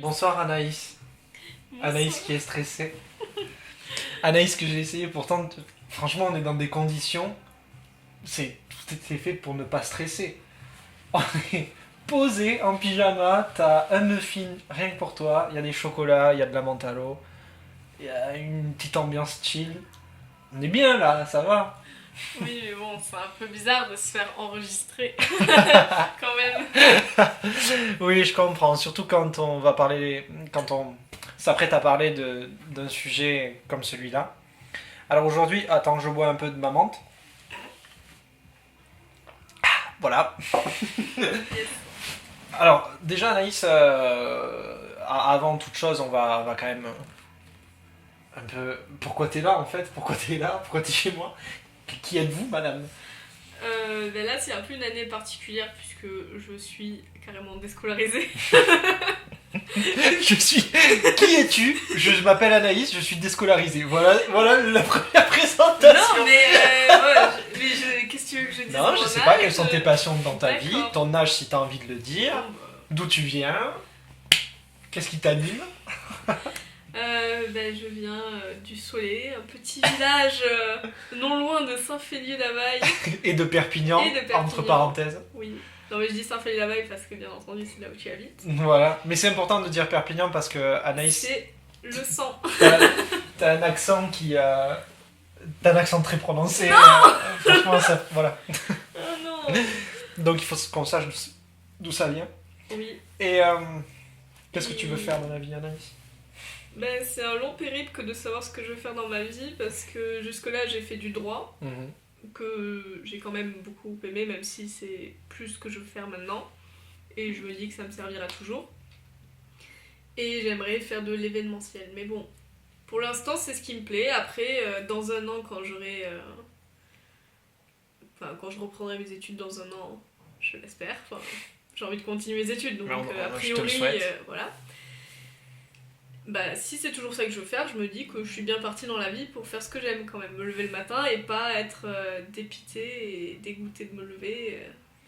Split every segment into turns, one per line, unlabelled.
Bonsoir Anaïs. Anaïs qui est stressée. Anaïs que j'ai essayé pourtant. Franchement, on est dans des conditions. Tout est fait pour ne pas stresser. On est posé en pyjama. T'as un muffin rien que pour toi. Il y a des chocolats, il y a de la menthe à l'eau. Il y a une petite ambiance chill. On est bien là, ça va.
Oui, mais bon, c'est un peu bizarre de se faire enregistrer quand même.
Oui, je comprends. Surtout quand on va parler, quand on s'apprête à parler d'un sujet comme celui-là. Alors aujourd'hui, attends, je bois un peu de ma menthe. Voilà.
Yes.
Alors déjà, Anaïs, avant toute chose, on va quand même un peu. Pourquoi t'es là en fait? Pourquoi t'es là? Pourquoi t'es chez moi? Qui êtes-vous, madame?
Ben là, c'est un peu une année particulière puisque je suis carrément déscolarisée.
Je suis. Qui es-tu? Je m'appelle Anaïs, je suis déscolarisée. Voilà la première présentation.
Non, mais qu'est-ce que tu veux que je dise?
Non, je sais pas quelles sont tes passions dans ta vie,
D'accord.
ton âge si t'as envie de le dire,
Bon,
d'où tu viens, qu'est-ce qui t'anime.
ben, je viens du Soleil, un petit village non loin de Saint-Féliu-la-Vaille.
Et de Perpignan,
Et de Perpignan.
entre parenthèses.
Oui. Non, mais je dis Saint-Féliu-la-Vaille parce que bien entendu, c'est là où tu habites.
Voilà, mais c'est important de dire Perpignan parce que Anaïs,
C'est le sang.
t'as un accent qui. T'as un accent très prononcé. Franchement, ça. Voilà.
Oh non.
Donc il faut qu'on sache d'où ça vient.
Oui.
Et qu'est-ce que tu veux faire dans la vie, Anaïs?
Ben, c'est un long périple que de savoir ce que je veux faire dans ma vie parce que jusque-là j'ai fait du droit que j'ai quand même beaucoup aimé même si c'est plus ce que je veux faire maintenant et je me dis que ça me servira toujours et j'aimerais faire de l'événementiel mais bon pour l'instant c'est ce qui me plaît après dans un an quand j'aurai enfin quand je reprendrai mes études dans un an je l'espère enfin, j'ai envie de continuer mes études donc
Mais
a
je te le
priori
souhaite.
voilà. Bah, si c'est toujours ça que je veux faire, je me dis que je suis bien partie dans la vie pour faire ce que j'aime quand même, me lever le matin et pas être dépitée et dégoûtée de me lever,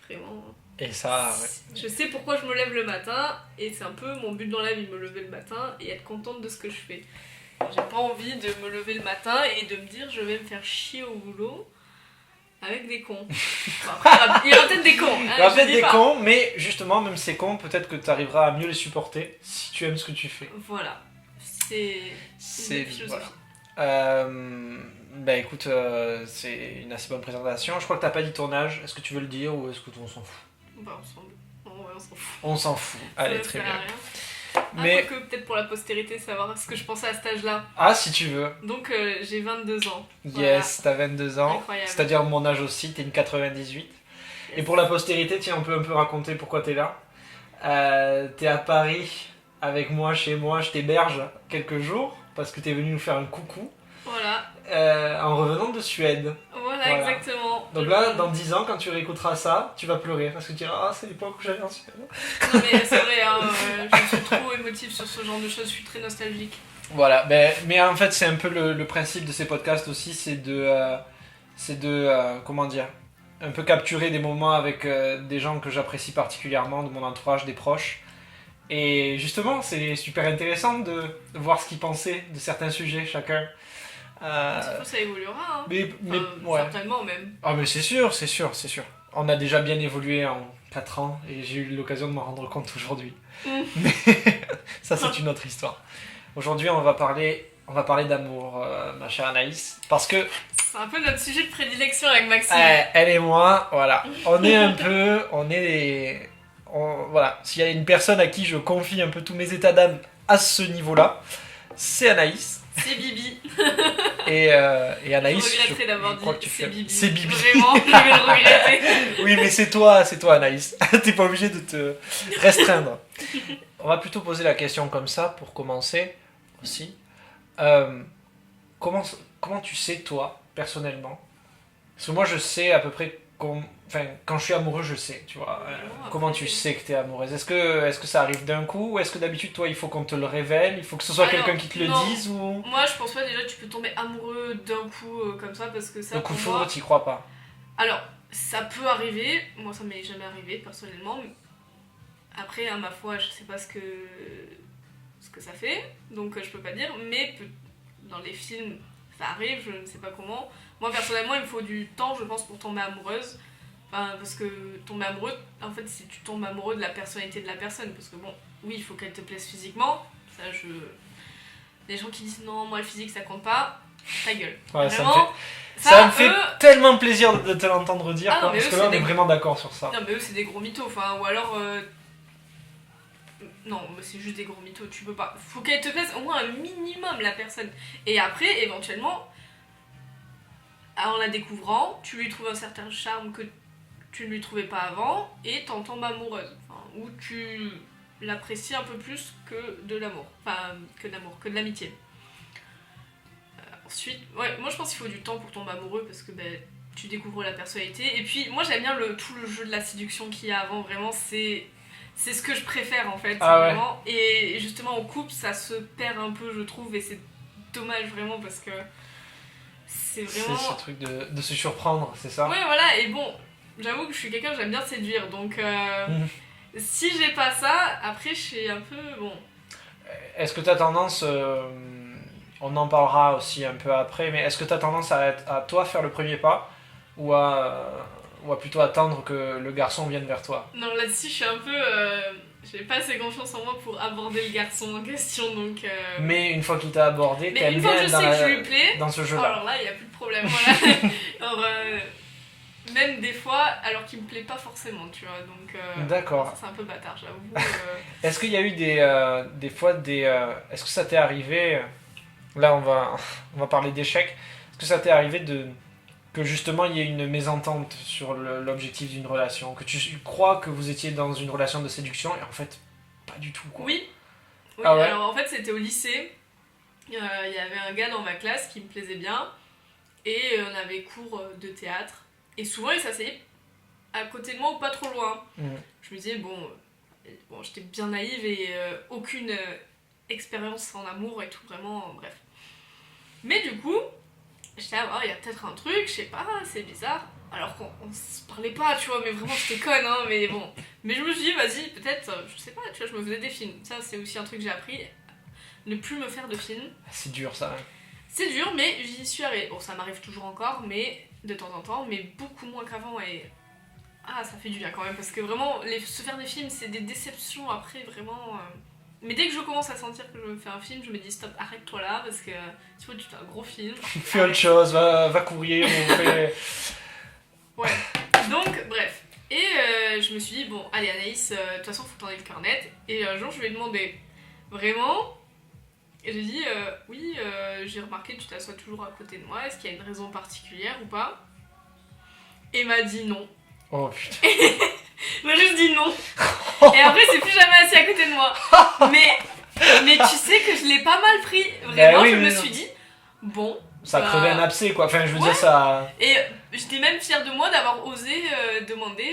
vraiment.
Et ça.
Je sais pourquoi je me lève le matin et c'est un peu mon but dans la vie, me lever le matin et être contente de ce que je fais. J'ai pas envie de me lever le matin et de me dire je vais me faire chier au boulot avec des cons. Enfin, après, il y aura peut-être des cons. Hein,
Il y aura
je
peut-être
dis
des
pas.
cons, mais justement, même ces cons, peut-être que tu arriveras à mieux les supporter si tu aimes ce que tu fais.
Voilà, c'est
C'est
une philosophie.
voilà. Bah écoute, c'est une assez bonne présentation. Je crois que t'as pas dit ton âge. Est-ce que tu veux le dire ou est-ce que on s'en fout?
Bah, on s'en fout.
On s'en fout. Allez,
Ça
très
sert à
bien.
rien.
Mais
Que peut-être pour la postérité, savoir ce que je pensais à cet âge-là.
ah, si tu veux.
Donc j'ai 22 ans.
Yes, t'as 22 ans.
Incroyable.
C'est-à-dire mon âge aussi. T'es une 98.
Voilà.
Et pour la postérité, tiens, on peut un peu raconter pourquoi t'es là. T'es à Paris avec moi, chez moi. Je t'héberge quelques jours parce que t'es venu nous faire un coucou.
Voilà,
En revenant de Suède.
voilà. Exactement.
Donc là, dans 10 ans, quand tu réécouteras ça, tu vas pleurer parce que tu diras ah, c'est l'époque où j'allais en Suède.
Non mais c'est vrai, hein, je suis trop émotive sur ce genre de choses, je suis très nostalgique.
Voilà, mais en fait, c'est un peu le principe de ces podcasts aussi, c'est de comment dire, un peu capturer des moments avec des gens que j'apprécie particulièrement, de mon entourage, des proches. Et justement, c'est super intéressant de voir ce qu'ils pensaient de certains sujets, chacun.
Du coup, ça évoluera, hein.
Mais
Enfin,
ouais.
certainement même.
Ah mais c'est sûr, c'est sûr, c'est sûr. On a déjà bien évolué en 4 ans et j'ai eu l'occasion de m'en rendre compte aujourd'hui. Mais ça c'est une autre histoire. Aujourd'hui on va parler d'amour, ma chère Anaïs, parce que
C'est un peu notre sujet de prédilection avec Maxime.
elle et moi, voilà, voilà, s'il y a une personne à qui je confie un peu tous mes états d'âme à ce niveau-là, c'est Anaïs.
C'est Bibi.
Et Anaïs,
Je regretterais d'avoir
crois
dit
que tu
c'est
fais-
Bibi.
C'est Bibi.
Vraiment, je vais le regretter.
Oui, mais c'est toi Anaïs. T'es pas obligé de te restreindre. On va plutôt poser la question comme ça pour commencer aussi. Comment tu sais, toi, personnellement? Parce que moi, je sais à peu près. Enfin, quand je suis amoureux, je sais, tu vois.
Bon,
Comment
après,
tu sais que t'es amoureuse? Est-ce que ça arrive d'un coup? Ou est-ce que d'habitude, toi, il faut qu'on te le révèle? Il faut que ce soit
Alors,
quelqu'un qui te le
non.
dise? Ou
Moi, je pense pas déjà tu peux tomber amoureux d'un coup comme ça parce que ça.
le coup de
pour moi-
foudre, t'y crois pas?
Alors, ça peut arriver. Moi, ça m'est jamais arrivé personnellement. Après, à ma foi, je sais pas ce que que ça fait, donc je peux pas dire, mais dans les films, ça arrive, je ne sais pas comment. Moi, personnellement, il me faut du temps, je pense, pour tomber amoureuse. Enfin, parce que tomber amoureux, en fait, si tu tombes amoureux de la personnalité de la personne, parce que bon, oui, il faut qu'elle te plaise physiquement, ça, les gens qui disent non, moi, le physique, ça compte pas, ta gueule.
Ouais,
vraiment,
ça me fait tellement plaisir de te l'entendre dire,
non,
parce que là, on est vraiment d'accord sur ça.
Non, mais eux, c'est des gros mythos, enfin, ou alors... Non, mais c'est juste des gros mythos, tu peux pas. Faut qu'elle te plaise au moins un minimum, la personne. Et après, éventuellement, en la découvrant, tu lui trouves un certain charme que tu ne lui trouvais pas avant, et t'en tombes amoureuse. Enfin, ou tu l'apprécies un peu plus que de l'amour. Enfin, que de l'amour, que de l'amitié. Ensuite, ouais, moi je pense qu'il faut du temps pour tomber amoureux, parce que tu découvres la personnalité. Et puis, moi j'aime bien tout le jeu de la séduction qu'il y a avant, vraiment, c'est ce que je préfère en fait, vraiment. Ouais. Et justement en couple ça se perd un peu je trouve, et c'est dommage vraiment parce que c'est vraiment...
C'est ce truc de se surprendre, c'est ça?
Ouais voilà, et bon, j'avoue que je suis quelqu'un, j'aime bien séduire, donc si j'ai pas ça, après je suis un peu bon...
Est-ce que t'as tendance, on en parlera aussi un peu après, mais est-ce que t'as tendance à toi faire le premier pas, ou à plutôt attendre que le garçon vienne vers toi?
Non, là-dessus, je suis un peu... j'ai pas assez confiance en moi pour aborder le garçon en question, donc...
Mais une fois qu'il t'a abordé, t'aimes bien
que je sais que je lui plais,
dans ce jeu-là.
Alors là, il n'y a plus de problème, voilà. Alors, même des fois, alors qu'il me plaît pas forcément, tu vois, donc...
D'accord.
C'est un peu bâtard, j'avoue.
Est-ce qu'il y a eu des fois des... Est-ce que ça t'est arrivé... Là, on va parler d'échecs. Est-ce que ça t'est arrivé que justement il y ait une mésentente sur l'objectif d'une relation, que tu crois que vous étiez dans une relation de séduction et en fait pas du tout quoi?
Oui,
ah ouais.
Alors en fait c'était au lycée, il y avait un gars dans ma classe qui me plaisait bien et on avait cours de théâtre et souvent il s'asseyait à côté de moi ou pas trop loin. Je me disais bon j'étais bien naïve et aucune expérience en amour et tout, vraiment bref. Mais du coup j'étais là, il y a peut-être un truc, je sais pas, c'est bizarre. Alors qu'on se parlait pas, tu vois, mais vraiment j'étais conne, hein, mais bon. Mais je me suis dit, vas-y, peut-être, je sais pas, tu vois, je me faisais des films. Ça, c'est aussi un truc que j'ai appris, ne plus me faire de films.
C'est dur ça.
C'est dur, mais j'y suis arrivée. Bon, ça m'arrive toujours encore, mais de temps en temps, mais beaucoup moins qu'avant, et... Ah, ça fait du bien quand même, parce que vraiment, se faire des films, c'est des déceptions après, vraiment... Mais dès que je commence à sentir que je me fais un film, je me dis stop, arrête-toi là, parce que tu vois, tu fais un gros film.
Fais autre chose, va courir, on fait...
Ouais, donc bref. Et je me suis dit, bon, allez Anaïs, de toute façon, faut que t'en aies le cœur net. Et un jour, je lui ai demandé, vraiment? Et j'ai dit, oui, j'ai remarqué que tu t'assois toujours à côté de moi, est-ce qu'il y a une raison particulière ou pas? Et il m'a dit non.
Oh putain.
Il m'a juste dit non. Et après, c'est plus jamais assis à côté de moi. Mais tu sais que je l'ai pas mal pris. Vraiment, je me suis dit, bon.
Ça crevait un abcès, quoi. Enfin, je veux dire, ça...
Et j'étais même fière de moi d'avoir osé demander.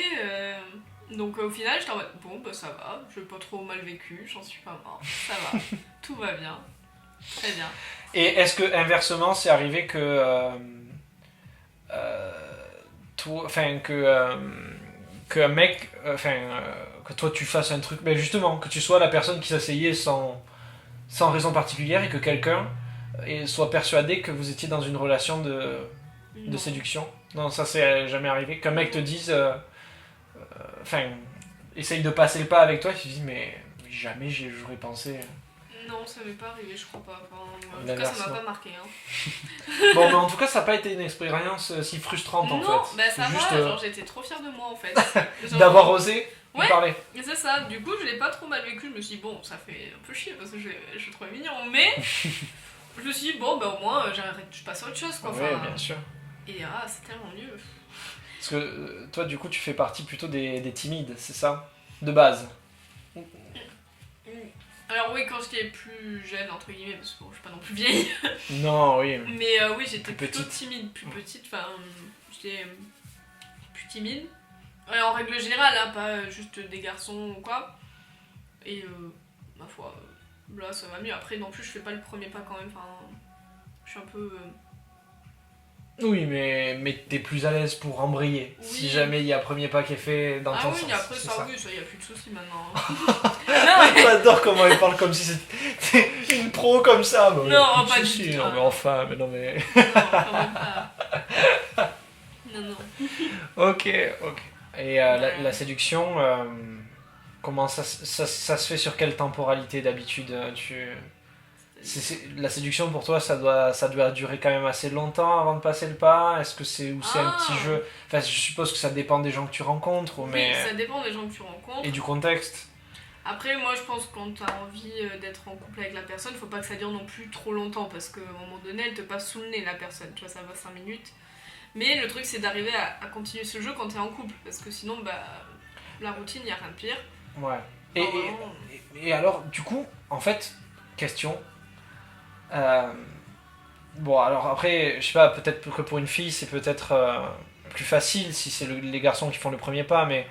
Donc au final, j'étais en mode, bon, bah ça va, je l'ai pas trop mal vécu, j'en suis pas mort, ça va, tout va bien. Très bien.
Et est-ce que, inversement, c'est arrivé que... que un mec, que toi tu fasses un truc, mais justement, que tu sois la personne qui s'asseyait sans raison particulière et que quelqu'un soit persuadé que vous étiez dans une relation de séduction? Non, ça c'est jamais arrivé. Qu'un mec te dise, essaye de passer le pas avec toi, et tu te dis, mais jamais j'aurais pensé.
Non, ça m'est pas arrivé, je crois pas. Enfin, en tout cas, ça m'a pas marqué. Hein.
Bon, mais en tout cas, ça n'a pas été une expérience si frustrante en fait.
Non, bah ça va, genre j'étais trop fière de moi en fait.
Genre... D'avoir osé parler.
C'est ça, du coup, je l'ai pas trop mal vécu. Je me suis dit, bon, ça fait un peu chier parce que je le trouvais mignon, mais je me suis dit, bon, bah au moins, je passe à autre chose quoi.
Oui, bien sûr.
Et c'est tellement mieux.
Parce que toi, du coup, tu fais partie plutôt des timides, c'est ça? De base.
Alors oui, quand j'étais plus jeune, entre guillemets, parce que bon, je suis pas non plus vieille.
Non, oui.
Mais oui, j'étais plutôt timide, plus petite, enfin, j'étais plus timide. En règle générale, hein, pas juste des garçons ou quoi. Et ma foi, là ça va mieux. Après, non plus, je fais pas le premier pas quand même, enfin, je suis un peu...
Oui, mais t'es plus à l'aise pour embrayer, oui. Si jamais il y a un premier pas qui est fait dans ton sens.
Ah oui, après ça, oui, ça y a plus de soucis maintenant.
Non, mais... J'adore comment elle parle comme si trop comme ça.
Non, pas du
si,
tout.
non, mais enfin, mais non, mais...
Non, quand même pas. Non.
Ok. Et la séduction, comment ça se fait sur quelle temporalité d'habitude la séduction pour toi, ça doit durer quand même assez longtemps avant de passer le pas. Est-ce que c'est un petit jeu? Enfin, je suppose que ça dépend des gens que tu rencontres, mais...
Oui, ça dépend des gens que tu rencontres.
Et du contexte.
Après, moi, je pense que quand t'as envie d'être en couple avec la personne, faut pas que ça dure non plus trop longtemps, parce qu'à un moment donné, elle te passe sous le nez, la personne. Tu vois, ça va 5 minutes. Mais le truc, c'est d'arriver à continuer ce jeu quand t'es en couple, parce que sinon, la routine, y a rien de pire.
Ouais.
Vraiment...
Et alors, du coup, en fait, question... bon, alors après, je sais pas, peut-être que pour une fille, c'est peut-être plus facile si c'est les garçons qui font le premier pas, mais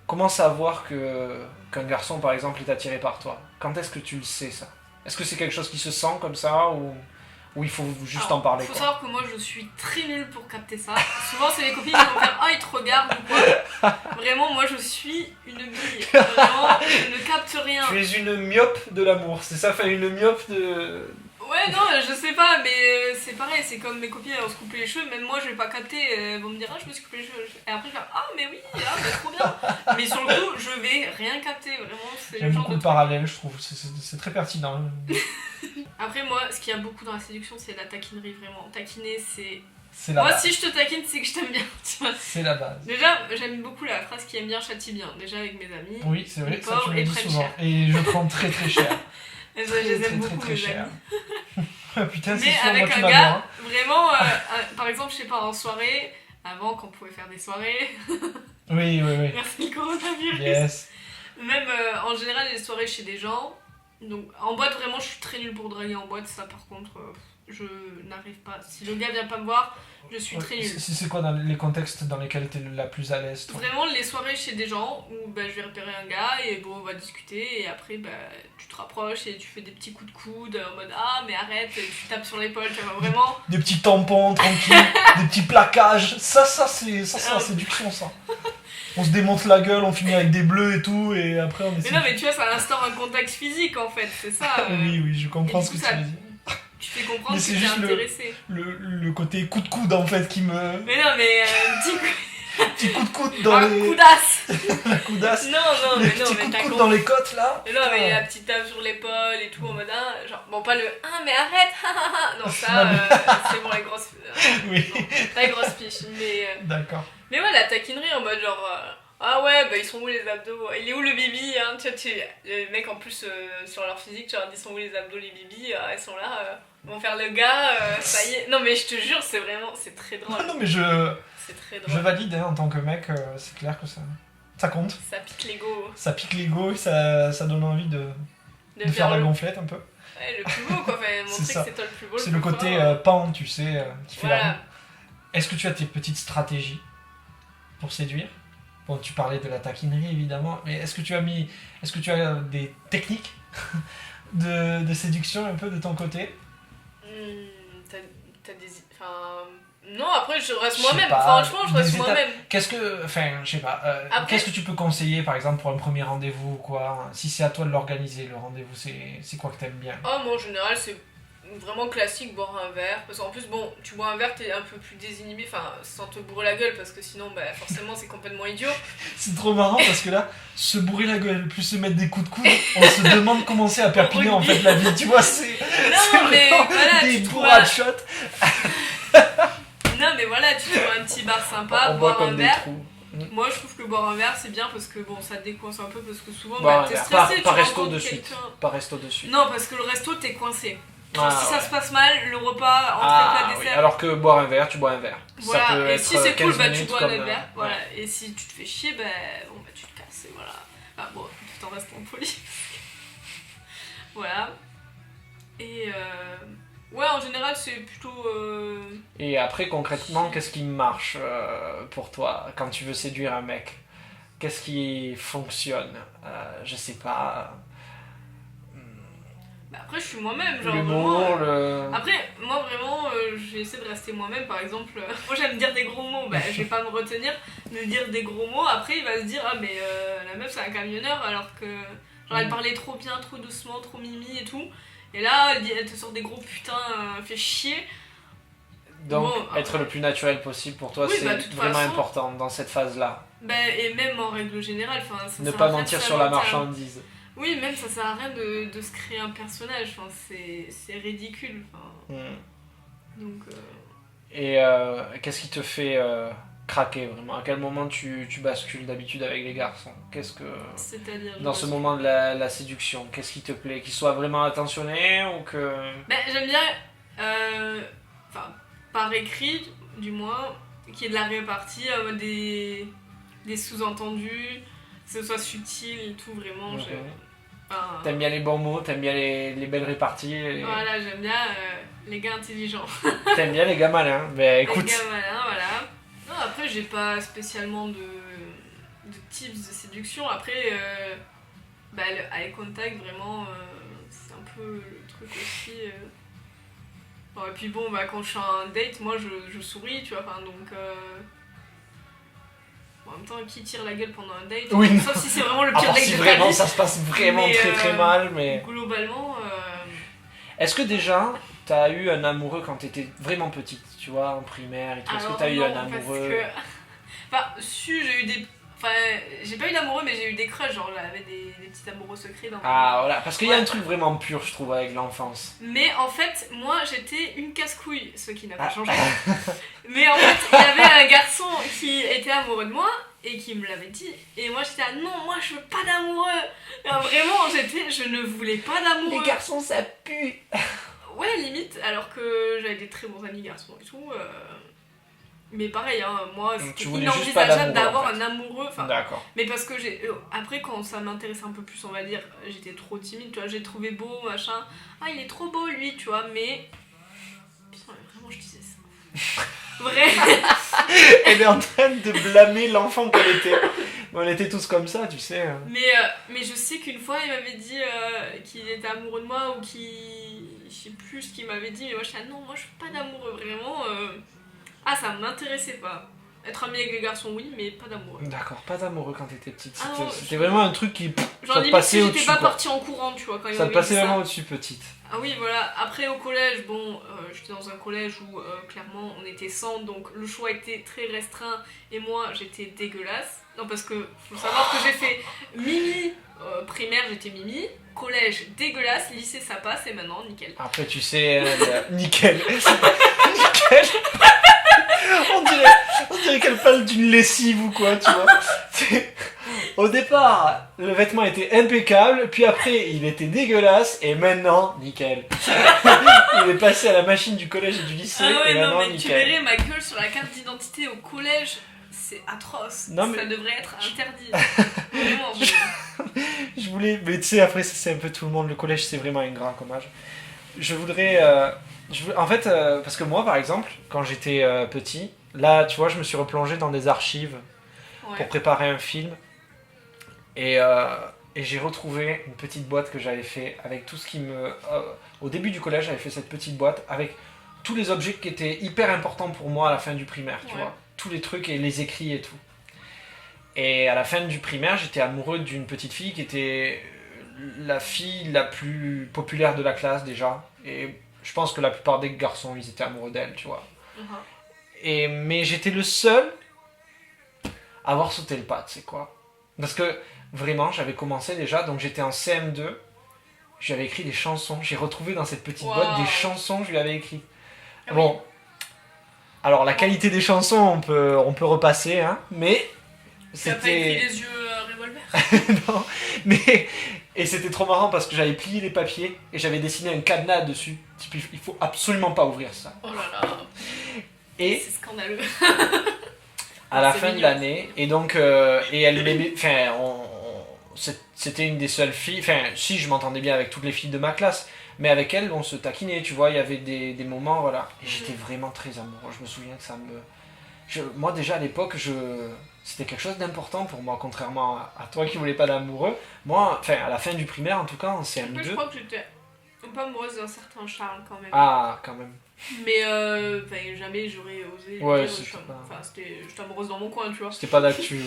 comment savoir qu'un garçon, par exemple, est attiré par toi? Quand est-ce que tu le sais, ça? Est-ce que c'est quelque chose qui se sent comme ça, ou il faut juste en parler,
faut
quoi?
savoir que moi, je suis très nulle pour capter ça. Souvent, c'est les copines qui vont faire « Ah, il te regarde » ou quoi. Vraiment, moi, je suis une bille. Vraiment, je ne capte rien.
Tu es une myope de l'amour, c'est ça? Fait une myope de...
Ouais, non, je sais pas, mais c'est pareil, c'est comme mes copines, elles vont se couper les cheveux, même moi je vais pas capter, elles vont me dire, ah, je me suis coupé les cheveux, et après je vais dire, ah, mais oui, trop bien. Mais sur le coup, je vais rien capter, vraiment, c'est le
J'aime
genre
beaucoup
de
le parallèle, je trouve, c'est très pertinent.
Après, moi, ce qu'il y a beaucoup dans la séduction, c'est la taquinerie, vraiment. Taquiner,
c'est la
moi,
base.
si je te taquine, c'est que je t'aime bien, tu vois.
C'est la base.
Déjà, j'aime beaucoup la phrase qui aime bien châtie bien, déjà avec mes amis.
Oui, c'est vrai, ça tu me
et
le dis
prennent
souvent.
cher.
Et je prends très très cher.
Je les aime beaucoup, mes amis.
Putain, c'est
Mais
sûr,
avec
moi, tu
un
m'as
gars,
bien, hein.
vraiment, par exemple, je sais pas, en soirée, avant qu'on pouvait faire des soirées,
Oui.
merci le coronavirus.
Yes.
Même en général, les soirées chez des gens. Donc en boîte, vraiment, je suis très nulle pour draguer en boîte. Ça, par contre, je n'arrive pas. Si le gars vient pas me voir, je suis très nulle.
C'est quoi dans les contextes dans lesquels t'es la plus à l'aise, toi?
Vraiment, les soirées chez des gens où je vais repérer un gars et bon, on va discuter. Et après, tu te rapproches et tu fais des petits coups de coude en mode ah, mais arrête, et tu tapes sur l'épaule, tu vois, vraiment.
Des petits tampons tranquilles, des petits plaquages. Ça c'est la séduction, ça. On se démonte la gueule, on finit avec des bleus et tout, et après on essaie.
Mais non, mais tu vois, ça instaure un contact physique en fait, c'est ça.
Oui, je comprends ce que tu veux dire.
Tu fais comprendre
Mais
que
c'est
t'es
juste
intéressé.
le côté coup de coude en fait qui me.
Mais non, mais
petit coup de coude dans
un
les.
coudasse.
La coudasse.
Non,
Les
mais
petits coups de
t'as
coude
compris.
dans les côtes là.
Mais non, mais la petite tape sur l'épaule et tout en mode genre, bon, pas le mais arrête, non, ça, c'est bon, les grosses.
Oui.
Non, pas les grosses piches, mais.
D'accord.
Mais ouais, la taquinerie en mode genre. Ah ouais, ils sont où les abdos? Il est où le bibi, hein? Tu vois, les mecs en plus sur leur physique, tu leur dis, ils sont où les abdos, les bibis? Ils sont là, ils vont faire le gars, ça y est. Non, mais je te jure, c'est très drôle.
Non, mais
C'est très
je
drôle.
valide hein, en tant que mec, c'est clair que ça compte.
Ça pique l'ego.
Ça pique l'ego et ça donne envie de faire la gonflette un peu.
Ouais, le plus beau quoi, enfin, montrer
C'est ça.
que c'est toi le plus beau.
C'est le côté pan, tu sais, qui fait la
Voilà.
roue. Est-ce que tu as tes petites stratégies pour séduire? Bon, tu parlais de la taquinerie évidemment, mais est-ce que tu as des techniques de séduction un peu de ton côté?
T'as des. Enfin. Non, après je reste
Je
moi-même.
sais pas,
Franchement, je reste
des étapes.
moi-même.
Je sais pas,
Après-
qu'est-ce que tu peux conseiller par exemple pour un premier rendez-vous ou quoi? Si c'est à toi de l'organiser, le rendez-vous, c'est quoi que t'aimes bien?
Oh, moi en général, c'est vraiment classique boire un verre. Parce qu'en plus, bon, tu bois un verre, t'es un peu plus désinhibé, enfin, sans te bourrer la gueule, parce que sinon, forcément, c'est complètement idiot.
C'est trop marrant parce que là, se bourrer la gueule, plus se mettre des coups de coude, on se demande comment c'est à Perpignan en fait la vie, tu vois, c'est
Non, mais
vraiment
voilà,
des
tu trouves
bourrades
un...
shot.
Non, mais voilà, tu trouves un petit bar sympa,
On boit
boire un
comme des
verre.
trous.
Moi, je trouve que boire un verre, c'est bien parce que bon, ça te décoince un peu, parce que souvent,
Boire un
t'es
verre.
stressé,
Pas
tu
resto
rencontres
de suite.
quelqu'un.
Pas resto de suite.
Non, parce que le resto, t'es coincé.
Ah,
Si ça
ouais.
se passe mal, le repas, entrée, plat,
Oui.
dessert.
Alors que boire un verre, tu bois un verre.
Voilà,
Ça peut
et
être
si c'est
15
cool, tu
minutes
bois un
comme,
autre verre. Voilà.
ouais.
Et si tu te fais chier, tu te casses, et voilà. Enfin bon, tout en restant poli. Voilà. Et ouais, en général, c'est plutôt.
Et après, concrètement, qu'est-ce qui marche pour toi quand tu veux séduire un mec? Qu'est-ce qui fonctionne? Je sais pas.
Après, je suis moi-même, genre
L'humour,
vraiment. Après, moi vraiment, j'essaie de rester moi-même. Par exemple, moi j'aime dire des gros mots, je vais pas me retenir de dire des gros mots. Après, il va se dire, ah, mais la meuf c'est un camionneur, alors que. Genre, elle parlait trop bien, trop doucement, trop mimi et tout. Et là, elle te sort des gros putains, fait chier.
Donc,
bon,
être le plus naturel possible pour toi,
oui,
c'est vraiment
façon,
important dans cette phase-là.
Et même en règle générale,
ne pas mentir sur la marchandise.
Oui, même ça sert à rien de se créer un personnage, c'est ridicule. Donc,
Et qu'est-ce qui te fait craquer vraiment? À quel moment tu bascules d'habitude avec les garçons?
C'est-à-dire
dans ce moment de la séduction, qu'est-ce qui te plaît? Qu'ils soient vraiment attentionnés ou que...
J'aime bien, par écrit du moins, qu'il y ait de la répartie, des sous-entendus, que ce soit subtil et tout, vraiment.
T'aimes bien les bons mots, t'aimes bien les belles réparties.
Voilà, j'aime bien les gars intelligents.
T'aimes bien les gars malins, mais écoute.
Les gars malins, voilà. Non, après, j'ai pas spécialement de tips de séduction. Après, le eye contact, vraiment, c'est un peu le truc aussi. Et puis bon, quand je suis à un date, moi je souris, tu vois, donc. En même temps, qui tire la gueule pendant un date?
Oui,
sauf si c'est vraiment le pire date
si
de
vraiment
ta vie.
ça se passe vraiment très mal, mais...
Globalement...
Est-ce que déjà, t'as eu un amoureux quand t'étais vraiment petite, tu vois, en primaire et tout? Est-ce que t'as eu un amoureux?
J'ai eu des... j'ai pas eu d'amoureux, mais j'ai eu des crushs, genre j'avais des petits amoureux secrets dans
voilà, parce qu'il y a un truc vraiment pur, je trouve, avec l'enfance.
Mais en fait, moi j'étais une casse-couille, ce qui n'a pas changé. Mais en fait, il y avait un garçon qui était amoureux de moi et qui me l'avait dit. Et moi j'étais non, moi je veux pas d'amoureux. Vraiment, je ne voulais pas d'amoureux.
Les garçons ça pue.
Ouais, limite, alors que j'avais des très bons amis garçons et tout. Mais pareil, moi c'était inenvisageable d'avoir un amoureux.
D'accord.
Mais parce que après, quand ça m'intéressait un peu plus, on va dire, j'étais trop timide, tu vois, j'ai trouvé beau, machin. Ah, il est trop beau lui, tu vois, mais. Putain, vraiment, je disais ça. Vrai.
Elle est en train de blâmer l'enfant qu'elle était. On était tous comme ça, tu sais.
Mais je sais qu'une fois, il m'avait dit qu'il était amoureux de moi ou qu'il. Je sais plus ce qu'il m'avait dit, mais moi je disais non, moi je suis pas d'amoureux, vraiment. Ça m'intéressait pas. Être amie avec les garçons, oui, mais pas d'amoureux.
D'accord, pas d'amoureux quand t'étais petite. C'était vraiment un truc qui.
Genre, limite, si j'étais pas partie en courant, tu vois, quand il
ça te passait vraiment au-dessus, petite.
Ah oui, voilà. Après, au collège, j'étais dans un collège où, clairement, on était 100, donc le choix était très restreint, et moi, j'étais dégueulasse. Non, parce que, faut savoir que j'ai fait Mimi, primaire, j'étais Mimi, collège, dégueulasse, lycée, ça passe, et maintenant, nickel.
Après, tu sais, nickel. nickel. On dirait qu'elle parle d'une lessive ou quoi, tu vois. Au départ, le vêtement était impeccable, puis après, il était dégueulasse, et maintenant, nickel. Il est passé à la machine du collège et du lycée, et maintenant, nickel.
Tu verrais ma gueule sur la carte d'identité au collège, c'est atroce. Ça devrait être interdit. Vraiment.
Je voulais... Mais tu sais, après, c'est un peu tout le monde, le collège, c'est vraiment ingrat comme âge. Je voudrais... En fait, parce que moi, par exemple, quand j'étais petit, là, tu vois, je me suis replongé dans des archives pour préparer un film. Et j'ai retrouvé une petite boîte que j'avais fait avec tout ce qui me... au début du collège, j'avais fait cette petite boîte avec tous les objets qui étaient hyper importants pour moi à la fin du primaire, tu vois. Tous les trucs et les écrits et tout. Et à la fin du primaire, j'étais amoureux d'une petite fille qui était la fille la plus populaire de la classe déjà. Et je pense que la plupart des garçons, ils étaient amoureux d'elle, tu vois. Mais j'étais le seul à avoir sauté le pas, tu sais quoi. Parce que vraiment, j'avais commencé déjà, donc j'étais en CM2. J'avais écrit des chansons. J'ai retrouvé dans cette petite boîte des chansons que je lui avais écrites. Bon. Alors, la qualité des chansons, on peut repasser, hein, mais...
Tu n'as pas écrit les yeux revolver?
Non, mais... Et c'était trop marrant parce que j'avais plié les papiers et j'avais dessiné un cadenas dessus. Il faut absolument pas ouvrir ça.
Oh là là.
Et
c'est scandaleux.
À la fin de l'année, et donc... et elle m'aimait... Enfin, c'était une des seules filles... Enfin, si, je m'entendais bien avec toutes les filles de ma classe, mais avec elle, on se taquinait, tu vois, il y avait des moments, voilà. Et j'étais vraiment très amoureux. Je me souviens que ça me... Moi, déjà, à l'époque, c'était quelque chose d'important pour moi, contrairement à toi qui voulais pas d'amoureux. Moi, enfin, à la fin du primaire, en tout cas, en CM2...
Je crois que j'étais peu amoureuse d'un certain Charles quand même.
Ah, quand même.
Mais jamais j'aurais osé lui dire je suis amoureuse dans mon coin, tu vois.
C'était pas d'actu.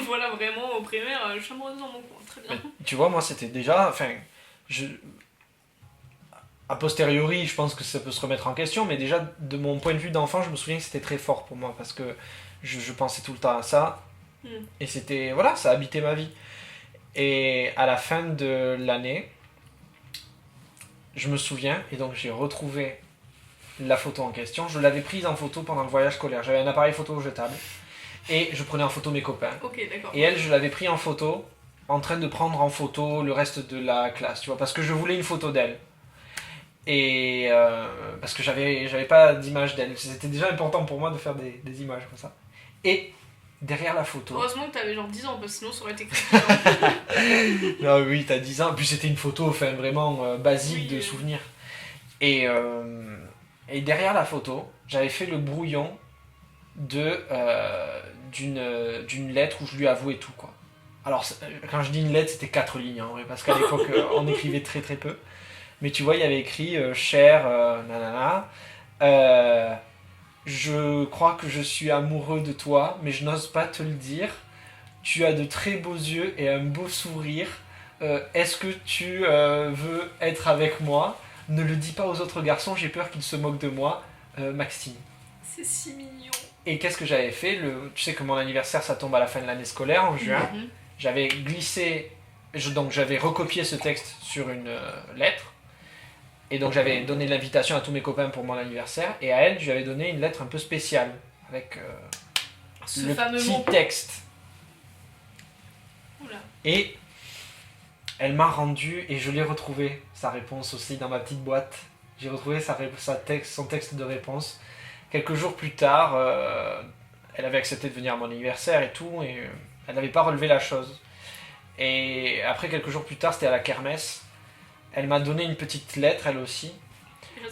Voilà, vraiment, au primaire, je suis amoureuse dans mon coin, très bien.
Mais, tu vois, moi c'était déjà... A posteriori, je pense que ça peut se remettre en question, mais déjà, de mon point de vue d'enfant, je me souviens que c'était très fort pour moi, parce que je pensais tout le temps à ça, et c'était... Voilà, ça habitait ma vie. Et à la fin de l'année, je me souviens, et donc j'ai retrouvé la photo en question. Je l'avais prise en photo pendant le voyage scolaire. J'avais un appareil photo jetable et je prenais en photo mes copains.
Ok, d'accord.
Et elle, je l'avais pris en photo, en train de prendre en photo le reste de la classe, tu vois, parce que je voulais une photo d'elle. Et parce que j'avais pas d'image d'elle. C'était déjà important pour moi de faire des images comme ça. Et derrière la photo...
Heureusement que t'avais genre 10 ans, parce que sinon ça aurait été creepy.
Non, oui, t'as 10 ans. Puis c'était une photo vraiment basique de souvenir. Et derrière la photo, j'avais fait le brouillon d'une lettre où je lui avouais tout, quoi. Alors, quand je dis une lettre, c'était 4 lignes, en vrai, parce qu'à l'époque, on écrivait très très peu. Mais tu vois, il y avait écrit cher, nanana. Je crois que je suis amoureux de toi, mais je n'ose pas te le dire. Tu as de très beaux yeux et un beau sourire. Est-ce que tu veux être avec moi ? Ne le dis pas aux autres garçons, j'ai peur qu'ils se moquent de moi. Maxime.
C'est si mignon.
Et qu'est-ce que j'avais fait ? Tu sais que mon anniversaire, ça tombe à la fin de l'année scolaire, en juin. J'avais glissé... Donc j'avais recopié ce texte sur une lettre. Et donc j'avais donné l'invitation à tous mes copains pour mon anniversaire. Et à elle, je lui avais donné une lettre un peu spéciale. Avec le petit texte.
Oula.
Et elle m'a rendu, et je l'ai retrouvé, sa réponse aussi dans ma petite boîte. J'ai retrouvé son texte de réponse. Quelques jours plus tard, elle avait accepté de venir à mon anniversaire et tout, et elle n'avait pas relevé la chose. Et après, quelques jours plus tard, c'était à la kermesse. Elle m'a donné une petite lettre, elle aussi.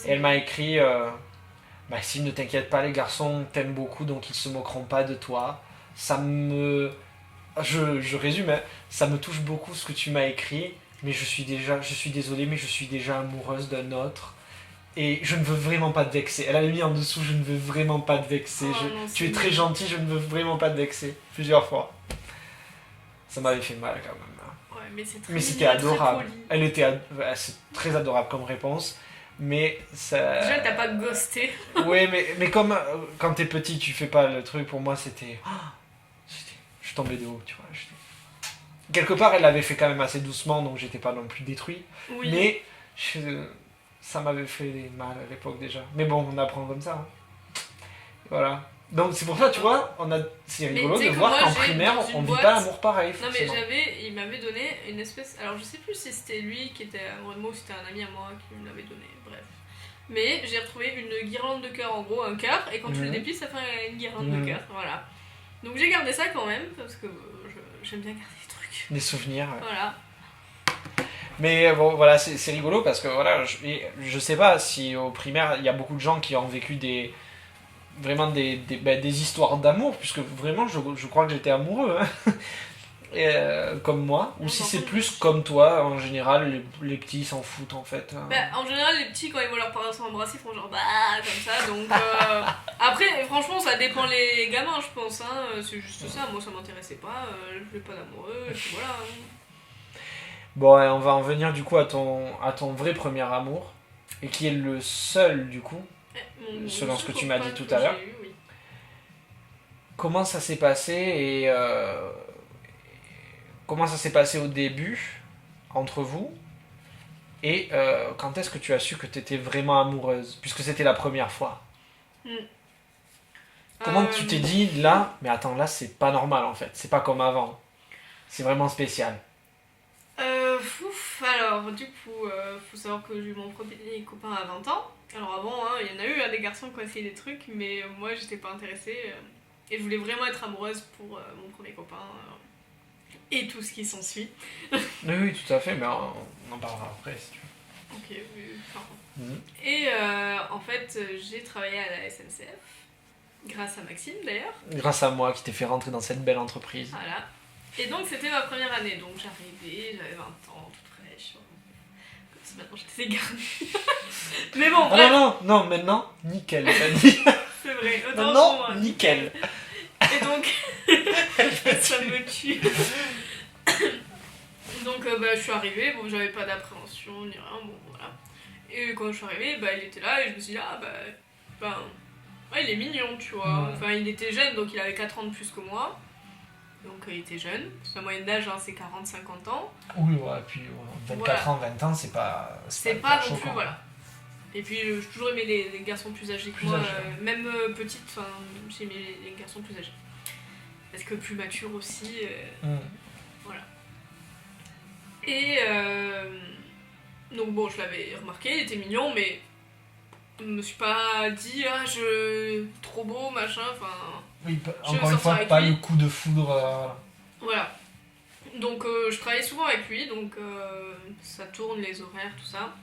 Et elle m'a écrit Maxime, ne t'inquiète pas, les garçons t'aiment beaucoup, donc ils se moqueront pas de toi. Ça me... Je résume, hein. Ça me touche beaucoup ce que tu m'as écrit, mais je suis désolée, mais je suis déjà amoureuse d'un autre. Et je ne veux vraiment pas te vexer. Elle avait mis en dessous, je ne veux vraiment pas te vexer. Tu es très gentil, je ne veux vraiment pas te vexer. Plusieurs fois. Ça m'avait fait mal quand même.
Ouais,
mais c'était adorable. C'est très adorable comme réponse. Mais ça...
Déjà, t'as pas ghosté.
Oui, mais comme quand t'es petit, tu fais pas le truc. Pour moi, c'était... Je suis tombé de haut, tu vois. Quelque part, elle l'avait fait quand même assez doucement, donc j'étais pas non plus détruit. Oui. Mais ça m'avait fait mal à l'époque déjà. Mais bon, on apprend comme ça. Hein. Voilà. Donc c'est pour ça, tu vois, c'est rigolo de voir qu'en primaire, on vit pas l'amour pareil.
Non mais il m'avait donné une espèce... Alors je sais plus si c'était lui qui était amoureux de moi ou si c'était un ami à moi qui me l'avait donné, bref. Mais j'ai retrouvé une guirlande de cœur, en gros un cœur, et quand tu le déplies, ça fait une guirlande de cœur, voilà. Donc j'ai gardé ça quand même, parce que j'aime bien garder des trucs.
Des souvenirs. Ouais.
Voilà.
Mais bon, voilà, c'est rigolo parce que voilà, je sais pas si au primaire, il y a beaucoup de gens qui ont vécu des histoires d'amour, puisque vraiment, je crois que j'étais amoureux, hein. Et, comme moi, ou si c'est plus comme toi, en général, les petits s'en foutent en fait. Hein.
En général, les petits, quand ils voient leurs parents s'embrasser, ils font genre comme ça, donc... Après, franchement, ça dépend les gamins, je pense, hein. C'est juste ça, moi ça m'intéressait pas, je voulais pas d'amoureux, et puis voilà.
Bon, on va en venir du coup à ton vrai premier amour, et qui est le seul du coup, selon ce que tu m'as dit tout à l'heure.
Oui.
Comment ça s'est passé et comment ça s'est passé au début entre vous et quand est-ce que tu as su que tu étais vraiment amoureuse, puisque c'était la première fois. Comment tu t'es dit là, mais attends, là c'est pas normal en fait, c'est pas comme avant, c'est vraiment spécial.
Alors du coup, faut savoir que j'ai eu mon premier copain à 20 ans. Alors avant, il y en a eu des garçons qui ont essayé des trucs, mais moi j'étais pas intéressée. Et je voulais vraiment être amoureuse pour mon premier copain et tout ce qui s'ensuit.
Oui, tout à fait, mais on en parlera après si tu veux.
Ok, oui. Et en fait, j'ai travaillé à la SNCF, grâce à Maxime d'ailleurs.
Grâce à moi qui t'ai fait rentrer dans cette belle entreprise.
Voilà. Et donc c'était ma première année, donc j'arrivais, j'avais 20 ans, toute fraîche, comme ça. si maintenant j'étais égarnie. Mais bon,
bref. Non, maintenant, nickel, t'as dit.
C'est vrai,
non, nickel.
Et donc, ça me tue. Donc, je suis arrivée, bon, j'avais pas d'appréhension ni rien, bon, voilà. Et quand je suis arrivée, il était là et je me suis dit, il est mignon, tu vois. Enfin, il était jeune, donc il avait 4 ans de plus que moi. Donc, il était jeune. La moyenne d'âge, c'est 40-50 ans.
Oui, ouais, puis 24 ans, 20 ans, c'est pas
pas non
choquant.
plus, voilà. Et puis, j'ai toujours aimé les garçons plus âgés que moi. Même petite, j'ai aimé les garçons plus âgés. Parce que plus mature aussi. Voilà. Et donc bon, je l'avais remarqué, il était mignon, mais je me suis pas dit trop beau, machin, enfin...
Oui, encore une fois, pas le coup de foudre.
Voilà. Donc je travaillais souvent avec lui, donc ça tourne, les horaires, tout ça.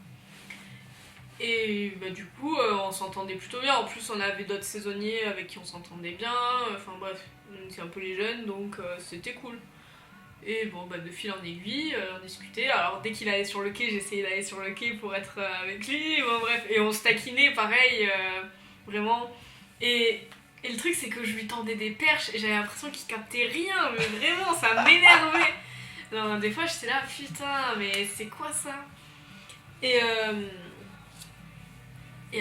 Et du coup, on s'entendait plutôt bien. En plus, on avait d'autres saisonniers avec qui on s'entendait bien. Enfin bref, c'est un peu les jeunes, donc c'était cool. Et bon, de fil en aiguille, on discutait. Alors, dès qu'il allait sur le quai, j'essayais d'aller sur le quai pour être avec lui. Bon, bref, et on se taquinait pareil, vraiment. Et le truc, c'est que je lui tendais des perches et j'avais l'impression qu'il captait rien, mais vraiment, ça m'énervait. Non, des fois, j'étais là, putain, mais c'est quoi ça? Et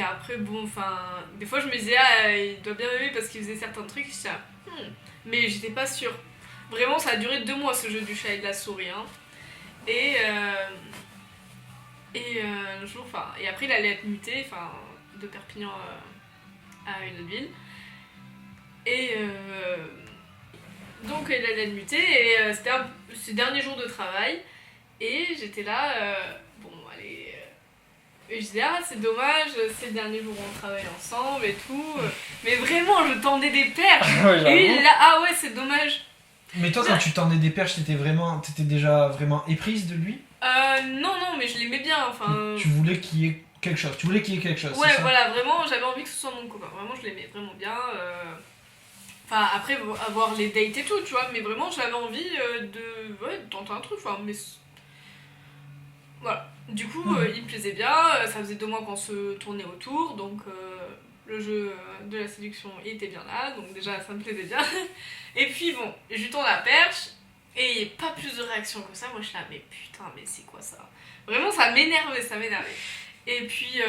après, bon, des fois, je me disais, il doit bien m'aimer parce qu'il faisait certains trucs. J'étais là, mais j'étais pas sûre. Vraiment, ça a duré 2 mois ce jeu du chat et de la souris. Hein. Et un jour, et après il allait être muté, de Perpignan à une autre ville. Et donc il allait être muté et c'était ses derniers jours de travail. Et j'étais là, et je disais, c'est dommage, c'est le dernier jour où on travaille ensemble et tout. Mais vraiment, je tendais des perches. Et lui, il est là, ouais, c'est dommage.
Mais toi, quand tu tendais des perches, t'étais déjà vraiment éprise de lui?
Non, mais je l'aimais bien,
Tu voulais qu'il y ait quelque chose,
Ouais, c'est ça voilà, vraiment, j'avais envie que ce soit mon copain. Vraiment, je l'aimais vraiment bien. Après, avoir les dates et tout, tu vois, mais vraiment, j'avais envie de tenter un truc, mais... Voilà. Du coup, il me plaisait bien, ça faisait 2 mois qu'on se tournait autour, donc... Le jeu de la séduction était bien là, donc déjà ça me plaisait bien. Et puis bon, je lui tends la perche, et il n'y a pas plus de réaction que ça. Moi je suis là, mais putain, mais c'est quoi ça? Vraiment ça m'énervait. Et puis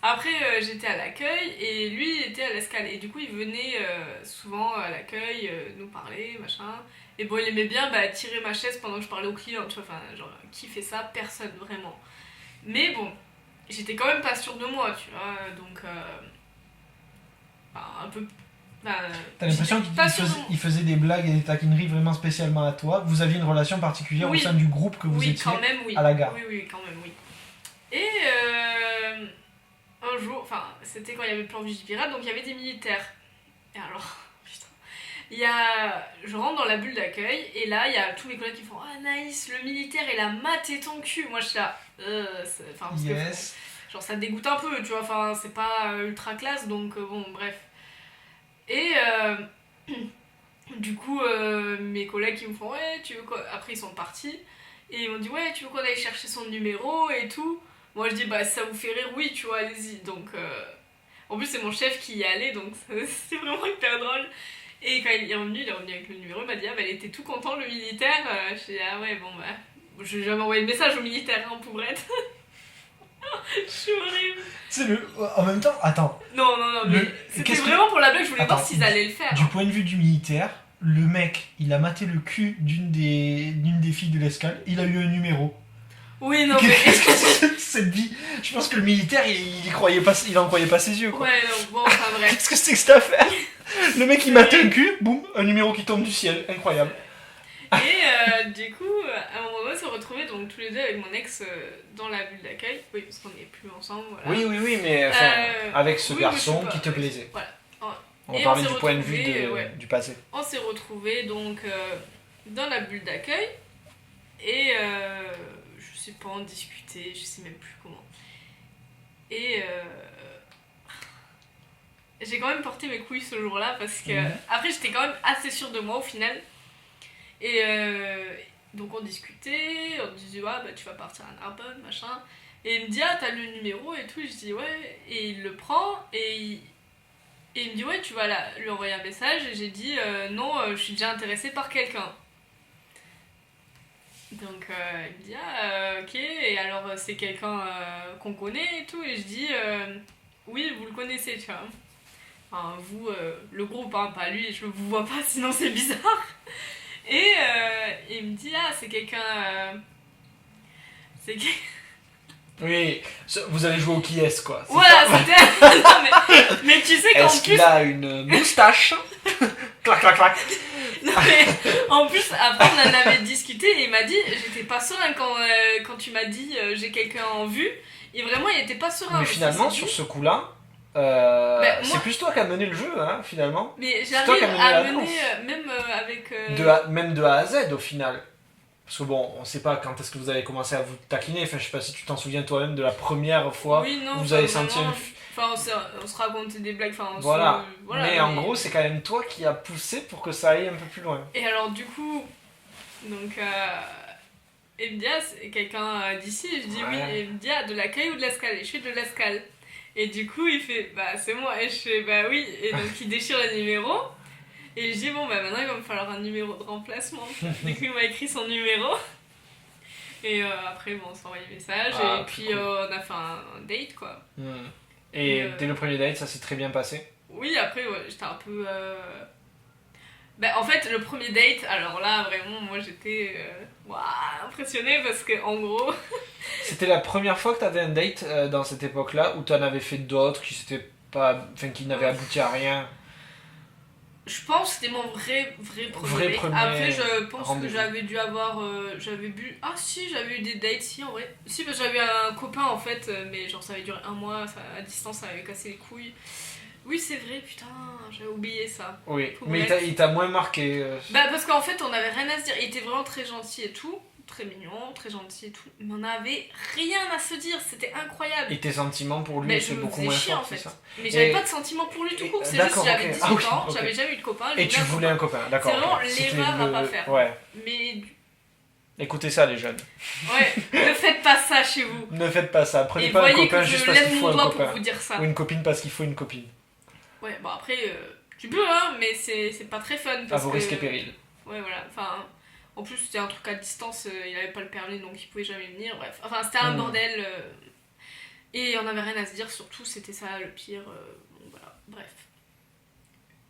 après j'étais à l'accueil, et lui il était à l'escale. Et du coup il venait souvent à l'accueil nous parler, machin. Et bon, il aimait bien tirer ma chaise pendant que je parlais aux clients, tu vois, genre qui fait ça? Personne, vraiment. Mais bon, j'étais quand même pas sûre de moi, tu vois, donc un peu...
T'as l'impression qu'il faisait des blagues et des taquineries vraiment spécialement à toi. Vous aviez une relation particulière au sein du groupe que vous étiez
quand même,
à la gare.
Oui, quand même, oui. Et un jour, c'était quand il y avait le plan Vigipirate, donc il y avait des militaires. Et alors, putain, je rentre dans la bulle d'accueil, et là, il y a tous mes collègues qui font « Ah, Anaïs, le militaire, il a maté ton cul !» Moi, je suis là...
yes.
Genre, ça dégoûte un peu, tu vois, c'est pas ultra classe, donc bon, bref. Et du coup, mes collègues, ils me font « Ouais, tu veux quoi ?» Après, ils sont partis, et ils m'ont dit « Ouais, tu veux qu'on aille chercher son numéro et tout ?» Moi, je dis « Bah, ça vous fait rire, oui, tu vois, allez-y. » Donc, en plus, c'est mon chef qui y est allé, donc c'est vraiment hyper drôle. Et quand il est revenu avec le numéro, il m'a dit « Ah, il était tout content, le militaire. » Je dis « Ah ouais, bon, je vais jamais envoyer de message au militaire, pour être. Je suis horrible.
En même temps, attends.
Non, mais c'était vraiment pour la blague, je voulais voir s'ils allaient le faire.
Du point de vue du militaire, le mec, il a maté le cul d'une des filles de l'escale, il a eu un numéro.
Oui, non, mais...
Qu'est-ce que c'est cette vie? Je pense que le militaire, il en croyait pas ses yeux, quoi.
Ouais, non, bon, bref.
Qu'est-ce que c'est que cette affaire? Le mec, il mate le cul, boum, un numéro qui tombe du ciel, incroyable.
Et du coup, à un moment donné, on s'est retrouvés donc, tous les deux avec mon ex dans la bulle d'accueil. Oui, parce qu'on n'est plus ensemble, voilà.
Oui, mais avec ce garçon qui te plaisait.
Voilà.
On va parler du point de vue du passé.
On s'est retrouvés donc dans la bulle d'accueil et je sais pas, on discutait, je sais même plus comment. Et j'ai quand même porté mes couilles ce jour-là parce que après j'étais quand même assez sûre de moi au final. Et Donc on discutait, on disait ouais bah tu vas partir à Narbonne, machin. Et il me dit ah t'as le numéro et tout, et je dis ouais, et il le prend et il me dit ouais tu vas lui envoyer un message, et j'ai dit non je suis déjà intéressée par quelqu'un. Donc il me dit ah ok, et alors c'est quelqu'un qu'on connaît et tout, et je dis oui vous le connaissez tu vois. Enfin vous, le groupe, hein, pas lui, je vous vois pas sinon c'est bizarre. Et il me dit ah c'est quelqu'un... c'est
Oui, vous allez jouer au qui est-ce quoi.
Voilà, c'était... non, mais tu sais qu'en
Est-ce
plus...
qu'il a une moustache? Clac, clac, clac.
Non, mais en plus, après, on en avait discuté et il m'a dit... J'étais pas serein quand tu m'as dit j'ai quelqu'un en vue. Et vraiment, il était pas serein.
Mais finalement, sur ce coup-là,
moi...
c'est plus toi qui as mené le jeu, hein, finalement.
Mais j'arrive à mener, même avec...
Même de A à Z, au final. Parce que bon, on sait pas quand est-ce que vous avez commencé à vous taquiner. Enfin, je sais pas si tu t'en souviens toi-même de la première fois où vous avez senti une...
Enfin, on se racontait des blagues, enfin,
voilà. Mais en gros, c'est quand même toi qui as poussé pour que ça aille un peu plus loin.
Et alors, du coup, donc, il me dit, ah, c'est quelqu'un d'ici? Je dis oui. Et il me dit, ah, de la Caille ou de l'Escale? Et je fais de l'Escale. Et du coup, il fait, bah, c'est moi. Et je fais, bah oui. Et donc, il déchire le numéro. Et je dis, bon, bah maintenant il va me falloir un numéro de remplacement. Du coup, il m'a écrit son numéro. Et après, bon, on s'est envoyé des messages. Et puis, cool. On a fait un date, quoi.
Et dès le premier date, ça s'est très bien passé?
Oui, après, ouais, j'étais un peu... Bah, en fait, le premier date, alors là, vraiment, moi, j'étais impressionnée parce que, en gros...
C'était la première fois que t'avais un date dans cette époque-là, ou t'en avais fait d'autres qui n'avaient abouti à rien?
Je pense que c'était mon vrai premier date. Après, je pense que j'avais dû avoir... j'avais bu... Ah si, j'avais eu des dates, si, en vrai. Si, parce que j'avais un copain, en fait, mais genre, ça avait duré 1 mois, à distance, ça avait cassé les couilles. Oui, c'est vrai, putain, j'avais oublié ça.
Oui, mais il t'a moins marqué.
Bah, parce qu'en fait, on avait rien à se dire. Il était vraiment très gentil et tout. Très mignon, très gentil et tout. Mais on avait rien à se dire, c'était incroyable.
Et tes sentiments pour lui, c'est beaucoup moins fort,
en fait. Mais j'avais pas de sentiments pour lui tout court, c'est juste que j'avais 18 ans, j'avais jamais eu de copain.
Et tu voulais un copain, d'accord.
C'est vraiment l'erreur à pas faire.
Ouais.
Mais...
Écoutez ça, les jeunes.
Ouais, ne faites pas ça chez vous.
Ne faites pas ça, prenez pas un copain juste parce qu'il faut un copain.
Pour vous dire ça.
Ou une copine parce qu'il faut une copine.
Ouais, bon après, tu peux, hein, mais c'est pas très fun.
À vos risques et périls.
Ouais, voilà, enfin... En plus, c'était un truc à distance, il avait pas le permis donc il pouvait jamais venir. Bref, enfin, c'était un bordel. Et on avait rien à se dire, surtout, c'était ça le pire. Bon, voilà, bref.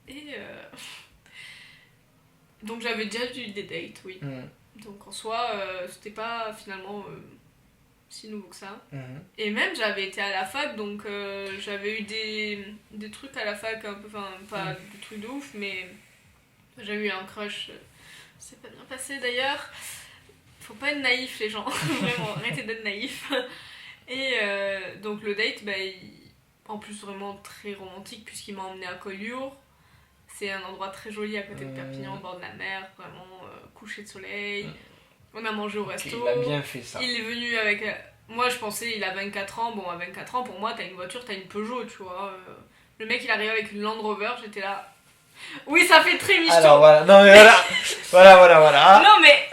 Et. Donc j'avais déjà eu des dates, oui. Donc en soi, c'était pas finalement si nouveau que ça. Et même, j'avais été à la fac, donc j'avais eu des trucs à la fac, un peu, enfin, pas des trucs de ouf, mais j'avais eu un crush. C'est pas bien passé d'ailleurs. Faut pas être naïf les gens, vraiment, arrêtez d'être naïf. Et donc le date, bah, en plus vraiment très romantique puisqu'il m'a emmené à Collioure. C'est un endroit très joli à côté de Perpignan, au bord de la mer, vraiment coucher de soleil. On a mangé au resto.
Il a bien fait ça.
Il est venu avec... Moi je pensais, il a 24 ans, bon à 24 ans pour moi t'as une voiture, t'as une Peugeot, tu vois. Le mec il arrive avec une Land Rover, j'étais là... Oui, ça fait très michto.
Alors voilà, non mais voilà.
Non mais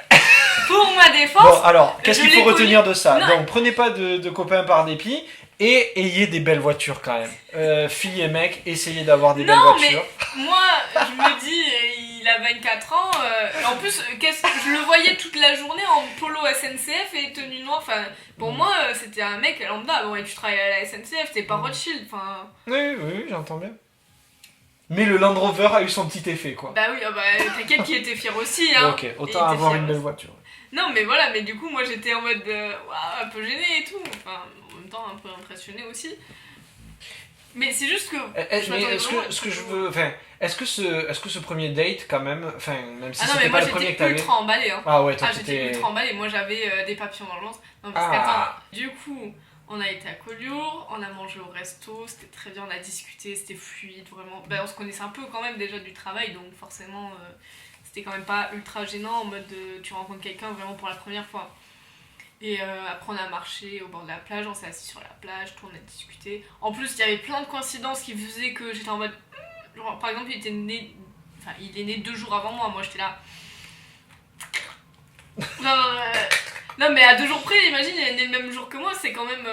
pour ma défense.
Bon alors, qu'est-ce qu'il faut retenir de ça? Donc prenez pas de copains par dépit et ayez des belles voitures quand même. Filles et mecs, essayez d'avoir des belles voitures.
Mais moi, je me dis, il a 24 ans. En plus, je le voyais toute la journée en polo SNCF et tenue noire. Enfin, pour moi, c'était un mec lambda. Bon, et tu travailles à la SNCF, t'es pas Rothschild. Enfin.
Oui, j'entends bien. Mais le Land Rover a eu son petit effet, quoi.
Bah oui, t'inquiète qu'il était fier aussi, hein.
Ok, autant avoir une belle voiture.
Non, mais voilà, mais du coup, moi j'étais en mode un peu gênée et tout. Enfin, en même temps, un peu impressionnée aussi. Mais c'est juste que.
Est-ce que ce premier date, quand même, enfin, même si c'était pas le premier que
t'avais. J'étais ultra emballée, hein.
Ah ouais,
j'étais ultra emballée. Moi j'avais des papillons dans le ventre. Non, parce qu'attends, du coup. On a été à Collioure, on a mangé au resto, c'était très bien, on a discuté, c'était fluide, vraiment. Ben, on se connaissait un peu quand même déjà du travail, donc forcément, c'était quand même pas ultra gênant en mode tu rencontres quelqu'un vraiment pour la première fois. Et après, on a marché au bord de la plage, on s'est assis sur la plage, tout, on a discuté. En plus, il y avait plein de coïncidences qui faisaient que j'étais en mode. Genre, par exemple, il est né 2 jours avant moi, j'étais là. Non, mais à 2 jours près, imagine, elle est née le même jour que moi, c'est quand même.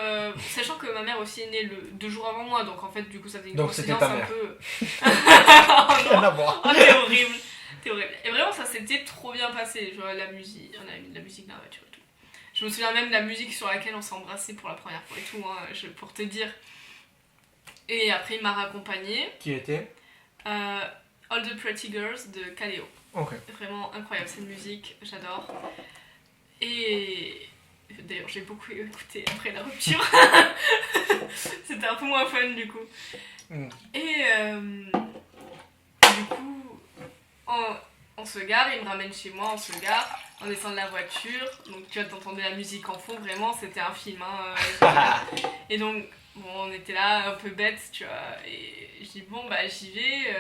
Sachant que ma mère aussi est née 2 jours avant moi, donc en fait, du coup, ça faisait une coïncidence un peu.
Rien à voir.
Oh, t'es horrible. T'es horrible. Et vraiment, ça s'était trop bien passé. Genre, la musique, on avait mis de la musique dans la voiture et tout. Je me souviens même de la musique sur laquelle on s'est embrassé pour la première fois et tout, hein, pour te dire. Et après, il m'a raccompagné.
Qui était
All the Pretty Girls de Kaleo.
Ok.
Vraiment incroyable cette musique, j'adore. Et d'ailleurs, j'ai beaucoup écouté après la rupture. C'était un peu moins fun du coup. Et du coup, on se gare, il me ramène chez moi, on se gare, on descend de la voiture. Donc tu vois, t'entendais la musique en fond, vraiment, c'était un film. Hein, et donc, bon, on était là un peu bêtes, tu vois. Et je dis, bon, bah j'y vais.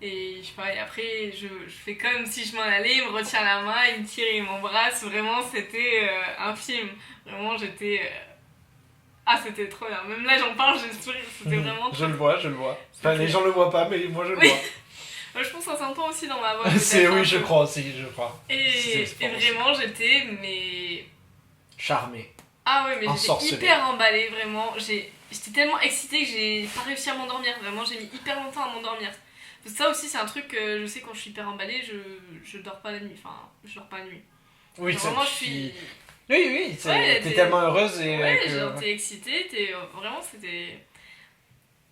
Et je sais pas, et après je fais comme si je m'en allais, il me retient la main, il me tire, il m'embrasse. Vraiment, c'était un film. Vraiment, j'étais. Ah, c'était trop bien. Même là, j'en parle, j'ai le sourire. C'était vraiment.
Je le vois. Enfin, les gens le voient pas, mais moi je le vois.
Je pense que ça s'entend aussi dans ma voix.
Oui, je crois aussi, je crois.
Et vraiment, j'étais, mais.
Charmée.
Ah ouais, mais j'étais hyper emballée, vraiment. J'étais tellement excitée que j'ai pas réussi à m'endormir. Vraiment, j'ai mis hyper longtemps à m'endormir. Ça aussi, c'est un truc que je sais quand je suis hyper emballée, je dors pas la nuit. Enfin, je dors pas la nuit.
Oui,
genre, vraiment, je suis.
Oui, t'es tellement heureuse et.
Ouais, genre, t'es excitée, vraiment, c'était.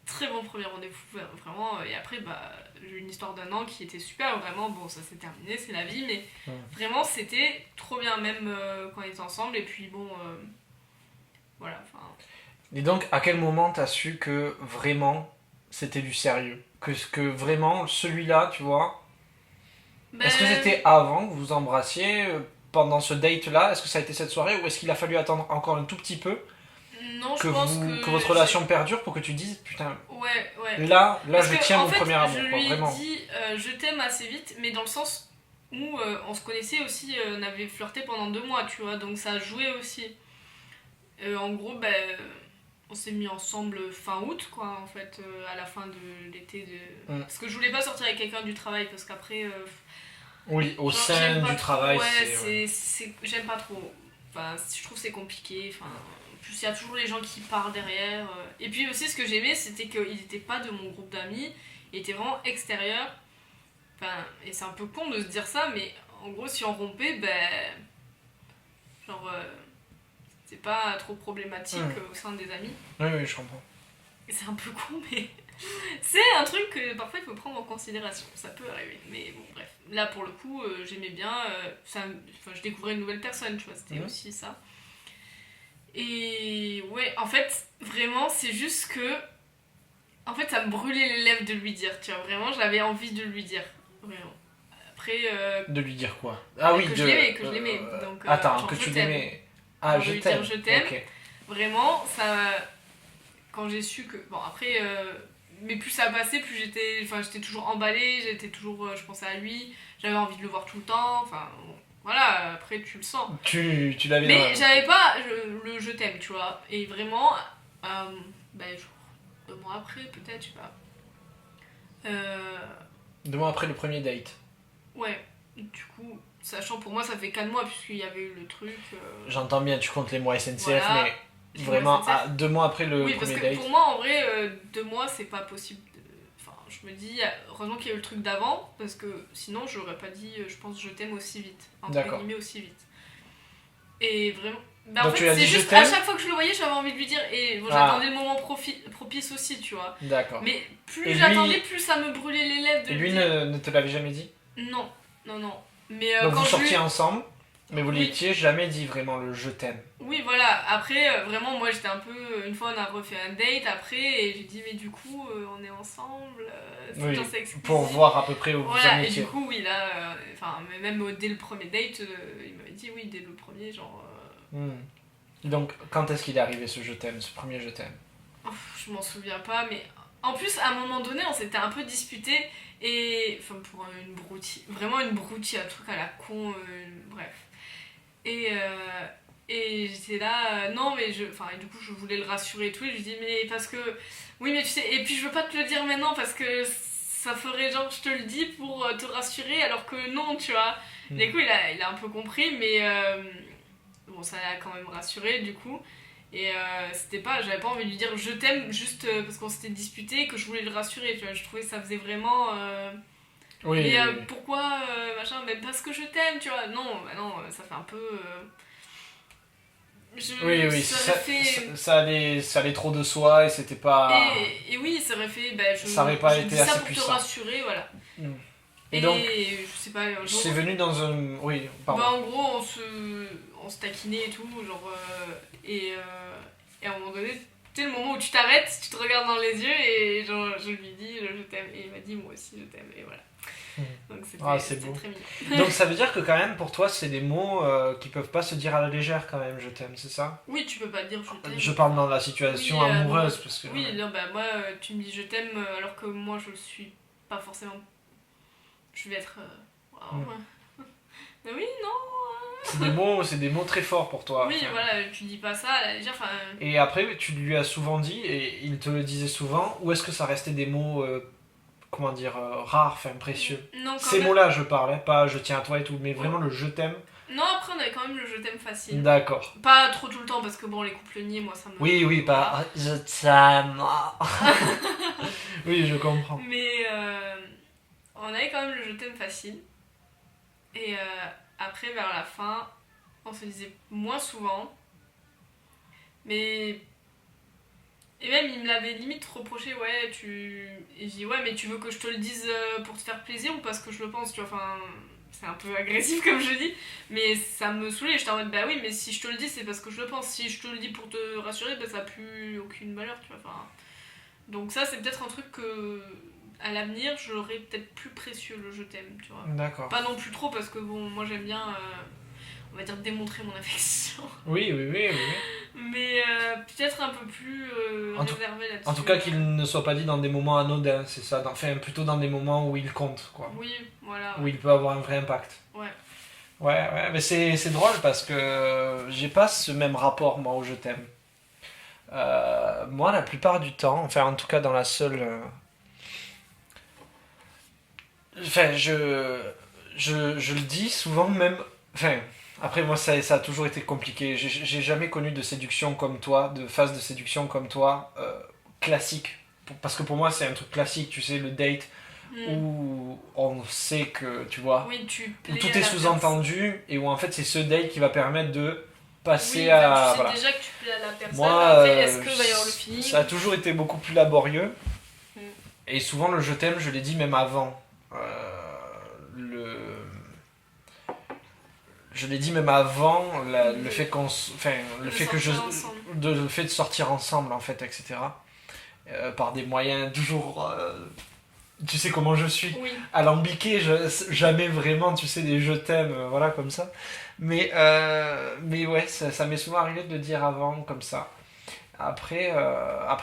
Très bon premier rendez-vous, vraiment. Et après, bah, j'ai eu une histoire d'1 an qui était super. Vraiment, bon, ça s'est terminé, c'est la vie, mais vraiment, c'était trop bien, même quand on était ensemble. Et puis, bon, voilà, enfin.
Et donc, à quel moment t'as su que vraiment c'était du sérieux? Que vraiment, celui-là, tu vois. Est-ce que c'était avant que vous embrassiez, pendant ce date-là? Est-ce que ça a été cette soirée? Ou est-ce qu'il a fallu attendre encore un tout petit peu?
Non, je pense
que votre relation perdure pour que tu dises, putain,
ouais.
là
parce
je tiens mon premier amour,
je lui
quoi, vraiment.
ai dit je t'aime assez vite, mais dans le sens où on se connaissait aussi, on avait flirté pendant 2 mois, tu vois, donc ça a joué aussi. En gros, on s'est mis ensemble fin août, quoi, en fait, à la fin de l'été. Parce que je voulais pas sortir avec quelqu'un du travail, parce qu'après.
Oui, au sein du travail,
j'aime pas trop. Enfin, je trouve que c'est compliqué. Enfin, en plus, il y a toujours les gens qui parlent derrière. Et puis aussi, ce que j'aimais, c'était qu'il n'était pas de mon groupe d'amis. Il était vraiment extérieur. Enfin, et c'est un peu con de se dire ça, mais en gros, si on rompait, genre, c'est pas trop problématique au sein des amis.
Oui, je comprends.
Et c'est un peu con, mais c'est un truc que parfois il faut prendre en considération. Ça peut arriver, mais bon, bref. Là, pour le coup, j'aimais bien. Je découvrais une nouvelle personne, tu vois, c'était aussi ça. Et ouais, en fait, vraiment, c'est juste que. En fait, ça me brûlait les lèvres de lui dire, tu vois, vraiment, j'avais envie de lui dire. Vraiment. Après.
De lui dire quoi? Ah oui,
que je l'aimais. Donc,
attends,
genre,
que tu
je t'aime.
l'aimais. Ah, je t'aime.
Je t'aime.
Okay.
Vraiment, ça. Quand j'ai su que. Bon, après. Mais plus ça passait, plus j'étais toujours emballée, je pensais à lui, j'avais envie de le voir tout le temps, enfin bon, voilà, après tu le sens.
Tu l'avais.
Mais j'avais pas le je t'aime, tu vois, et vraiment, genre 2 mois après peut-être, je sais pas.
2 mois après le premier date.
Ouais, du coup, sachant pour moi ça fait 4 mois puisqu'il y avait eu le truc.
J'entends bien, tu comptes les mois SNCF,
voilà.
mais. Vraiment, 2 mois après le premier date.
Oui, parce que pour moi, en vrai, 2 mois, c'est pas possible. Enfin, je me dis, heureusement qu'il y a eu le truc d'avant, parce que sinon, j'aurais pas dit, je pense, je t'aime aussi vite. Entre guillemets, aussi vite. Et vraiment. En fait, c'est juste, à chaque fois que je le voyais, j'avais envie de lui dire, et bon, j'attendais le moment propice aussi, tu vois.
D'accord.
Mais plus j'attendais, plus ça me brûlait les lèvres de
lui ne te l'avait jamais dit?
Non. Mais
donc quand vous sortiez ensemble? Mais vous l'étiez jamais dit vraiment le je t'aime.
Oui, voilà. Après, vraiment, moi j'étais un peu. Une fois, on a refait un date après, et j'ai dit, mais du coup, on est ensemble. C'est
pour voir à peu près où vous en étiez.
Et du coup, oui, là. Même dès le premier date, il m'avait dit, oui, dès le premier, genre.
Donc, quand est-ce qu'il est arrivé ce je t'aime, ce premier je t'aime?
Je m'en souviens pas, mais. En plus, à un moment donné, on s'était un peu disputé, et. Enfin, pour une broutille. Vraiment une broutille, un truc à la con, bref. Et j'étais là, non mais et du coup je voulais le rassurer et tout, et je lui dis mais parce que, oui mais tu sais, et puis je veux pas te le dire maintenant parce que ça ferait genre je te le dis pour te rassurer alors que non, tu vois, Du coup, il a un peu compris, mais bon, ça l'a quand même rassuré du coup. Et c'était pas, j'avais pas envie de lui dire je t'aime juste parce qu'on s'était disputé et que je voulais le rassurer, tu vois. Je trouvais que ça faisait vraiment. Mais pourquoi machin, mais parce que je t'aime, tu vois. Non, bah non, ça fait un peu.
Oui,
ça aurait fait.
ça allait trop de soi et c'était pas.
Et oui, ça aurait fait.
Ça aurait pas
je
été
dis ça
assez
pour te
puissant.
rassurer, voilà.
Et donc,
je sais pas, un jour.
c'est venu dans un. Oui, pardon.
Bah, en gros, on se taquinait et tout, genre. Et à un moment donné, tu sais, le moment où tu t'arrêtes, tu te regardes dans les yeux et genre, je lui dis je t'aime. Et il m'a dit moi aussi je t'aime, et voilà. Donc c'était
beau.
très mignon.
Donc ça veut dire que quand même pour toi c'est des mots qui peuvent pas se dire à la légère quand même, je t'aime, c'est ça?
Oui, tu peux pas dire je t'aime.
Je parle dans la situation amoureuse parce que...
Oui, non, bah moi tu me dis je t'aime alors que moi je le suis pas forcément. Je vais être... Mais oui, non.
C'est des mots très forts pour toi.
Oui, voilà, tu dis pas ça à la légère.
Et après tu lui as souvent dit, et il te le disait souvent, ou est-ce que ça restait des mots... comment dire, rares, enfin précieux.
Non,
ces mots-là, je parlais, pas je tiens à toi et tout, mais vraiment le je t'aime.
Non, après on avait quand même le je t'aime facile.
D'accord.
Pas trop tout le temps parce que bon, les couples niais, moi ça me.
Oui, pas je t'aime. Oui, je comprends.
Mais on avait quand même le je t'aime facile. Et après, vers la fin, on se disait moins souvent. Mais. Et même, il me l'avait limite reproché, ouais, Et je dis, ouais, mais tu veux que je te le dise pour te faire plaisir ou parce que je le pense, tu vois, enfin... C'est un peu agressif comme je dis, mais ça me saoulait, j'étais en mode, bah oui, mais si je te le dis, c'est parce que je le pense. Si je te le dis pour te rassurer, bah ça n'a plus aucune valeur, tu vois, enfin... Donc ça, c'est peut-être un truc que... À l'avenir, j'aurais peut-être plus précieux, le je t'aime, tu vois.
D'accord.
Pas non plus trop, parce que bon, moi j'aime bien... on va dire démontrer mon affection.
Oui.
Mais peut-être un peu plus réservé là-dessus.
En tout cas, qu'il ne soit pas dit dans des moments anodins, c'est ça. Enfin, plutôt dans des moments où il compte, quoi.
Oui, voilà.
Où il peut avoir un vrai impact. Ouais, mais c'est drôle parce que j'ai pas ce même rapport, moi, au je t'aime. Moi, la plupart du temps, enfin, en tout cas, dans la seule. Enfin, je le dis souvent, même. Enfin. Après, moi, ça a toujours été compliqué. J'ai jamais connu de séduction comme toi, de phase de séduction comme toi, classique. Parce que pour moi, c'est un truc classique, tu sais, le date où on sait que, tu vois,
oui,
où tout est sous-entendu et où en fait, c'est ce date qui va permettre de passer
oui,
à.
Tu sais déjà que tu plais à la personne.
Moi,
après, est-ce qu'il va y avoir le feeling?
Ça a toujours été beaucoup plus laborieux. Et souvent, le je t'aime, je l'ai dit même avant. Je l'ai dit même avant le fait qu'on le fait de sortir ensemble en fait, etc. Par des moyens toujours tu sais comment je suis, alambiqué, jamais vraiment, tu sais, des je t'aime, voilà, comme ça, mais ouais, ça m'est souvent arrivé de le dire avant comme ça. Après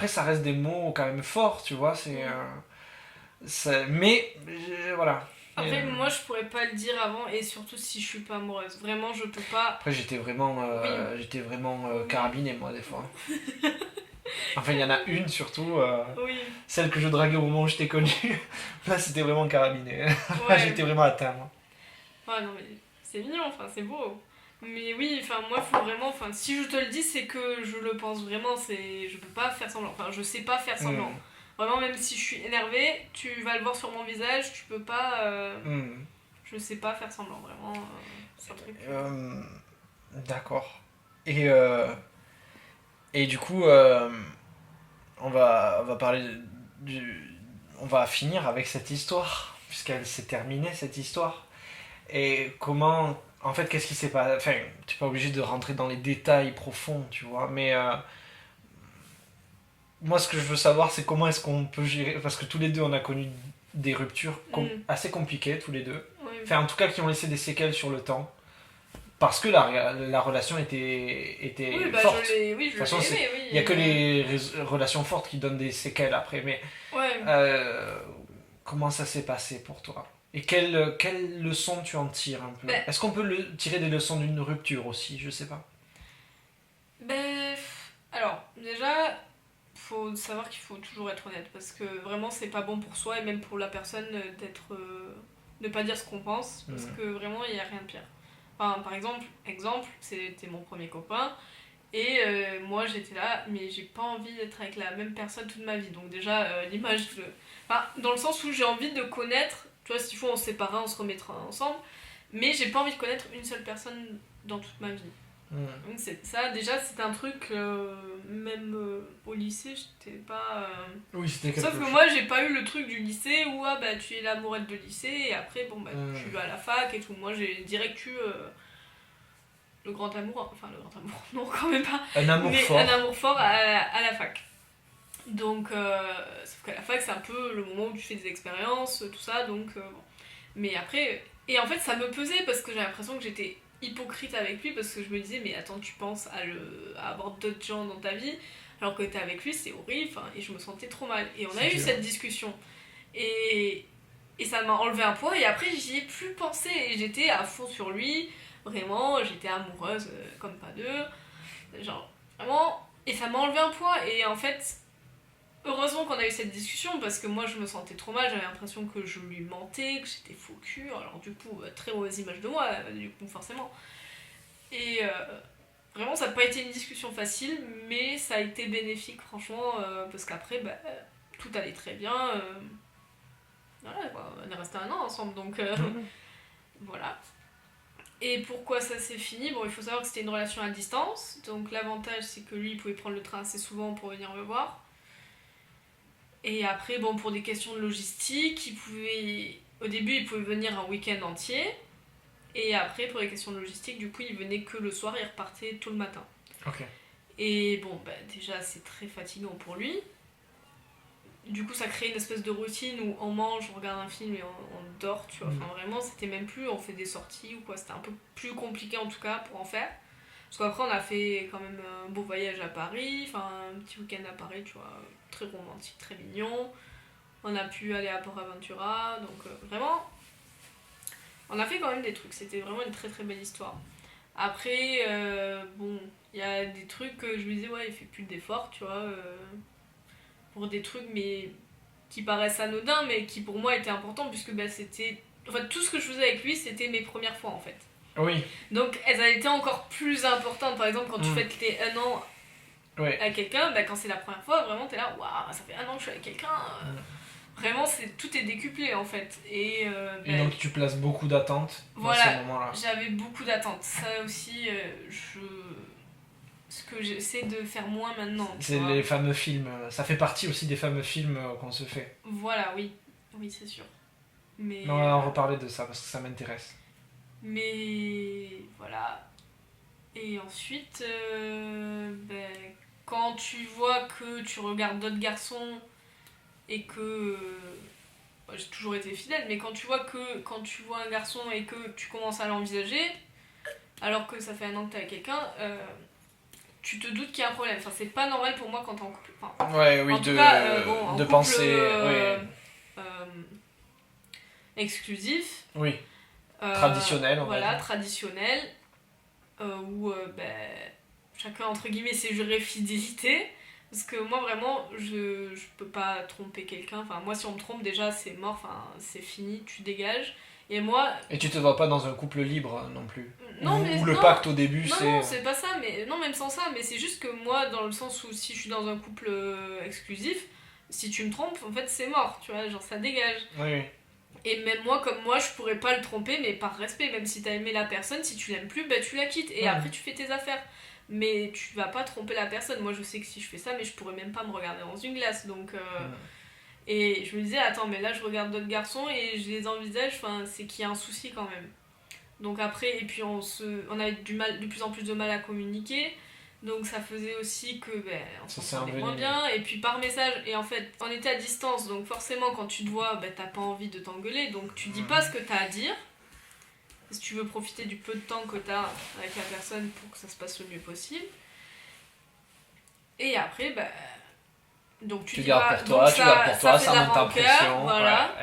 ça reste des mots quand même forts, tu vois, mais voilà.
Après, moi, je pourrais pas le dire avant, et surtout si je suis pas amoureuse. Vraiment, je peux pas.
Après, j'étais vraiment carabiné, moi, des fois. Enfin, il y en a une surtout, celle que je draguais au moment où je t'ai connu. Là, c'était vraiment carabiné. Là, j'étais vraiment atteint, moi.
Ouais, non, mais c'est mignon, enfin, c'est beau. Mais oui, enfin, moi, faut vraiment. Enfin, si je te le dis, c'est que je le pense vraiment. Je peux pas faire semblant. Enfin, je sais pas faire semblant. Vraiment, même si je suis énervée, tu vas le voir sur mon visage, tu peux pas... Je sais pas faire semblant, vraiment. C'est un truc...
D'accord. Et du coup, on va parler on va finir avec cette histoire, puisqu'elle s'est terminée, cette histoire. Et comment... En fait, qu'est-ce qui s'est passé? Enfin, tu n'es pas obligé de rentrer dans les détails profonds, tu vois, mais... moi, ce que je veux savoir, c'est comment est-ce qu'on peut gérer... Parce que tous les deux, on a connu des ruptures assez compliquées, tous les deux. Enfin, en tout cas, qui ont laissé des séquelles sur le temps. Parce que la relation était forte.
De toute façon,
il n'y a que les relations fortes qui donnent des séquelles après. Mais comment ça s'est passé pour toi? Et quelle leçon tu en tires un peu? Est-ce qu'on peut tirer des leçons d'une rupture aussi? Je sais pas.
Alors, déjà... faut savoir qu'il faut toujours être honnête parce que vraiment c'est pas bon pour soi et même pour la personne d'être ne pas dire ce qu'on pense, parce que vraiment, il n'y a rien de pire. Enfin, par exemple, c'était mon premier copain, et moi j'étais là, mais j'ai pas envie d'être avec la même personne toute ma vie. Donc déjà, l'image de... Enfin, dans le sens où j'ai envie de connaître, tu vois, s'il faut on se séparera, on se remettra ensemble, mais j'ai pas envie de connaître une seule personne dans toute ma vie. Donc ça, déjà, c'était un truc, même au lycée, j'étais pas...
Oui, c'était quelque
Sauf
chose.
que moi, j'ai pas eu le truc du lycée où tu es l'amourette de lycée et après, tu vas à la fac et tout. Moi, j'ai direct eu le grand amour, enfin le grand amour, non, quand même pas.
Un amour
mais
fort.
un amour fort à la fac. Donc, sauf qu'à la fac, c'est un peu le moment où tu fais des expériences, tout ça, donc bon. Mais après, et en fait, ça me pesait parce que j'ai l'impression que j'étais hypocrite avec lui parce que je me disais, mais attends, tu penses à avoir d'autres gens dans ta vie alors que t'es avec lui, c'est horrible, et je me sentais trop mal. Et on a eu cette discussion. Et ça m'a enlevé un poids, et après, j'y ai plus pensé, et j'étais à fond sur lui, vraiment, j'étais amoureuse comme pas deux, genre, vraiment, et ça m'a enlevé un poids, et en fait, heureusement qu'on a eu cette discussion parce que moi je me sentais trop mal, j'avais l'impression que je lui mentais, que j'étais faux cul, alors du coup, très mauvaise image de moi, du coup, forcément. Et vraiment, ça n'a pas été une discussion facile, mais ça a été bénéfique, franchement, parce qu'après, tout allait très bien. Voilà, quoi, on est resté 1 an ensemble, donc voilà. Et pourquoi ça s'est fini? Bon, il faut savoir que c'était une relation à distance, donc l'avantage c'est que lui il pouvait prendre le train assez souvent pour venir me voir. Et après, bon, pour des questions de logistique, au début, il pouvait venir un week-end entier. Et après, pour les questions de logistique, du coup, il venait que le soir et il repartait tôt le matin.
Ok.
Et bon, déjà, c'est très fatigant pour lui. Du coup, ça crée une espèce de routine où on mange, on regarde un film et on dort, tu vois. Enfin, vraiment, c'était même plus on fait des sorties ou quoi. C'était un peu plus compliqué en tout cas pour en faire. Parce qu'après, on a fait quand même un beau voyage à Paris, enfin, un petit week-end à Paris, tu vois, très romantique, très mignon. On a pu aller à Port Aventura, donc vraiment, on a fait quand même des trucs. C'était vraiment une très très belle histoire. Après, bon, il y a des trucs que je me disais, ouais, il fait plus d'efforts, tu vois, pour des trucs, mais qui paraissent anodins, mais qui pour moi étaient importants, puisque c'était. En fait, tout ce que je faisais avec lui, c'était mes premières fois en fait.
Oui.
Donc elles ont été encore plus importantes. Par exemple, quand tu fêtes tes 1 an avec quelqu'un, quand c'est la première fois, vraiment t'es là, waouh, ça fait 1 an que je suis avec quelqu'un. Vraiment, tout est décuplé en fait. Et
donc tu places beaucoup d'attentes dans ces moments-là.
J'avais beaucoup d'attentes. Ça aussi, ce que j'essaie de faire moins maintenant.
C'est les fameux films. Ça fait partie aussi des fameux films qu'on se fait.
Voilà, oui. Oui, c'est sûr. Mais,
on va en reparler de ça parce que ça m'intéresse.
Mais voilà. Et ensuite, quand tu vois que tu regardes d'autres garçons et que... j'ai toujours été fidèle, mais quand tu vois un garçon et que tu commences à l'envisager, alors que ça fait 1 an que t'es avec quelqu'un, tu te doutes qu'il y a un problème. Enfin, c'est pas normal pour moi quand t'es en couple. Enfin,
ouais, oui,
en tout cas, en
de
couple,
penser...
exclusif.
Oui. Traditionnel, on
voilà,
va dire.
traditionnel, où chacun, entre guillemets, s'est juré fidélité. Parce que moi, vraiment, je peux pas tromper quelqu'un. Enfin, moi, si on me trompe, déjà, c'est mort, enfin, c'est fini, tu dégages. Et moi...
Et tu te vois pas dans un couple libre non plus.
Non,
où le pacte au début,
non,
c'est...
Non, c'est pas ça, mais non, même sans ça, mais c'est juste que moi, dans le sens où si je suis dans un couple exclusif, si tu me trompes, en fait, c'est mort, tu vois, genre ça dégage.
Oui.
Et même moi, comme moi, je pourrais pas le tromper, mais par respect, même si t'as aimé la personne, si tu l'aimes plus, tu la quittes. Et après, tu fais tes affaires. Mais tu vas pas tromper la personne. Moi, je sais que si je fais ça, mais je pourrais même pas me regarder dans une glace. Donc, et je me disais, attends, mais là, je regarde d'autres garçons et je les envisage, enfin, c'est qu'il y a un souci quand même. Donc après, et puis on a de plus en plus de mal à communiquer. Donc ça faisait aussi que on s'entendait moins bien. Et puis par message, et en fait, on était à distance, donc forcément quand tu te vois, t'as pas envie de t'engueuler. Donc tu dis pas ce que t'as à dire. Si tu veux profiter du peu de temps que t'as avec la personne pour que ça se passe le mieux possible. Et après, donc tu dis
gardes pour toi, ça monte en pression.
Voilà.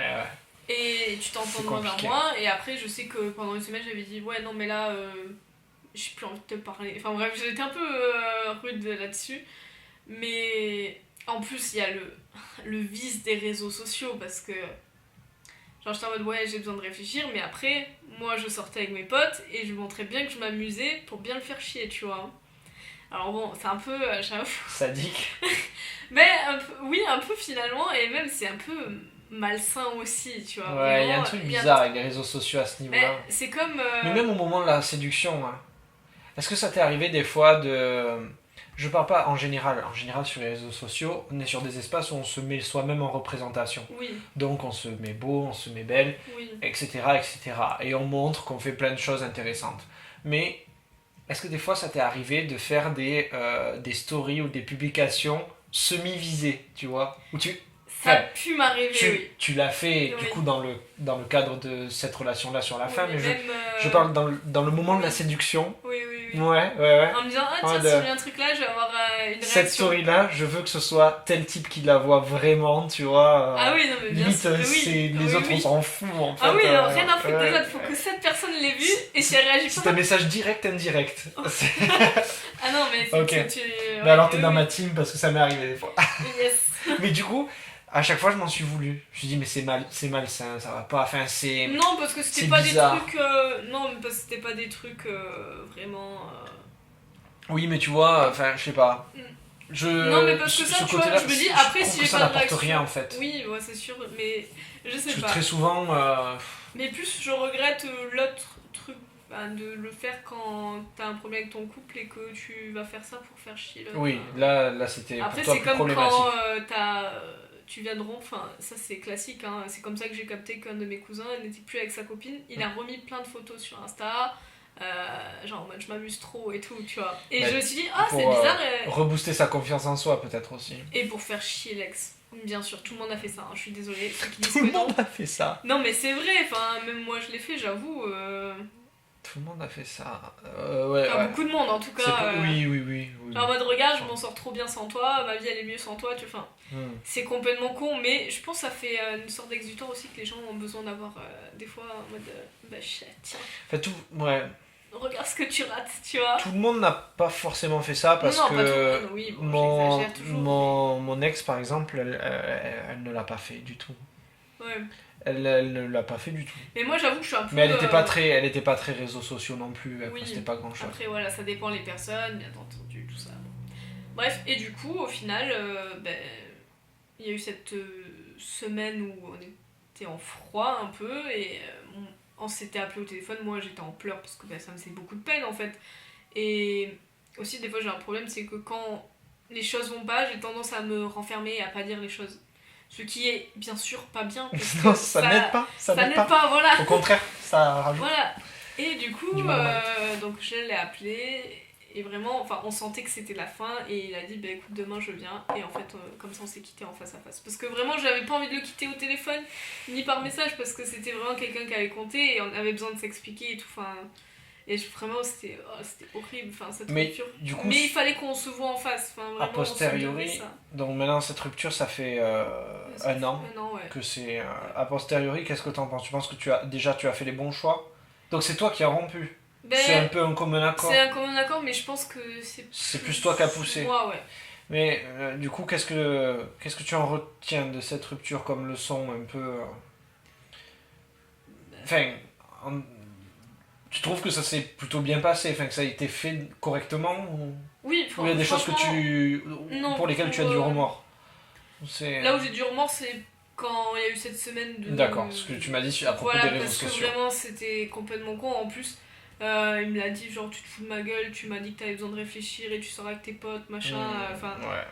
Et tu t'entends de moins en moins. Et après, je sais que pendant une semaine, j'avais dit, ouais, non, mais là, j'ai plus envie de te parler. Enfin bref, j'étais un peu rude là-dessus. Mais en plus, il y a le vice des réseaux sociaux parce que Genre j'étais en mode ouais j'ai besoin de réfléchir, mais après moi je sortais avec mes potes et je montrais bien que je m'amusais pour bien le faire chier, tu vois. Alors bon, c'est un peu, j'avoue,
Sadique.
mais oui un peu finalement, et même c'est un peu malsain aussi, tu vois.
Ouais, il y a un
Vraiment,
truc bizarre avec les réseaux sociaux à ce
mais
niveau-là.
c'est comme...
Mais même au moment de la séduction, hein. Est-ce que ça t'est arrivé des fois de... Je parle pas en général. En général, sur les réseaux sociaux, on est sur des espaces où on se met soi-même en représentation.
Oui,
Donc on se met beau, on se met belle,
oui.
etc., etc. Et on montre qu'on fait plein de choses intéressantes. Mais est-ce que des fois ça t'est arrivé de faire des stories ou des publications semi-visées, tu vois, où
Ça a
enfin,
pu m'arriver, oui.
tu l'as fait du
Oui.
coup dans le cadre de cette relation-là sur la
Oui,
fin, mais
même,
je parle dans le moment de la
oui.
séduction.
Oui, oui, oui.
Ouais.
En me disant, ah tiens,
Ouais,
si je mets un truc là, je vais avoir une réaction.
cette story-là, je veux que ce soit tel type qui la voit vraiment, tu vois.
Ah oui, non, mais bien
Limite,
sûr. Oui.
c'est, les
Oui,
autres,
oui.
on s'en fout en fait.
Ah oui, alors rien à foutre,
ouais.
déjà, il faut que cette personne l'ait vu, et si elle réagit
C'est
pas...
un message direct, indirect.
Ah non, mais c'est
Ok.
que tu...
Mais
ouais,
alors, t'es
oui,
dans
oui.
ma team parce que ça m'est arrivé des fois.
Yes.
Mais du coup, à chaque fois, je m'en suis voulu. Je me suis dit, mais c'est malsain, ça va pas. Enfin, c'est.
Non, parce que c'était
C'est
pas
bizarre.
des trucs... Non, mais parce que c'était pas des trucs vraiment...
Oui, mais tu vois, enfin, je sais pas.
Non, mais parce que ça,
ce
tu vois,
côté-là,
je me dis, après,
trouve
si
que
j'ai
ça
pas de
n'apporte
réaction...
rien en fait.
Oui, ouais, c'est sûr, mais je sais
Parce que
pas.
très souvent.
Mais plus, je regrette l'autre truc, de le faire quand t'as un problème avec ton couple et que tu vas faire ça pour faire chier l'autre.
Oui, là c'était pour
Après,
toi
c'est
plus
comme
problématique.
quand tu viens de rompre, enfin, ça c'est classique, hein. C'est comme ça que j'ai capté qu'un de mes cousins n'était plus avec sa copine. Il a remis plein de photos sur Insta, genre en mode je m'amuse trop et tout, tu vois. Et
Mais
je me suis dit, ah,
pour,
c'est bizarre.
rebooster sa confiance en soi, peut-être aussi.
Et pour faire chier l'ex. Bien sûr, tout le monde a fait ça, hein. Je suis désolée. Ceux qui disent
Tout
que
le
non.
monde a fait ça.
Non, mais c'est vrai, enfin, même moi je l'ai fait, j'avoue.
Tout le monde a fait ça. Ouais,
Enfin,
ouais.
beaucoup de monde en tout cas.
Oui.
Genre en mode regarde, je m'en sors trop bien sans toi, ma vie elle est mieux sans toi, tu vois. Enfin,
Hmm.
c'est complètement con, mais je pense que ça fait une sorte d'exutoire aussi que les gens ont besoin d'avoir des fois en mode bah tiens,
Enfin, ouais.
regarde ce que tu rates, tu vois.
Tout le monde n'a pas forcément fait ça parce
Non, pas tout le
que
monde, oui, bon, j'exagère toujours.
mon ex, par exemple, elle ne l'a pas fait du tout.
Ouais.
Elle ne l'a pas fait du tout.
Mais moi j'avoue que je suis un peu.
Mais elle était pas très réseaux sociaux non plus. Elle
Oui.
postait pas grand chose.
Après voilà, ça dépend les personnes, bien entendu, tout ça. Bref, et du coup, au final, il y a eu cette semaine où on était en froid un peu et on s'était appelé au téléphone. Moi j'étais en pleurs parce que ça me faisait beaucoup de peine en fait. Et aussi, des fois, j'ai un problème, c'est que quand les choses vont pas, j'ai tendance à me renfermer et à pas dire les choses. Ce qui est bien sûr pas bien. Parce que
Non, ça n'aide pas. Ça n'aide pas.
voilà.
Au contraire, ça rajoute.
Voilà. Et du coup,
Du mal.
donc je l'ai appelé et vraiment, enfin, on sentait que c'était la fin et il a dit, bah écoute, demain je viens. Et en fait, comme ça, on s'est quitté en face à face. Parce que vraiment, j'avais pas envie de le quitter au téléphone ni par message parce que c'était vraiment quelqu'un qui avait compté et on avait besoin de s'expliquer et tout. Enfin, et vraiment, c'était horrible, enfin, cette rupture.
Du coup,
Mais il fallait qu'on se voit en face. Enfin, vraiment,
a posteriori,
on se devait ça.
donc maintenant cette rupture, ça fait un an
Un an, ouais.
que c'est. A posteriori, qu'est-ce que t'en penses? Tu penses que tu as fait les bons choix? Donc c'est toi qui as rompu.
Ben,
C'est un peu un commun accord.
c'est un commun accord, mais je pense que
C'est plus toi qui as poussé.
Moi, ouais.
Mais du coup, qu'est-ce que tu en retiens de cette rupture comme leçon un peu. Enfin, tu trouves que ça s'est plutôt bien passé, enfin que ça a été fait correctement
Oui,
ou il y a des choses que
non,
pour lesquelles tu as du remords?
Là où j'ai du remords, c'est quand il y a eu cette semaine de.
D'accord, ce que tu m'as dit à propos des réseaux
parce que
sociaux.
vraiment c'était complètement con. En plus, il me l'a dit, genre tu te fous de ma gueule, tu m'as dit que t'avais besoin de réfléchir et tu sors avec tes potes, machin. Enfin.
Ouais.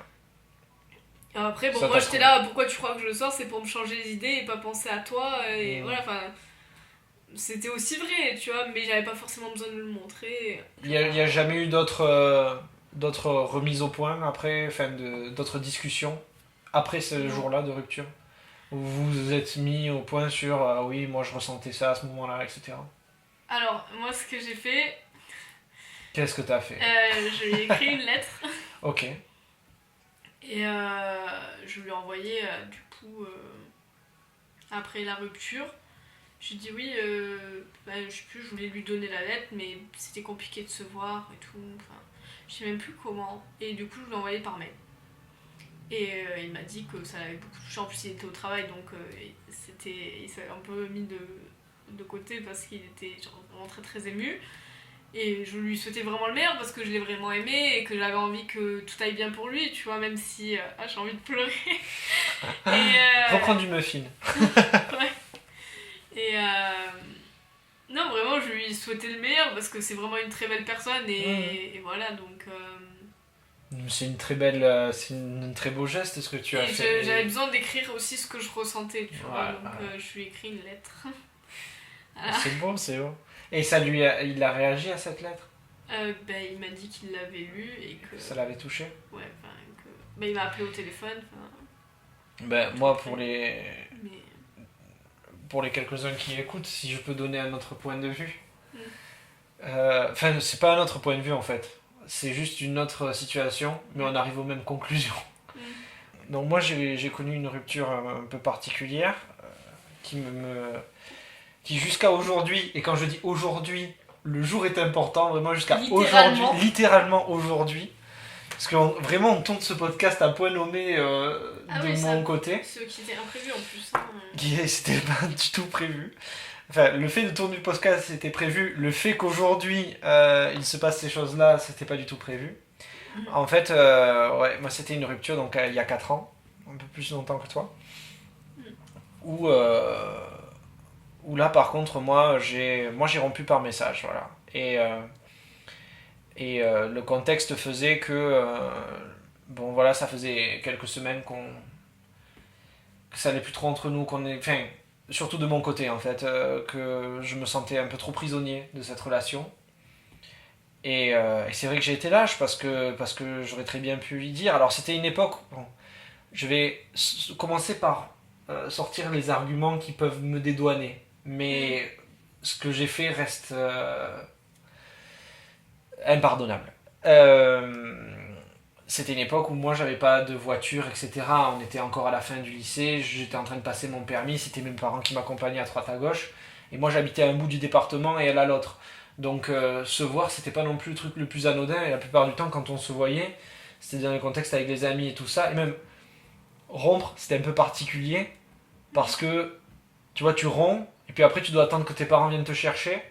Après, bon,
Ça,
moi
t'as
j'étais
trouvé.
là, pourquoi tu crois que je sors? C'est pour me changer les idées et pas penser à toi. Et voilà, enfin. C'était aussi vrai, tu vois, mais j'avais pas forcément besoin de le montrer.
Il y a jamais eu d'autres remises au point après, enfin d'autres discussions après ce
Non.
jour-là de rupture? Vous vous êtes mis au point sur oui, moi je ressentais ça à ce moment-là, etc.
Alors, moi ce que j'ai fait,
Qu'est-ce que t'as fait?
je lui ai écrit une lettre.
Ok.
Et je lui ai envoyé, du coup, après la rupture, j'ai dit oui, je sais plus, je voulais lui donner la lettre, mais c'était compliqué de se voir et tout, enfin, je sais même plus comment. Et du coup, je lui ai envoyé par mail. Et il m'a dit que ça l'avait beaucoup touché. En plus, il était au travail, donc il s'est un peu mis de côté parce qu'il était vraiment très très ému. Et je lui souhaitais vraiment le meilleur parce que je l'ai vraiment aimé et que j'avais envie que tout aille bien pour lui, tu vois, même si j'ai envie de pleurer.
Reprends du muffin.
Ouais. Et non, vraiment, je lui souhaitais le meilleur parce que c'est vraiment une très belle personne et voilà, donc.
C'est une très très beau geste ce que tu as
Et
fait.
j'avais besoin d'écrire aussi ce que je ressentais, tu vois, donc je lui ai écrit une lettre.
Voilà. C'est beau. Et il a réagi à cette lettre?
Il m'a dit qu'il l'avait lu et que...
Ça l'avait touché?
Ouais, il m'a appelé au téléphone,
moi, pour les quelques-uns qui écoutent, si je peux donner un autre point de vue. C'est pas un autre point de vue en fait. C'est juste une autre situation, mais on arrive aux mêmes conclusions. Donc moi, j'ai connu une rupture un peu particulière qui jusqu'à aujourd'hui, et quand je dis aujourd'hui, le jour est important, vraiment jusqu'à aujourd'hui, littéralement aujourd'hui. Parce que vraiment, on tourne ce podcast à point nommé de mon côté.
Ce qui était imprévu en plus.
C'était pas du tout prévu. Enfin, le fait de tourner le podcast, c'était prévu. Le fait qu'aujourd'hui, il se passe ces choses-là, c'était pas du tout prévu. En fait, moi, c'était une rupture donc, il y a 4 ans, un peu plus longtemps que toi. Où là, par contre, moi, j'ai rompu par message, voilà. Et le contexte faisait que ça faisait quelques semaines que ça allait plus trop entre nous, surtout de mon côté en fait, que je me sentais un peu trop prisonnier de cette relation. Et c'est vrai que j'ai été lâche parce que j'aurais très bien pu lui dire. Alors c'était une époque, je vais commencer par sortir les arguments qui peuvent me dédouaner, mais ce que j'ai fait reste impardonnable. C'était une époque où moi j'avais pas de voiture, etc. On était encore à la fin du lycée, j'étais en train de passer mon permis, c'était mes parents qui m'accompagnaient à droite à gauche, et moi j'habitais à un bout du département et elle à l'autre. Donc se voir, c'était pas non plus le truc le plus anodin, et la plupart du temps quand on se voyait, c'était dans les contextes avec les amis et tout ça, et même rompre, c'était un peu particulier, parce que tu vois, tu romps, et puis après tu dois attendre que tes parents viennent te chercher.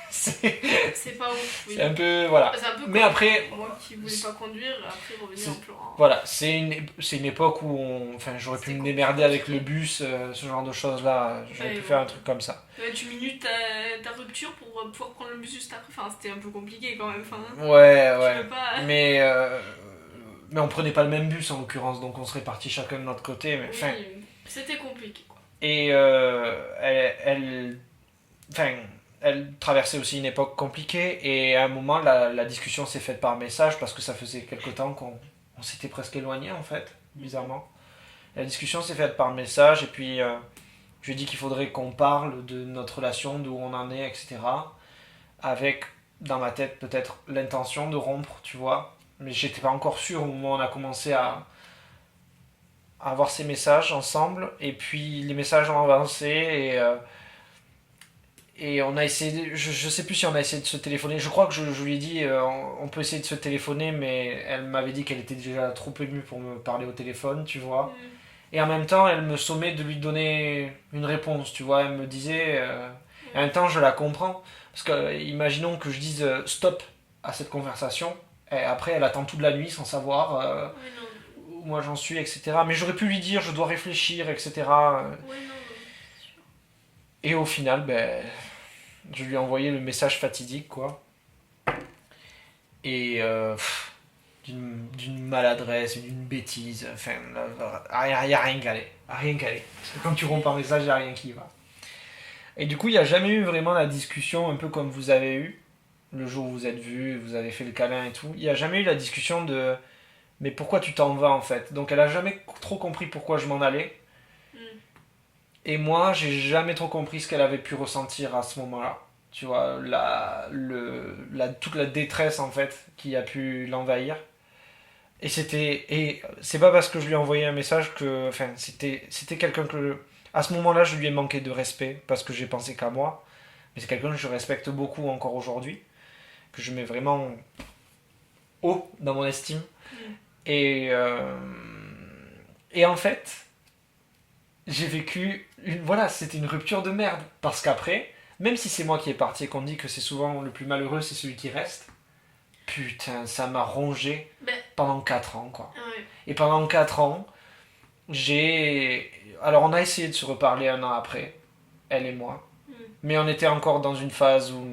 C'est pas ouf, oui.
C'est un peu, voilà.
C'est un peu
mais après,
moi qui voulais pas conduire, après revenir en pleurant.
Voilà, c'est une époque où j'aurais pu me démerder avec le bus, ce genre de choses là, j'aurais pu faire un truc comme ça.
Tu minutes ta rupture pour pouvoir prendre le bus juste après, c'était un peu compliqué quand même.
Ouais. Mais on prenait pas le même bus en l'occurrence, donc on serait partis chacun de notre côté. Mais,
c'était compliqué quoi.
Et elle traversait aussi une époque compliquée, et à un moment la discussion s'est faite par message parce que ça faisait quelque temps qu'on s'était presque éloigné en fait, bizarrement. La discussion s'est faite par message, et puis je lui ai dit qu'il faudrait qu'on parle de notre relation, d'où on en est, etc. Avec, dans ma tête, peut-être l'intention de rompre, tu vois. Mais j'étais pas encore sûr au moment où on a commencé à avoir ces messages ensemble, et puis les messages ont avancé, et on a essayé, je sais plus si on a essayé de se téléphoner, je crois que je lui ai dit on peut essayer de se téléphoner, mais elle m'avait dit qu'elle était déjà trop émue pour me parler au téléphone, tu vois. Et en même temps, elle me sommait de lui donner une réponse, tu vois. Elle me disait, en même temps je la comprends, parce que imaginons que je dise stop à cette conversation, et après elle attend toute la nuit sans savoir où moi j'en suis, etc. Mais j'aurais pu lui dire je dois réfléchir, etc. Et au final, je lui ai envoyé le message fatidique, quoi. Et d'une maladresse, d'une bêtise, enfin, il n'y a rien qui allait. Rien qui allait. Parce que quand tu romps par message, il n'y a rien qui va. Et du coup, il n'y a jamais eu vraiment la discussion, un peu comme vous avez eu, le jour où vous êtes vus, vous avez fait le câlin et tout. Il n'y a jamais eu la discussion de mais pourquoi tu t'en vas en fait. Donc elle a jamais trop compris pourquoi je m'en allais. Et moi, j'ai jamais trop compris ce qu'elle avait pu ressentir à ce moment-là. Tu vois, toute la détresse en fait qui a pu l'envahir. Et c'est pas parce que je lui ai envoyé un message que, enfin, c'était quelqu'un que, à ce moment-là, je lui ai manqué de respect parce que j'ai pensé qu'à moi. Mais c'est quelqu'un que je respecte beaucoup encore aujourd'hui, que je mets vraiment haut dans mon estime. Et Et en fait, j'ai vécu... Voilà, c'était une rupture de merde. Parce qu'après, même si c'est moi qui est parti et qu'on dit que c'est souvent le plus malheureux, c'est celui qui reste, putain, ça m'a rongé pendant 4 ans, quoi.
Ouais.
Et pendant 4 ans, j'ai... Alors, on a essayé de se reparler 1 an après, elle et moi. Mais on était encore dans une phase où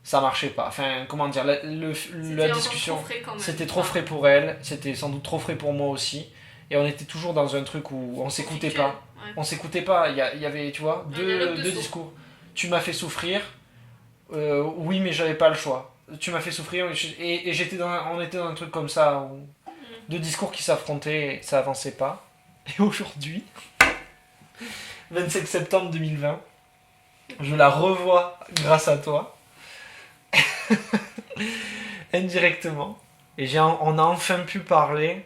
ça marchait pas. Enfin, comment dire, la discussion,
trop frais quand même.
c'était trop frais pour elle, c'était sans doute trop frais pour moi aussi. Et on était toujours dans un truc où on s'écoutait pas.
Ouais.
On s'écoutait pas. Il y avait, tu vois, deux discours. Tu m'as fait souffrir. Oui, mais j'avais pas le choix. Tu m'as fait souffrir. Et on était dans un truc comme ça. Où deux discours qui s'affrontaient et ça avançait pas. Et aujourd'hui, 25 septembre 2020, je la revois grâce à toi. Indirectement. Et on a enfin pu parler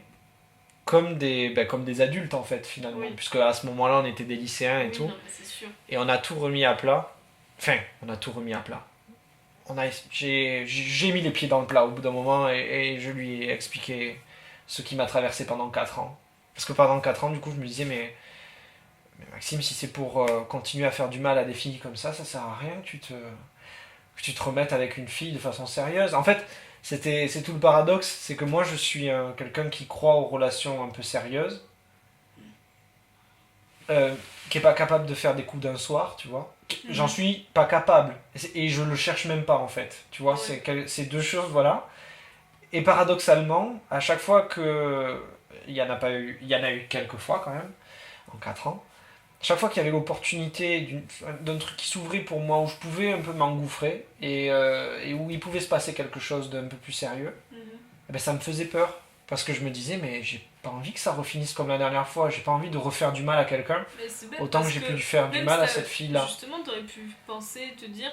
comme des adultes en fait finalement.
Oui.
Puisque à ce moment-là on était des lycéens et tout.
Non, mais c'est sûr.
Et on a tout remis à plat. Enfin, on a tout remis à plat. J'ai mis les pieds dans le plat au bout d'un moment et je lui ai expliqué ce qui m'a traversé pendant 4 ans. Parce que pendant 4 ans, du coup, je me disais, mais Maxime, si c'est pour continuer à faire du mal à des filles comme ça sert à rien que tu te remettes avec une fille de façon sérieuse. En fait, c'est tout le paradoxe, c'est que moi, je suis quelqu'un qui croit aux relations un peu sérieuses, qui est pas capable de faire des coups d'un soir, tu vois. J'en suis pas capable. Et je le cherche même pas, en fait. Tu vois, c'est deux choses, voilà. Et paradoxalement, à chaque fois que... Il y en a eu quelques fois, quand même, en 4 ans. Chaque fois qu'il y avait l'opportunité d'un truc qui s'ouvrait pour moi, où je pouvais un peu m'engouffrer, et où il pouvait se passer quelque chose d'un peu plus sérieux, eh ben ça me faisait peur. Parce que je me disais, mais j'ai pas envie que ça refinisse comme la dernière fois, j'ai pas envie de refaire du mal à quelqu'un, autant que j'ai pu faire du mal à cette fille-là.
Justement, t'aurais pu penser, te dire,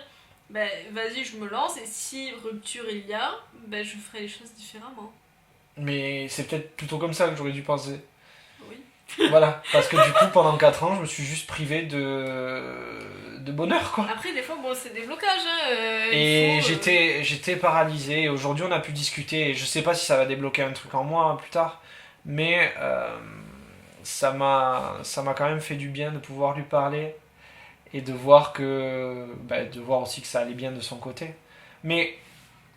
bah, vas-y, je me lance, et si rupture il y a, bah, je ferai les choses différemment.
Mais c'est peut-être plutôt comme ça que j'aurais dû penser.
Oui.
Voilà, parce que du coup, pendant 4 ans, je me suis juste privé de bonheur, quoi.
Après, des fois, bon, c'est des blocages.
Et j'étais paralysé. Et aujourd'hui, on a pu discuter. Et je sais pas si ça va débloquer un truc en moi plus tard. Mais ça m'a quand même fait du bien de pouvoir lui parler. Et de voir de voir aussi que ça allait bien de son côté. Mais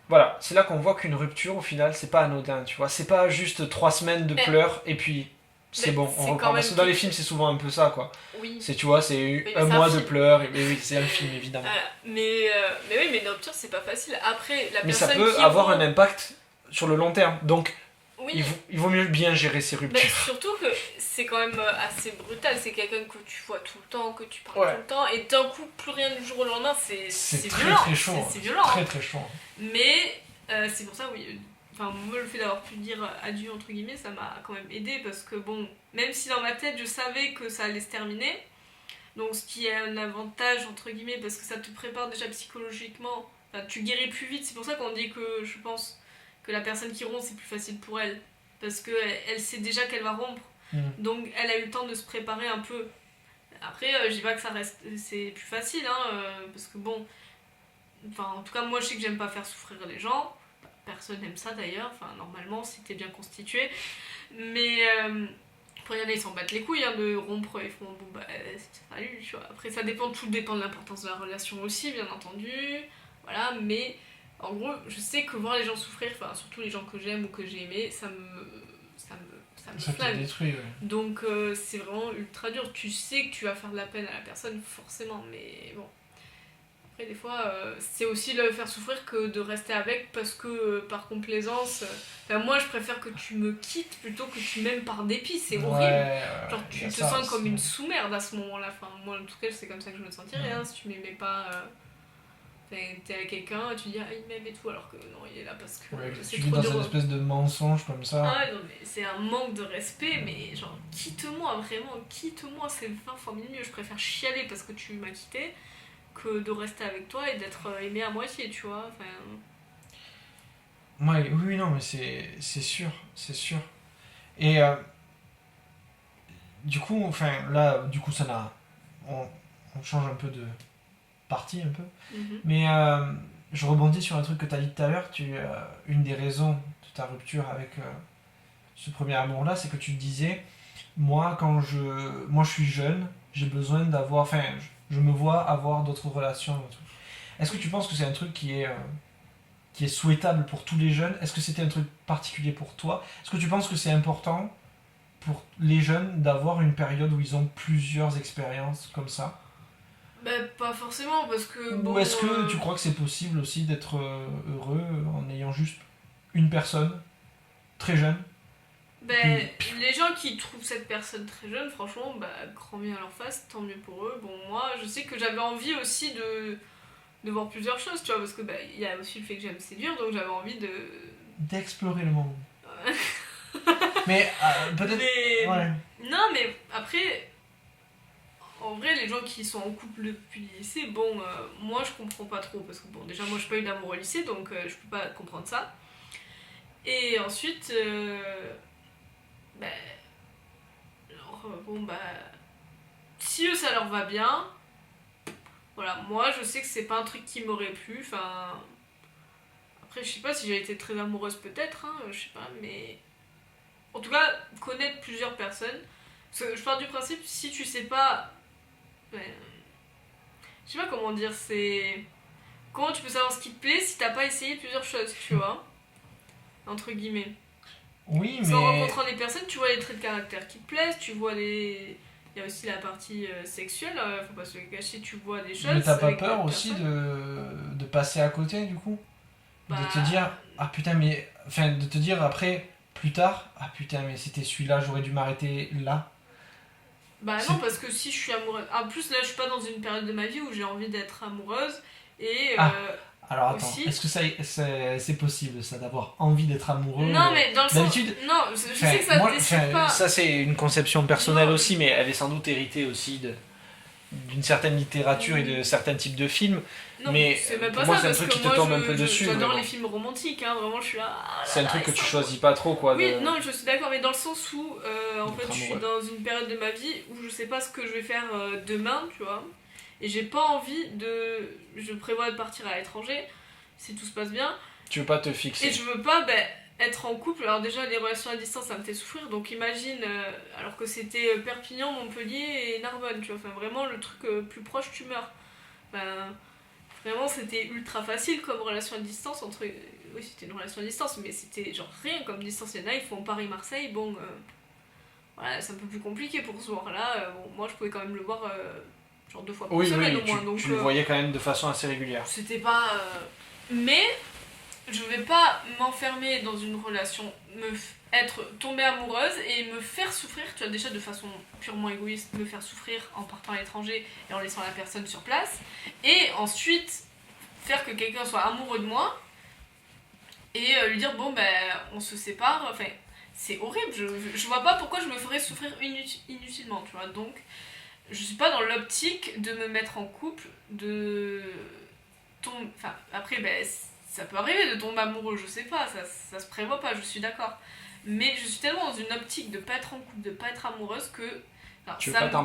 voilà, c'est là qu'on voit qu'une rupture, au final, c'est pas anodin, tu vois. C'est pas juste 3 semaines de pleurs et puis c'est bon, on reprend. Parce que dans les films, c'est souvent un peu ça, quoi.
Oui.
C'est, tu vois, c'est un mois de pleurs. Et oui, c'est un film, évidemment.
Mais oui, mais une rupture, c'est pas facile. Après, la
mais
personne
ça peut avoir un impact sur le long terme. Donc,
oui.
il vaut mieux bien gérer ces ruptures.
Mais surtout que c'est quand même assez brutal. C'est quelqu'un que tu vois tout le temps, que tu parles tout le temps. Et d'un coup, plus rien du jour au lendemain, c'est
très,
violent.
Très chaud.
C'est violent.
Très, très chaud.
Mais c'est pour ça, oui. Enfin, moi, le fait d'avoir pu dire adieu, entre guillemets, ça m'a quand même aidé. Parce que, bon, même si dans ma tête, je savais que ça allait se terminer, donc ce qui est un avantage, entre guillemets, parce que ça te prépare déjà psychologiquement. Enfin, tu guéris plus vite. C'est pour ça qu'on dit que, je pense, que la personne qui rompt, c'est plus facile pour elle. Parce qu'elle sait déjà qu'elle va rompre. Donc, elle a eu le temps de se préparer un peu. Après, je dis pas que ça reste... C'est plus facile, hein, parce que, bon... Enfin, en tout cas, moi, je sais que j'aime pas faire souffrir les gens. Personne n'aime ça, d'ailleurs. Enfin, normalement, si t'es bien constitué. Mais... Pour y aller, ils s'en battent les couilles, hein, de rompre. Ils font, bon, bah, salut, tu vois. Après, tout dépend de l'importance de la relation aussi, bien entendu. Voilà, mais... En gros, je sais que voir les gens souffrir, enfin, surtout les gens que j'aime ou que j'ai aimés, ça me flingue.
Détruit, ouais.
Donc, c'est vraiment ultra dur. Tu sais que tu vas faire de la peine à la personne, forcément, mais bon... Après, des fois, c'est aussi le faire souffrir que de rester avec parce que, par complaisance... moi, je préfère que tu me quittes plutôt que tu m'aimes par dépit. C'est horrible. Genre, tu te sens comme une sous-merde à ce moment-là. Enfin, moi, en tout cas, c'est comme ça que je me sentirais. Hein, si tu m'aimais pas... T'es avec quelqu'un, tu dis ah il m'aime et tout, alors que non il est là parce que c'est
tu
trop
vis
dur.
dans une espèce de mensonge comme ça.
Ah non mais c'est un manque de respect, mais genre quitte-moi, vraiment quitte-moi, c'est 20 fois mieux. Je préfère chialer parce que tu m'as quitté que de rester avec toi et d'être aimé à moitié, tu vois.
Ouais, oui non mais c'est sûr. Et du coup, enfin là, du coup ça n'a... On change un peu de partie un peu. Mais je rebondis sur un truc que tu as dit tout à l'heure. Une des raisons de ta rupture avec ce premier amour là, c'est que tu te disais Moi, moi, je suis jeune, j'ai besoin d'avoir... Enfin, je me vois avoir d'autres relations. Et tout. Est-ce que tu penses que c'est un truc qui est souhaitable pour tous les jeunes? Est-ce que c'était un truc particulier pour toi? Est-ce que tu penses que c'est important pour les jeunes d'avoir une période où ils ont plusieurs expériences comme ça?
Pas forcément, parce que bon.
Ou est-ce que tu crois que c'est possible aussi d'être heureux en ayant juste une personne très jeune?
Les gens qui trouvent cette personne très jeune, franchement, grand bien à leur face, tant mieux pour eux. Bon, moi, je sais que j'avais envie aussi de voir plusieurs choses, tu vois, parce que il y a aussi le fait que j'aime séduire, donc j'avais envie de.
D'explorer le monde. Mais peut-être.
Mais.
Ouais.
Non, mais après, en vrai, les gens qui sont en couple depuis le lycée, bon, moi je comprends pas trop, parce que bon, déjà, moi je n'ai pas eu d'amour au lycée, donc je peux pas comprendre ça. Et ensuite, bah, alors, si eux ça leur va bien, voilà, moi je sais que c'est pas un truc qui m'aurait plu, enfin. Après, je sais pas si j'ai été très amoureuse, peut-être, hein, je sais pas, mais. En tout cas, connaître plusieurs personnes. Parce que je pars du principe, si tu sais pas. Ouais, je sais pas comment dire, c'est. Comment tu peux savoir ce qui te plaît si t'as pas essayé plusieurs choses, tu vois? Entre guillemets.
Oui,
Parce qu'en
mais.
rencontrant des personnes, tu vois les traits de caractère qui te plaisent, tu vois les. Il y a aussi la partie sexuelle, faut pas se le cacher, tu vois des choses.
Mais t'as pas
avec
peur
d'autres
aussi
personnes.
de passer à côté du coup? De te
Bah.
dire, ah putain, mais. Enfin, de te dire après, plus tard, ah putain, mais c'était celui-là, j'aurais dû m'arrêter là.
Bah
C'est-
non, parce que si je suis amoureuse. En plus, là, je suis pas dans une période de ma vie où j'ai envie d'être amoureuse. Et
Ah, alors attends,
aussi.
est-ce que c'est possible ça, d'avoir envie d'être amoureux
Non, mais dans le sens.
D'habitude,
Non, je sais que ça te décide pas.
ça c'est une conception personnelle
Non.
aussi, mais elle est sans doute héritée aussi d'une certaine littérature et de certains types de films.
Non,
Mais
c'est même
pour
pas
moi,
ça,
c'est un
parce
truc
que
qui te
moi,
tombe un peu dessus.
j'adore
Mais
les
bon.
films romantiques, hein, vraiment, je suis là. Ah
C'est un
là
truc
là,
que
ils
tu
sont-
choisis pas trop, quoi.
Oui, non, je suis d'accord, mais dans le sens où, en fait,
D'être
je suis
amoureux.
dans une période de ma vie où je sais pas ce que je vais faire demain, tu vois. Et j'ai pas envie de. Je prévois de partir à l'étranger, si tout se passe bien.
Tu veux pas te
Et
fixer.
je veux pas être en couple. Alors, déjà, les relations à distance, ça me fait souffrir. Donc, imagine, alors que c'était Perpignan, Montpellier et Narbonne, tu vois. Enfin, vraiment, le truc plus proche, tu meurs. Ben, vraiment, c'était ultra facile comme relation à distance. Oui, c'était une relation à distance, mais c'était genre rien comme distance. Il y en a, ils font Paris-Marseille. Bon, voilà, c'est un peu plus compliqué pour ce voir-là. Bon, moi, je pouvais quand même le voir genre 2 fois par
Oui,
semaine
oui,
au moins. Donc,
tu le voyais quand même de façon assez régulière.
c'était pas. Mais je vais pas m'enfermer dans une relation, être tombée amoureuse et me faire souffrir, tu vois, déjà de façon purement égoïste, me faire souffrir en partant à l'étranger et en laissant la personne sur place, et ensuite faire que quelqu'un soit amoureux de moi et lui dire bon on se sépare, enfin c'est horrible, je vois pas pourquoi je me ferais souffrir inutilement, tu vois, donc je suis pas dans l'optique de me mettre en couple, enfin après ça peut arriver de tomber amoureux, je sais pas, ça se prévoit pas, je suis d'accord. Mais je suis tellement dans une optique de pas être en couple, de pas être amoureuse que.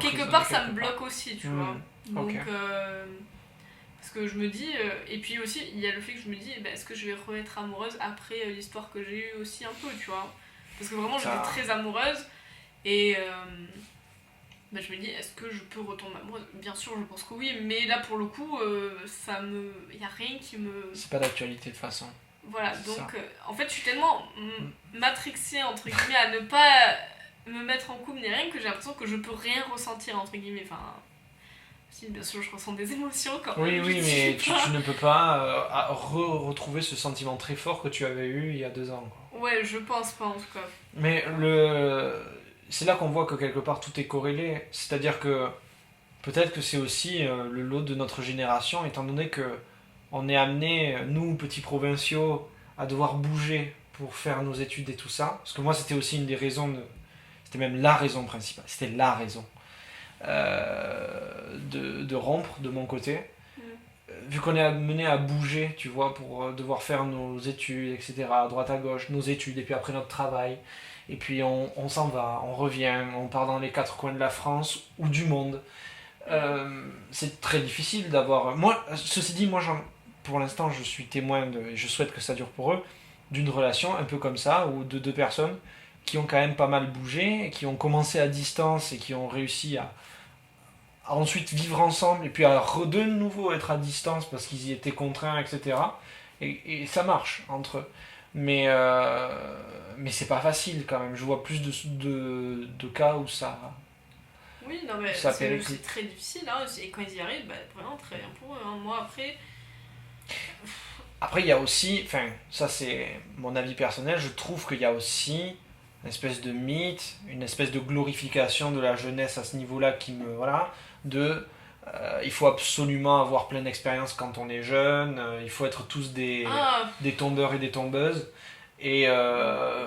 Quelque part, ça me bloque aussi, tu vois. Donc.
Ok.
Parce que je me dis. Et puis aussi, il y a le fait que je me dis, est-ce que je vais re-être amoureuse après l'histoire que j'ai eue aussi un peu, tu vois. Parce que vraiment, j'étais très amoureuse. Et. Je me dis, est-ce que je peux retomber amoureuse? Bien sûr, je pense que oui, mais là pour le coup, il y a rien qui me.
C'est pas d'actualité de toute façon.
Voilà, donc en fait, je suis tellement matrixée entre guillemets à ne pas me mettre en couple ni rien que j'ai l'impression que je peux rien ressentir entre guillemets. Enfin, si, bien sûr, je ressens des émotions quand même.
Oui, mais tu ne peux pas retrouver ce sentiment très fort que tu avais eu il y a 2 ans, quoi.
Ouais, je pense pas en tout cas.
Mais c'est là qu'on voit que quelque part tout est corrélé. C'est-à-dire que peut-être que c'est aussi le lot de notre génération, étant donné que on est amené, nous, petits provinciaux, à devoir bouger pour faire nos études et tout ça. Parce que moi, c'était aussi une des raisons, c'était même la raison principale, c'était la raison de rompre de mon côté. Vu qu'on est amené à bouger, tu vois, pour devoir faire nos études, etc., à droite à gauche, nos études, et puis après notre travail, et puis on s'en va, on revient, on part dans les 4 coins de la France ou du monde. C'est très difficile d'avoir... Moi, ceci dit, pour l'instant, je suis témoin et je souhaite que ça dure pour eux, d'une relation un peu comme ça, où de 2 personnes qui ont quand même pas mal bougé, et qui ont commencé à distance et qui ont réussi à ensuite vivre ensemble et puis à de nouveau être à distance parce qu'ils y étaient contraints, etc. Et ça marche entre eux. Mais c'est pas facile quand même. Je vois plus de cas où ça.
Oui, non, mais
Ça
c'est
périclite.
très difficile, hein, et quand ils y arrivent, bah, vraiment très bien pour eux. Hein. Moi, après,
Après, il y a aussi, enfin, ça c'est mon avis personnel, je trouve qu'il y a aussi une espèce de mythe, une espèce de glorification de la jeunesse à ce niveau-là qui me. Voilà, il faut absolument avoir plein d'expérience quand on est jeune, il faut être tous
ah,
des tombeurs et des tombeuses. Et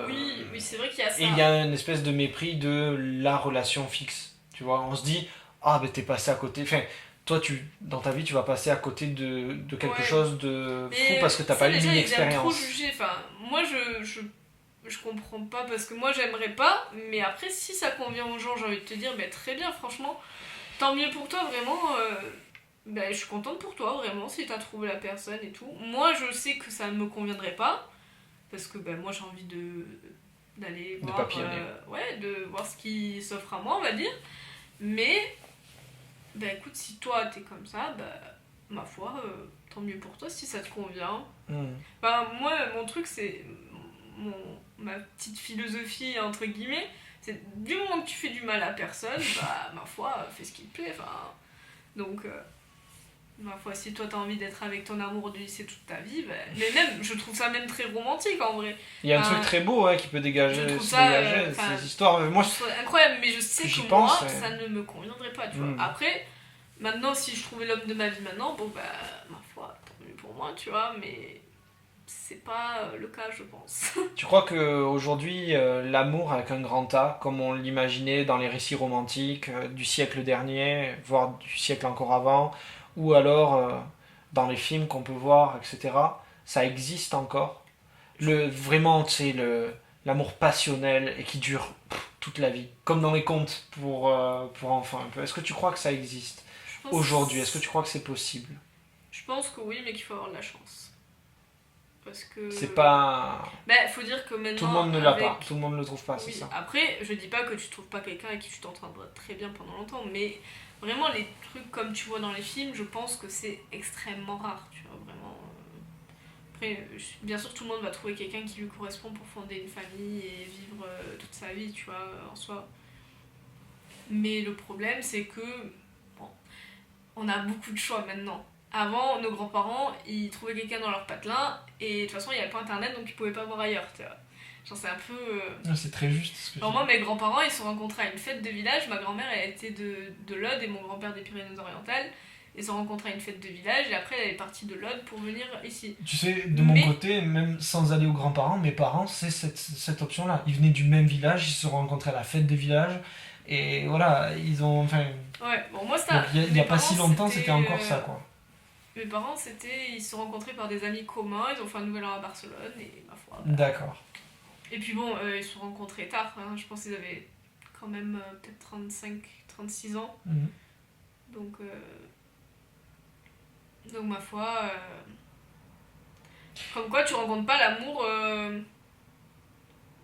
oui, oui, c'est vrai qu'il y a ça.
et il y a une espèce de mépris de la relation fixe. Tu vois, on se dit, ah ben t'es passé à côté. Enfin, toi, dans ta vie, tu vas passer à côté de quelque
Ouais.
chose de fou
Mais
parce que t'as
ça,
pas eu
déjà,
une
ils aiment trop
expérience.
juger. Enfin, moi, je comprends pas parce que moi, j'aimerais pas. Mais après, si ça convient aux gens, j'ai envie de te dire, bah, très bien, franchement, tant mieux pour toi, vraiment. Bah, je suis contente pour toi, vraiment, si t'as trouvé la personne et tout. Moi, je sais que ça ne me conviendrait pas parce que bah, moi, j'ai envie d'aller
De
voir,
papillonner.
ouais, de voir ce qui s'offre à moi, on va dire. Mais, bah écoute, si toi t'es comme ça, bah ma foi, tant mieux pour toi si ça te convient.
Hmm.
Bah moi, mon truc, c'est mon, ma petite philosophie, entre guillemets, c'est du moment que tu fais du mal à personne, bah ma foi, fais ce qui te plaît. Enfin, donc, ma foi, si toi t'as envie d'être avec ton amour du lycée toute ta vie, bah, mais même, je trouve ça même très romantique en vrai.
Il y a un
Enfin,
truc très beau qui peut
je
dégager,
trouve
se
ça,
dégager
enfin,
ces histoires. Moi,
je trouve ça incroyable, mais je sais
j'y
que
pense,
moi, ça ne me conviendrait pas, tu vois.
Hmm.
Après, maintenant, si je trouvais l'homme de ma vie maintenant, bon bah, ma foi, tant mieux pour moi, tu vois, mais c'est pas le cas, je pense.
Tu crois qu'aujourd'hui, l'amour avec un grand A, comme on l'imaginait dans les récits romantiques du siècle dernier, voire du siècle encore avant, ou alors dans les films qu'on peut voir, etc., ça existe encore? Vraiment, tu sais, l'amour passionnel et qui dure toute la vie, comme dans les contes pour enfants un peu. Est-ce que tu crois que ça existe
Je pense,
aujourd'hui? Est-ce que tu crois que c'est possible?
je pense que oui, mais qu'il faut avoir de la chance. Parce que.
C'est pas.
Bah, faut dire que maintenant.
Tout le monde ne l'a
avec...
pas, tout le monde ne le trouve pas, c'est
Oui,
ça.
après, je dis pas que tu trouves pas quelqu'un avec qui tu t'entendras très bien pendant longtemps, mais vraiment, les trucs comme tu vois dans les films, je pense que c'est extrêmement rare, tu vois, vraiment. Après, bien sûr, tout le monde va trouver quelqu'un qui lui correspond pour fonder une famille et vivre toute sa vie, tu vois, en soi. Mais le problème, c'est que, bon, on a beaucoup de choix maintenant. Avant, nos grands-parents, ils trouvaient quelqu'un dans leur patelin, et de toute façon, il n'y avait pas internet, donc ils pouvaient pas voir ailleurs, tu vois. Genre, c'est un peu.
C'est très juste ce que
Alors
tu
moi,
dis.
mes grands-parents, ils se sont rencontrés à une fête de village. Ma grand-mère, elle était de l'Aude et mon grand-père des Pyrénées-Orientales. Ils se sont rencontrés à une fête de village et après, elle est partie de l'Aude pour venir ici.
Tu sais, de mon
Mais-
côté, même sans aller aux grands-parents, mes parents, c'est cette option-là. Ils venaient du même village, ils se sont rencontrés à la fête des villages, et voilà, ils ont. Enfin,
Ouais, bon, moi,
donc,
ça.
il y a
mes
pas si
parents,
longtemps, c'était encore ça, quoi.
Mes parents, ils se sont rencontrés par des amis communs. Ils ont fait un nouvel an à Barcelone et ma foi.
D'accord.
Et puis bon, ils se sont rencontrés tard. Hein. Je pense qu'ils avaient quand même peut-être 36 ans.
Mhm.
Donc ma foi. Comme quoi, tu rencontres pas l'amour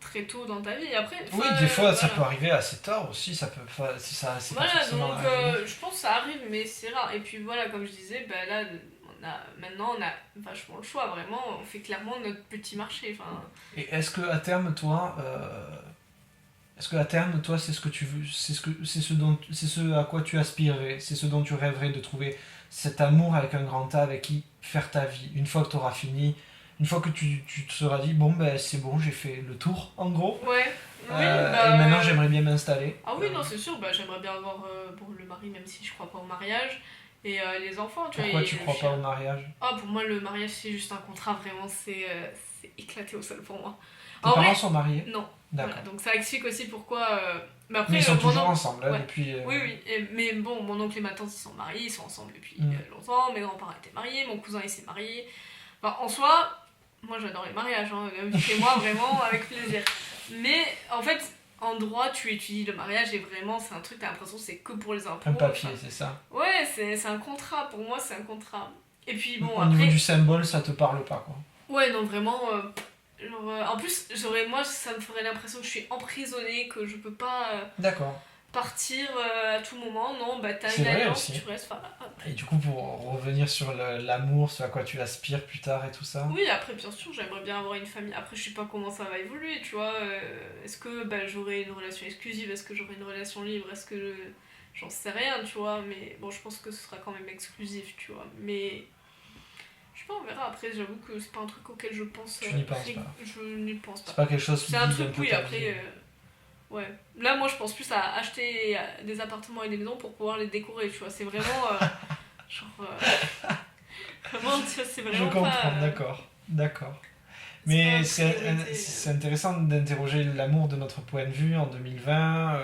très tôt dans ta vie. Et après,
Oui, des fois, ça
voilà.
peut arriver assez tard aussi, ça peut. C'est pas
Voilà,
forcément
donc
arrivé.
je pense que ça arrive, mais c'est rare. Et puis voilà, comme je disais, bah là, maintenant on a vachement le choix, vraiment. On fait clairement notre petit marché. Enfin,
Et est-ce que à terme, toi, c'est ce que tu veux, c'est ce à quoi tu aspirerais, c'est ce dont tu rêverais de trouver cet amour avec un grand A avec qui faire ta vie. Une fois que tu auras fini, une fois que tu te seras dit, bon, ben c'est bon, j'ai fait le tour, en gros.
ouais, oui,
Et maintenant, j'aimerais bien m'installer.
Ah oui, non, c'est sûr, bah, j'aimerais bien avoir bon, le mari, même si je crois pas au mariage, et les enfants, tu vois.
Pourquoi
et
tu
le
crois
chien.
pas au mariage?
Ah, pour moi, le mariage, c'est juste un contrat, vraiment, c'est éclaté au sol pour moi.
Tes
En
parents
vrai,
sont mariés?
non.
D'accord.
Voilà, donc ça explique aussi pourquoi. Mais après,
Mais ils sont
mon
toujours
oncle-
ensemble, hein,
ouais.
depuis.
Oui, oui, mais bon, mon oncle et ma tante ils sont mariés, ils sont ensemble depuis
Mm.
longtemps, mes grands-parents étaient mariés, mon cousin il s'est marié. Enfin, en soi, moi j'adore les mariages, hein, chez moi vraiment avec plaisir. Mais en fait, en droit, tu étudies le mariage et vraiment c'est un truc, t'as l'impression que c'est que pour les impôts.
Un papier,
Enfin,
c'est ça.
ouais, c'est un contrat, pour moi c'est un contrat. Et puis bon,
Au niveau
après.
du symbole, ça te parle pas, quoi.
Ouais, non, vraiment, Genre, en plus, moi, ça me ferait l'impression que je suis emprisonnée, que je peux pas
D'accord.
partir à tout moment. Non, bah t'as
C'est
une
vrai
alliance,
aussi.
tu restes. Enfin,
Et du coup, pour revenir sur l'amour, ce à quoi tu aspires plus tard et tout ça.
oui, après, bien sûr, j'aimerais bien avoir une famille. Après, je sais pas comment ça va évoluer, tu vois. Est-ce que bah, j'aurai une relation exclusive? Est-ce que j'aurai une relation libre? Est-ce que j'en sais rien, tu vois. Mais bon, je pense que ce sera quand même exclusif, tu vois. Mais je sais pas, on verra. Après, j'avoue que c'est pas un truc auquel je pense.
Tu n'y penses pas.
Je n'y pense pas.
C'est pas quelque chose qui
C'est un
guide
truc,
un peu
oui,
ta
après.
vie.
Ouais. Là, moi, je pense plus à acheter des appartements et des maisons pour pouvoir les décorer, tu vois. C'est vraiment. Genre. Vraiment, tu vois, c'est
Je
vraiment
comprends,
pas.
d'accord.
C'est pas
Mais
une priorité.
c'est intéressant d'interroger l'amour de notre point de vue en 2020,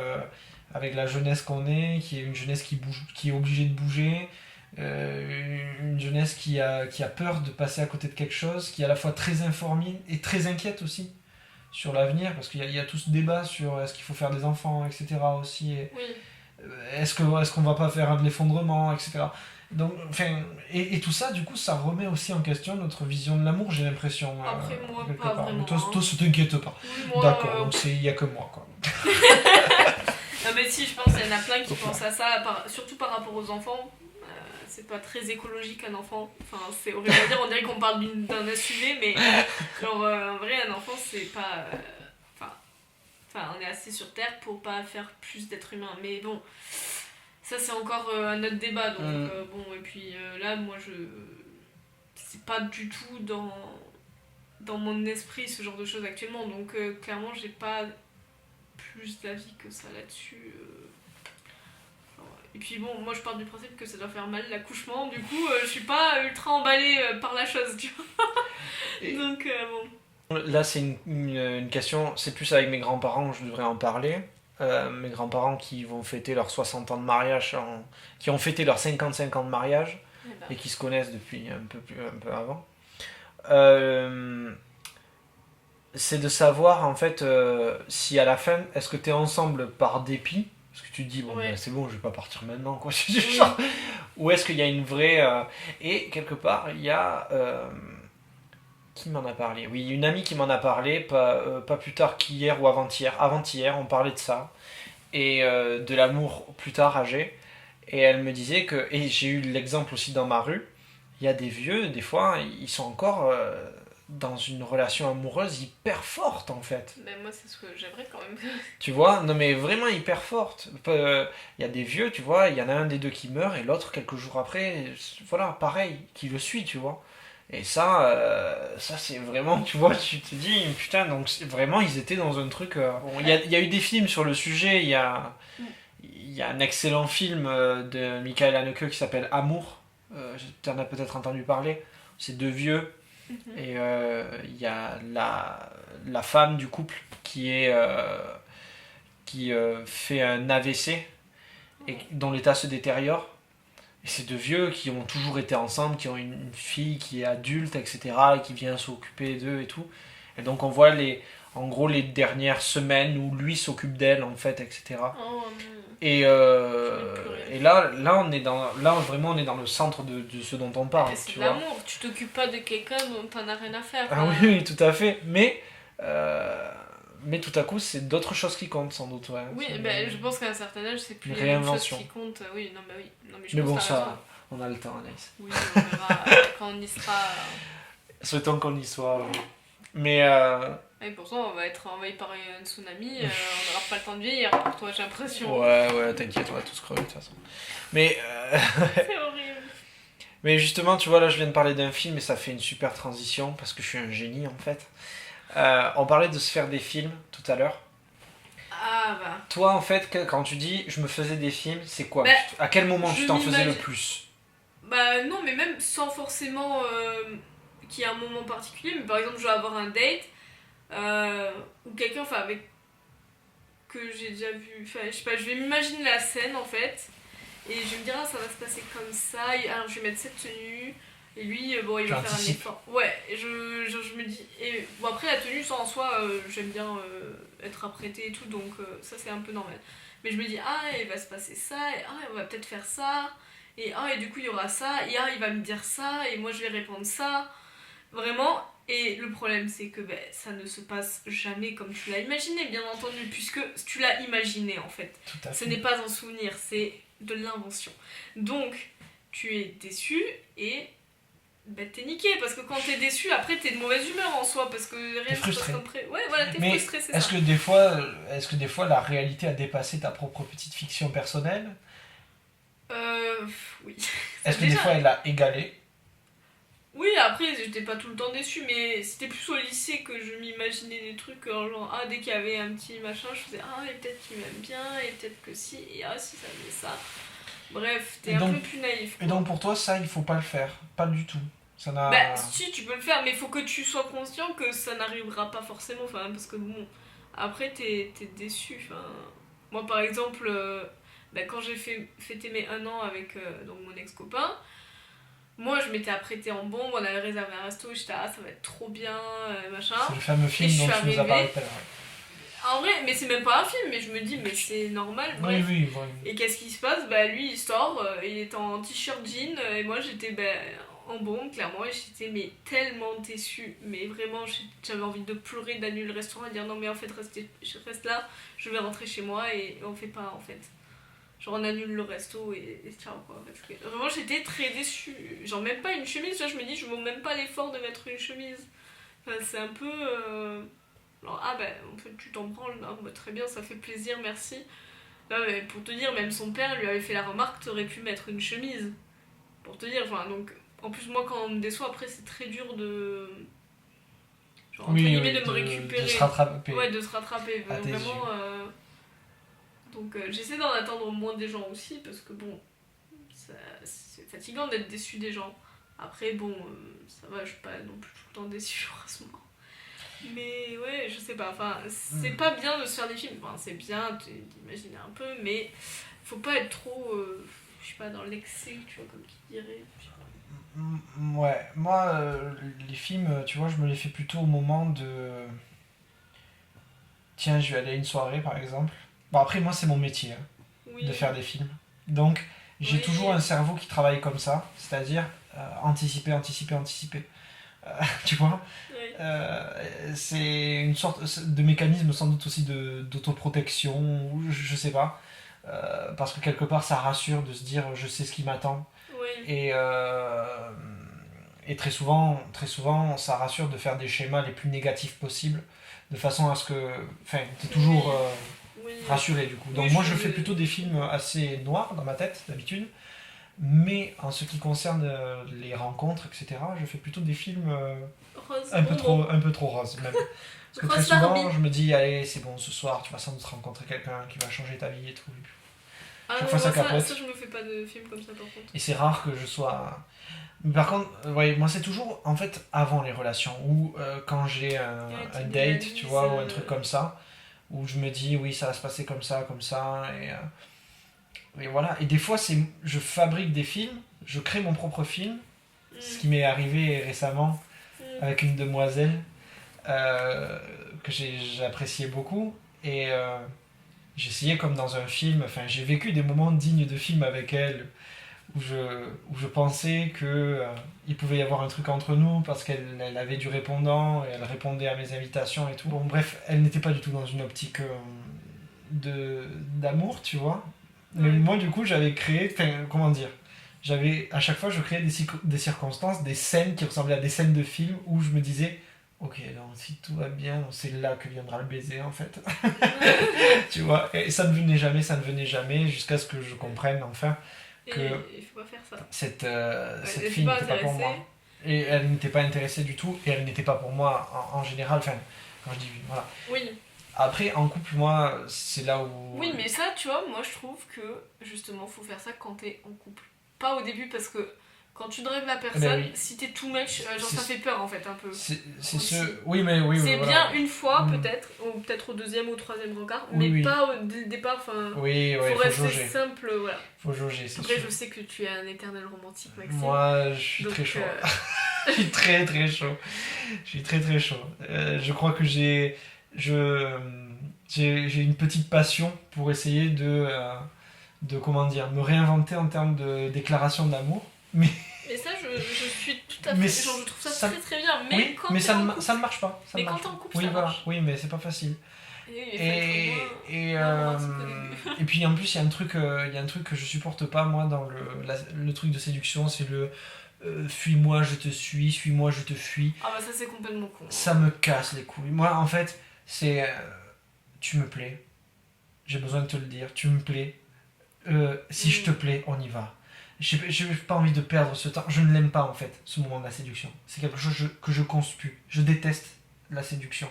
avec la jeunesse qu'on est, qui est une jeunesse qui bouge, qui est obligée de bouger, une jeunesse qui a peur de passer à côté de quelque chose, qui est à la fois très informée et très inquiète aussi sur l'avenir, parce qu'il y a tout ce débat sur est-ce qu'il faut faire des enfants, etc. aussi, et
Oui.
est-ce qu'on va pas faire de l'effondrement, etc. Donc, enfin, et tout ça, du coup, ça remet aussi en question notre vision de l'amour, j'ai l'impression.
Après, moi,
quelque
pas
part.
vraiment.
Mais toi,
Hein.
toi, ça t'inquiète pas.
Oui, moi.
D'accord, donc il y a que moi, quoi.
Non, mais si, je pense qu'il y en a plein qui pensent à ça, surtout par rapport aux enfants. C'est pas très écologique un enfant. Enfin, c'est horrible à dire, on dirait qu'on parle d'un SUV, mais genre, en vrai, un enfant, c'est pas. Enfin, on est assez sur Terre pour pas faire plus d'êtres humains. Mais bon, ça, c'est encore un autre débat. Donc, bon, et puis là, moi, c'est pas du tout dans mon esprit ce genre de choses actuellement. Donc, clairement, j'ai pas plus d'avis que ça là-dessus. Et puis bon, moi je pars du principe que ça doit faire mal l'accouchement, du coup je suis pas ultra emballée par la chose, tu vois. Donc bon.
Là, c'est une question, c'est plus avec mes grands-parents que je devrais en parler. Mes grands-parents qui vont fêter leurs 60 ans de mariage, qui ont fêté leurs 55 ans de mariage, et qui se connaissent depuis un peu avant. C'est de savoir en fait si à la fin, est-ce que tu es ensemble par dépit, parce que tu te dis bon
Ouais.
ben, c'est bon, je vais pas partir maintenant quoi,
Oui.
ou est-ce qu'il y a une vraie et quelque part il y a qui m'en a parlé, oui, une amie qui m'en a parlé pas plus tard qu'hier ou avant-hier on parlait de ça et de l'amour plus tard âgé, et elle me disait que, et j'ai eu l'exemple aussi dans ma rue, il y a des vieux, des fois ils sont encore dans une relation amoureuse hyper forte en fait.
Ben moi c'est ce que j'aimerais quand même.
Tu vois, non mais vraiment hyper forte. Il y a des vieux, tu vois, il y en a un des deux qui meurt et l'autre quelques jours après, voilà, pareil, qui le suit, tu vois. Et ça c'est vraiment, tu vois, tu te dis, putain, donc vraiment ils étaient dans un truc. Bon, il y a eu des films sur le sujet, il y a un excellent film de Michael Haneke qui s'appelle Amour. Tu en as peut-être entendu parler. C'est deux vieux. Et il y a la femme du couple qui fait un AVC et dont l'état se détériore. Et c'est deux vieux qui ont toujours été ensemble, qui ont une fille qui est adulte, etc., et qui vient s'occuper d'eux et tout. Et donc on voit en gros les dernières semaines où lui s'occupe d'elle, en fait, etc.
Oh,
et là vraiment on est dans le centre de ce dont on parle.
c'est
tu
de
vois.
l'amour, tu t'occupes pas de quelqu'un dont t'en as rien à faire.
Ah oui, oui, tout à fait. Mais tout à coup, c'est d'autres choses qui comptent, sans doute. Ouais.
Oui, ben, je pense qu'à un certain âge, c'est plus
Une
les mêmes choses
réinvention.
qui comptent. Oui, non, bah oui. Non, mais je
Mais
pense
bon,
que t'as raison.
ça, on a le temps, Anaïs.
Oui, on verra quand on y sera.
Souhaitons qu'on y soit. Ouais. Mais
Et pourtant, on va être envahi par un tsunami, on n'aura pas le temps de vieillir pour toi, j'ai l'impression.
ouais, t'inquiète, on va tous crever de toute façon. Mais,
C'est horrible.
mais justement, tu vois, là, je viens de parler d'un film et ça fait une super transition parce que je suis un génie en fait. On parlait de se faire des films tout à l'heure.
Ah bah.
Toi, en fait, quand tu dis je me faisais des films, c'est quoi?
Bah,
à quel moment tu t'en faisais le
m'imagine-
plus?
Bah non, mais même sans forcément qu'il y ait un moment particulier, mais par exemple, je vais avoir un date ou quelqu'un, enfin, avec que j'ai déjà vu, enfin, je sais pas, je vais m'imaginer la scène en fait, et je vais me dire, ah, ça va se passer comme ça, et alors je vais mettre cette tenue, et lui, bon, il va faire un effort. Ouais, je me dis, et bon, après, la tenue, ça en soi, j'aime bien être apprêtée et tout, donc ça, c'est un peu normal. Mais je me dis, ah, il va se passer ça, et ah, on va peut-être faire ça. Et du coup il y aura ça, et il va me dire ça, et moi je vais répondre ça. Vraiment. Et le problème, c'est que ça ne se passe jamais comme tu l'as imaginé, bien entendu, puisque tu l'as imaginé en fait.
Tout à
Ce
fait.
n'est pas un souvenir, c'est de l'invention. Donc, tu es déçu et t'es niqué, parce que quand t'es déçu, après t'es de mauvaise humeur en soi, parce que rien ne se passe comme près. Ouais, voilà, t'es
Mais
frustré, c'est
est-ce
ça.
est-ce que des fois la réalité a dépassé ta propre petite fiction personnelle?
Oui.
Est-ce que des fois elle a égalé?
Oui, après, j'étais pas tout le temps déçue, mais c'était plus au lycée que je m'imaginais des trucs, genre, dès qu'il y avait un petit machin, je faisais, et peut-être qu'il m'aime bien, et peut-être que si, et si ça faisait ça. Bref, t'es un peu plus naïf.
Et donc pour toi, ça, il faut pas le faire. Pas du tout. Ça n'a...
Si, tu peux le faire, mais il faut que tu sois conscient que ça n'arrivera pas forcément, parce que bon, après, t'es déçu, Moi, par exemple, quand j'ai fêté mes 1 an avec donc mon ex-copain, moi, je m'étais apprêtée en bombe, on avait réservé un resto, j'étais ça va être trop bien, machin.
C'est le fameux film dont tu nous as parlé tout à l'heure.
En vrai, mais c'est même pas un film, mais je me dis, mais c'est normal, bref.
Oui.
Et qu'est-ce qui se passe? Lui, il sort, il est en t-shirt jean, et moi, j'étais en bombe, clairement, et j'étais tellement déçue. Mais vraiment, j'avais envie de pleurer, d'annuler le restaurant, et de dire non, mais en fait, je reste là, je vais rentrer chez moi, et on fait pas, en fait. Genre on annule le resto et ciao quoi. Parce que vraiment j'étais très déçue. Genre même pas une chemise, je me dis je vaut même pas l'effort de mettre une chemise. C'est un peu... genre en fait tu t'en branles, très bien, ça fait plaisir, merci. Là, mais pour te dire, même son père lui avait fait la remarque, t'aurais pu mettre une chemise. Pour te dire, donc... En plus moi quand on me déçoit après c'est très dur de... Genre entre guillemets de me récupérer.
De se rattraper.
Ouais, de se rattraper. Vraiment... Donc j'essaie d'en attendre moins des gens aussi, parce que bon, c'est fatigant d'être déçu des gens. Après bon, ça va, je suis pas non plus tout le temps déçue, heureusement. Mais ouais, je sais pas, c'est pas bien de se faire des films. C'est bien d'imaginer un peu, mais faut pas être trop, je sais pas, dans l'excès, tu vois, comme qui dirait.
Ouais, moi, les films, tu vois, je me les fais plutôt au moment de... Tiens, je vais aller à une soirée, par exemple. Bon, après, moi, c'est mon métier, de faire des films. Donc, j'ai toujours un cerveau qui travaille comme ça, c'est-à-dire anticiper. Tu vois, c'est une sorte de mécanisme, sans doute aussi d'autoprotection, ou je sais pas. Parce que quelque part, ça rassure de se dire, je sais ce qui m'attend. Et très souvent, ça rassure de faire des schémas les plus négatifs possibles, de façon à ce que... Enfin, t'es toujours... rassuré du coup. Donc moi je fais plutôt des films assez noirs dans ma tête d'habitude, mais en ce qui concerne les rencontres, etc., je fais plutôt des films un peu trop roses même. Parce que très souvent je me dis allez c'est bon ce soir tu vas sans doute rencontrer quelqu'un qui va changer ta vie et tout.
Chaque fois ça capote. Ça je me fais pas de films comme ça par contre.
Et c'est rare que je sois... Par contre, moi c'est toujours en fait avant les relations, ou quand j'ai un date, tu vois, ou un truc comme ça, où je me dis oui ça va se passer comme ça, et voilà. Et des fois je fabrique des films, je crée mon propre film, ce qui m'est arrivé récemment avec une demoiselle que j'appréciais beaucoup, et j'essayais comme dans un film, enfin j'ai vécu des moments dignes de film avec elle, où je pensais que il pouvait y avoir un truc entre nous parce qu'elle avait du répondant et elle répondait à mes invitations et tout. Bon bref, elle n'était pas du tout dans une optique d'amour, tu vois. Mais moi du coup j'avais créé, comment dire, à chaque fois je créais des circonstances, des scènes qui ressemblaient à des scènes de films où je me disais ok, donc si tout va bien, c'est là que viendra le baiser en fait. Tu vois, et ça ne venait jamais jusqu'à ce que je comprenne enfin que
il faut pas faire ça.
Cette fille n'était pas pour moi. Et elle n'était pas intéressée du tout, et elle n'était pas pour moi en général, enfin, quand je dis oui, voilà.
Oui.
Après, en couple, moi, c'est là où...
Oui, mais ça, tu vois, moi je trouve que, justement, faut faire ça quand t'es en couple. Pas au début, parce que quand tu drives la personne, si t'es too much, ça fait peur en fait un peu.
C'est Oui, mais oui.
C'est bien une fois peut-être, ou peut-être au deuxième ou au troisième regard, mais pas dès le départ.
Oui,
faut rester
jauger.
Simple, voilà.
Faut jauger, c'est
Après,
sûr.
je sais que tu es un éternel romantique, Maxime.
Moi, je suis très chaud. Je suis très très chaud. Je suis très très chaud. Je crois que j'ai une petite passion pour essayer de comment dire, me réinventer en termes de déclaration d'amour. Mais
mais ça, je suis tout à fait.
Mais
Genre, je trouve ça très très bien. Mais
oui,
quand
mais
t'es
ça
en
ne
couple,
marche pas.
mais quand t'es en couple,
oui,
ça
voilà.
marche.
Oui, mais c'est pas facile.
Et moins romantique au début.
Et puis en plus, il y a un truc que je supporte pas, moi, dans le truc de séduction, c'est le fuis-moi, je te suis-moi, je te fuis.
Ah bah ça, c'est complètement con.
Ça me casse les couilles. Moi, en fait, c'est tu me plais. J'ai besoin de te le dire. Tu me plais. Si je te plais, on y va. J'ai pas envie de perdre ce temps. Je ne l'aime pas, en fait, ce moment de la séduction. C'est quelque chose que je conspue. Je déteste la séduction.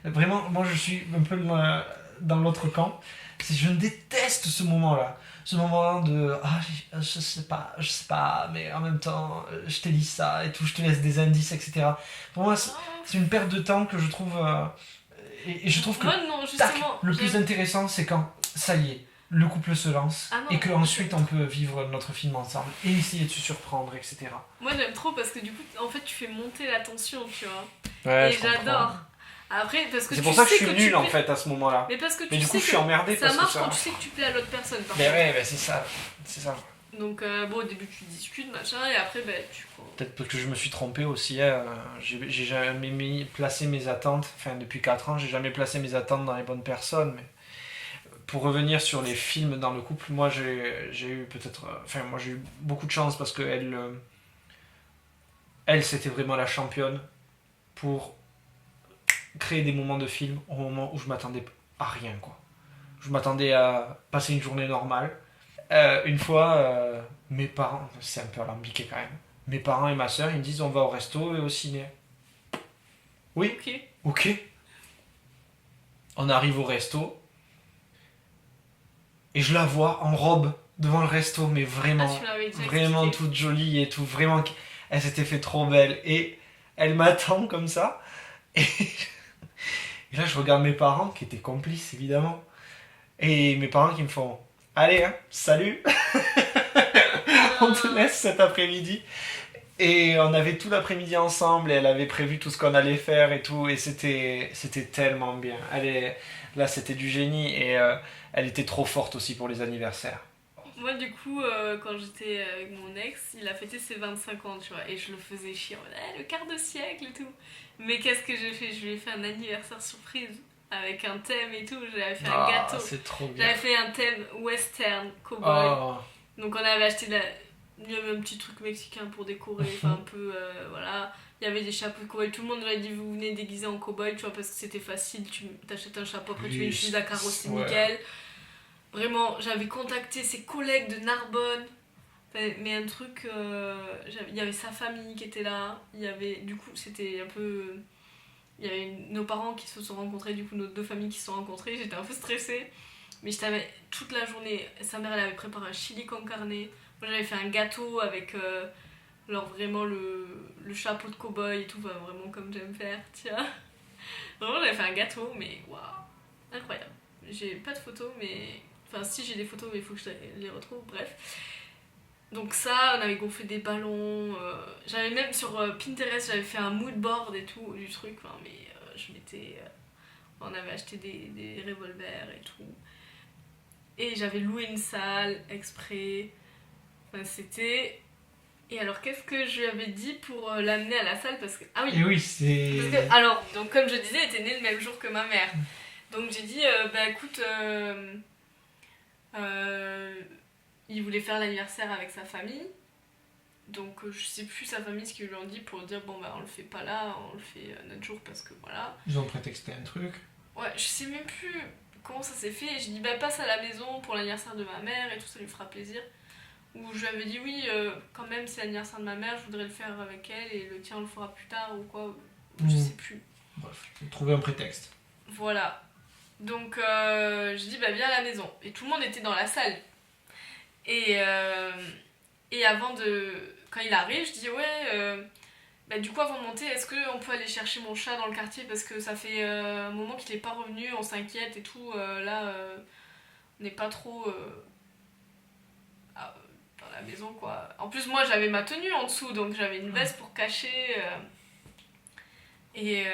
Vraiment, moi, je suis un peu dans l'autre camp. Je déteste ce moment-là. Ce moment de je sais pas, mais en même temps, je t'ai dit ça et tout, je te laisse des indices, etc. Pour moi, c'est une perte de temps que je trouve. Et je trouve que
moi, non, justement,
le plus intéressant, c'est quand ça y est, le couple se lance et qu'ensuite on peut vivre notre film ensemble et essayer de se surprendre, etc.
Moi, j'aime trop parce que du coup, en fait, tu fais monter la tension, tu vois.
Ouais,
et j'adore. Après, parce que
c'est pour ça que je suis nul en fait à ce moment-là.
Mais parce que
du coup, je suis emmerdé
ça
parce
marche
que
quand tu sais que tu plais à l'autre personne.
Mais ouais, c'est ça.
Donc bon, au début tu discutes, machin, et après tu prends.
Peut-être parce que je me suis trompé aussi. J'ai jamais placé mes attentes. Enfin, depuis 4 ans, j'ai jamais placé mes attentes dans les bonnes personnes. Mais pour revenir sur les films dans le couple, moi j'ai eu peut-être. Enfin, moi j'ai eu beaucoup de chance parce que elle c'était vraiment la championne pour créer des moments de film au moment où je m'attendais à rien, quoi. Je m'attendais à passer une journée normale. Une fois, mes parents, c'est un peu alambiqué quand même, mes parents et ma soeur, ils me disent on va au resto et au ciné. Oui, ok. On arrive au resto et je la vois en robe devant le resto, mais vraiment, vraiment toute jolie et tout, vraiment, elle s'était fait trop belle et elle m'attend comme ça et là je regarde mes parents qui étaient complices évidemment et mes parents qui me font allez, hein, salut. On te laisse cet après-midi. Et on avait tout l'après-midi ensemble et elle avait prévu tout ce qu'on allait faire et tout. Et c'était tellement bien. Là, c'était du génie et elle était trop forte aussi pour les anniversaires.
Moi, du coup, quand j'étais avec mon ex, il a fêté ses 25 ans, tu vois. Et je le faisais chier en mode le quart de siècle et tout. Mais qu'est-ce que j'ai fait? Je lui ai fait un anniversaire surprise. Avec un thème et tout, j'avais fait un gâteau.
C'est trop bien.
J'avais fait un thème western, cowboy. Donc on avait acheté il y avait un petit truc mexicain pour décorer, enfin un peu, voilà. Il y avait des chapeaux de cowboy, tout le monde m'a dit vous venez déguisé en cowboy, tu vois, parce que c'était facile, tu t'achètes un chapeau, après tu fais une chemise à carreaux, c'est nickel. Vraiment, j'avais contacté ses collègues de Narbonne, mais un truc, il y avait sa famille qui était là, il y avait, du coup, c'était un peu... Il y avait nos parents qui se sont rencontrés, du coup nos deux familles qui se sont rencontrées, j'étais un peu stressée. Mais j'étais toute la journée, sa mère elle avait préparé un chili con carne, moi j'avais fait un gâteau avec vraiment le chapeau de cow-boy et tout, vraiment comme j'aime faire, tiens. Vraiment j'avais fait un gâteau, mais waouh, incroyable. J'ai pas de photos, mais... Enfin si j'ai des photos, mais il faut que je les retrouve, bref. Donc ça, on avait gonflé des ballons, j'avais même sur Pinterest, j'avais fait un mood board et tout du truc, mais je m'étais... on avait acheté des revolvers et tout. Et j'avais loué une salle exprès, c'était... Et alors qu'est-ce que je lui avais dit pour l'amener à la salle parce que... Ah oui,
et oui c'est...
Parce que, alors, donc comme je disais, elle était née le même jour que ma mère. Donc j'ai dit, écoute... il voulait faire l'anniversaire avec sa famille, donc je sais plus sa famille ce qu'ils lui ont dit pour dire bon on le fait pas là, on le fait notre jour parce que voilà.
Ils ont prétexté un truc.
Ouais, je sais même plus comment ça s'est fait et je dis passe à la maison pour l'anniversaire de ma mère et tout, ça lui fera plaisir. Ou je lui avais dit oui, quand même c'est l'anniversaire de ma mère, je voudrais le faire avec elle et le tien on le fera plus tard ou quoi, je sais plus.
Bref, trouver un prétexte.
Voilà. Donc je dis viens à la maison et tout le monde était dans la salle. Et avant de... Quand il arrive, je dis du coup avant de monter, est-ce qu'on peut aller chercher mon chat dans le quartier parce que ça fait un moment qu'il est pas revenu, on s'inquiète et tout, là on n'est pas trop dans la maison quoi. En plus moi j'avais ma tenue en dessous donc j'avais une veste pour cacher et